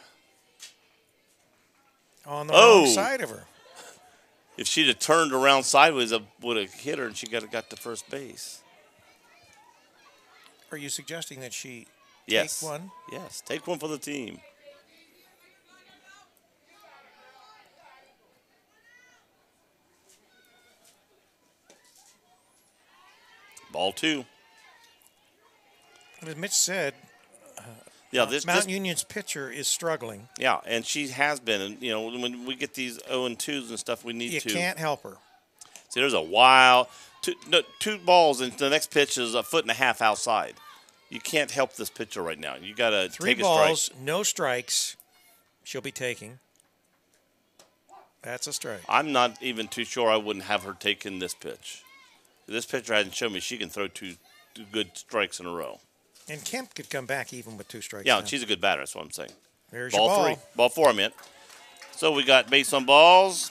On the wrong side of her. If she'd have turned around sideways, I would have hit her and she got to first base. Are you suggesting that she Yes. take one? Yes, take one for the team. Ball 2. As Mitch said, this Union's pitcher is struggling. Yeah, and she has been. And, you know, when we get these 0-2s and stuff, we need You to. can't help her. See, there's a wild 2 balls, and the next pitch is 1.5 feet outside. You can't help this pitcher right now. You got to take 3 a strike. balls, no strikes. She'll be taking. That's a strike. I'm not even too sure I wouldn't have her taking this pitch. This pitcher hasn't shown me she can throw two good strikes in a row. And Kemp could come back even with 2 strikes. Yeah, now. she's a good batter. That's what I'm saying. There's your ball. 3. Ball 4, I meant. So we got base on balls.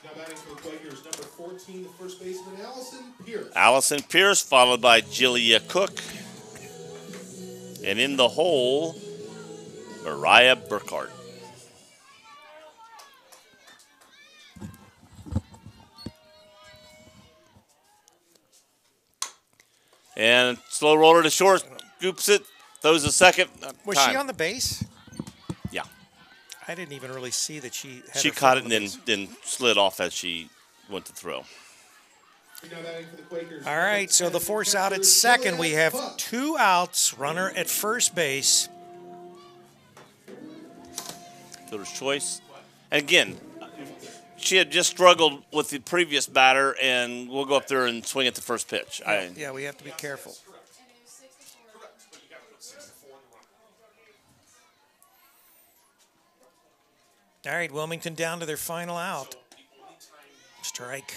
Now batting for the Quakers, number 14, the first baseman Allison Pierce. Allison Pierce, followed by Jillia Cook. And in the hole, Mariah Burkhart. And slow roller to short, scoops it, throws a second. Was she on the base? Yeah. I didn't even really see that she had She her caught foot it on and the then slid off as she went to throw. Now batting for the Quakers, All right, so the force out at second. We have 2 outs, runner at first base. Fielder's choice. And again, she had just struggled with the previous batter, and we'll go up there and swing at the first pitch. Yeah, we have to be careful. All right, Wilmington down to their final out. Strike.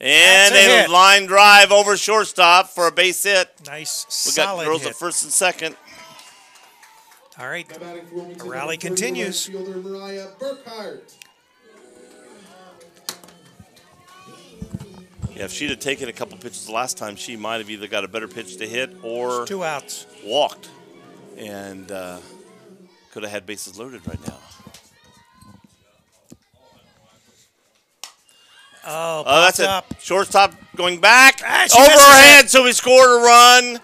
And a line drive over shortstop for a base hit. Nice, we got solid girls hit. at first and second. All right, the rally continues. Yeah, if she'd have taken a couple pitches last time, she might have either got a better pitch to hit or 2 outs. Walked, and could have had bases loaded right now. Oh, that's up. it. Shortstop going back. Over her head, so we scored a run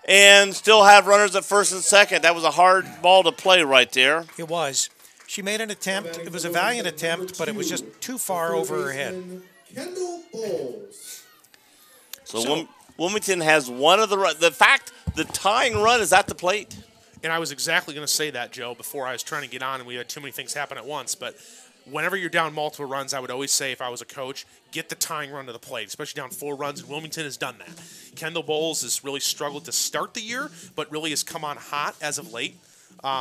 and still have runners at first and second. That was a hard ball to play right there. It was. She made an attempt. It was a valiant attempt, but it was just too far over her head. So Wilmington has one of the tying run is at the plate. And I was exactly going to say that, Joe, before I was trying to get on and we had too many things happen at once. But whenever you're down multiple runs, I would always say if I was a coach, get the tying run to the plate, especially down 4 runs, and Wilmington has done that. Kendall Bowles has really struggled to start the year, but really has come on hot as of late.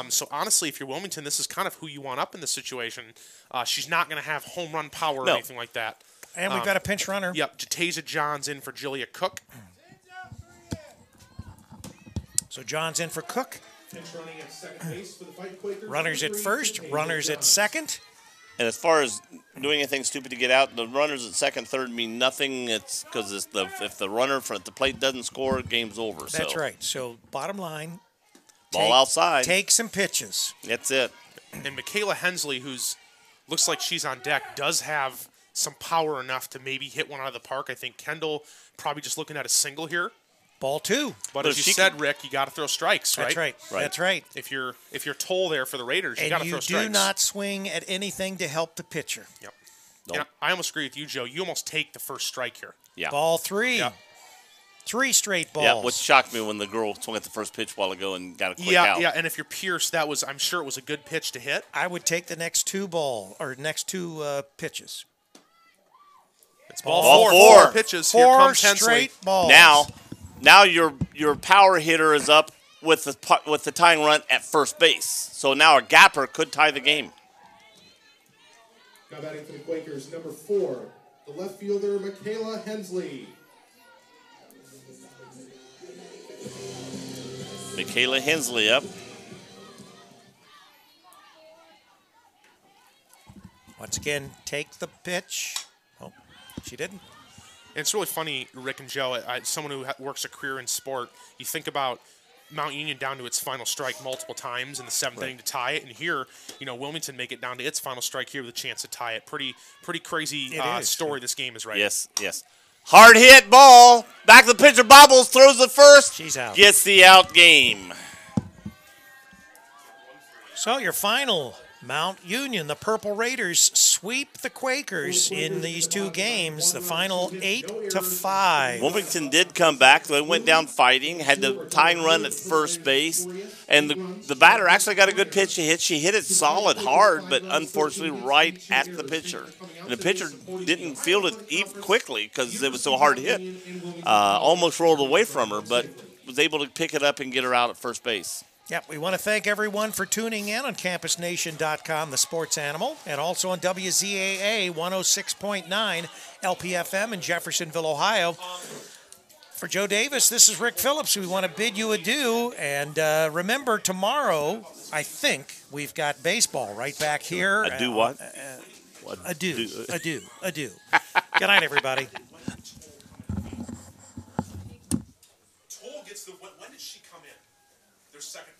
So honestly, if you're Wilmington, this is kind of who you want up in this situation. She's not going to have home run power or anything like that. And we've got a pinch runner. Yep, Jatasia Johns in for Julia Cook. So John's in for Cook. Runners at first, runners at second. And as far as doing anything stupid to get out, the runners at second, third mean nothing. It's because if the runner at the plate doesn't score, game's over. That's right. So bottom line, ball outside. Take some pitches. That's it. And Michaela Hensley, who's looks like she's on deck, does have some power enough to maybe hit one out of the park. I think Kendall probably just looking at a single here. Ball 2. But as you said, Rick, you got to throw strikes, right? That's right. That's right. If you're toll there for the Raiders, you got to throw strikes. And you do not swing at anything to help the pitcher. Yep. Nope. I almost agree with you, Joe. You almost take the first strike here. Yeah. Ball 3. Yep. 3 straight balls. Yeah, which shocked me when the girl swung at the first pitch a while ago and got a quick out. Yeah, and if you're Pierce, I'm sure it was a good pitch to hit. I would take the next 2 pitches. It's ball 4 pitches. 4 here comes Hensley. Straight balls. Now your power hitter is up with the tying run at first base. So now a gapper could tie the game. Now batting for the Quakers, number 4, the left fielder Michaela Hensley. Michaela Hensley up. Once again, take the pitch. Oh, she didn't. And it's really funny, Rick and Joe, someone who works a career in sport, you think about Mount Union down to its final strike multiple times in the 7th inning to tie it, and here, Wilmington make it down to its final strike here with a chance to tie it. Pretty crazy story this game is right. Yes. Hard hit ball. Back to the pitcher, bobbles, throws the first. She's out. Gets the out game. So your final, Mount Union, the Purple Raiders sweep the Quakers in these 2 games. The final 8-5. Wilmington did come back. They went down fighting, had the tying run at first base, and the batter actually got a good pitch to hit. She hit it solid hard, but unfortunately right at the pitcher. And the pitcher didn't field it quickly because it was so hard to hit. Almost rolled away from her, but was able to pick it up and get her out at first base. Yep, we want to thank everyone for tuning in on CampusNation.com, the sports animal, and also on WZAA 106.9 LPFM in Jeffersonville, Ohio. For Joe Davis, this is Rick Phillips. We want to bid you adieu. And remember, tomorrow, I think, we've got baseball right back here. Adieu what? Adieu. Good night, everybody. Toll gets when did she come in? Their second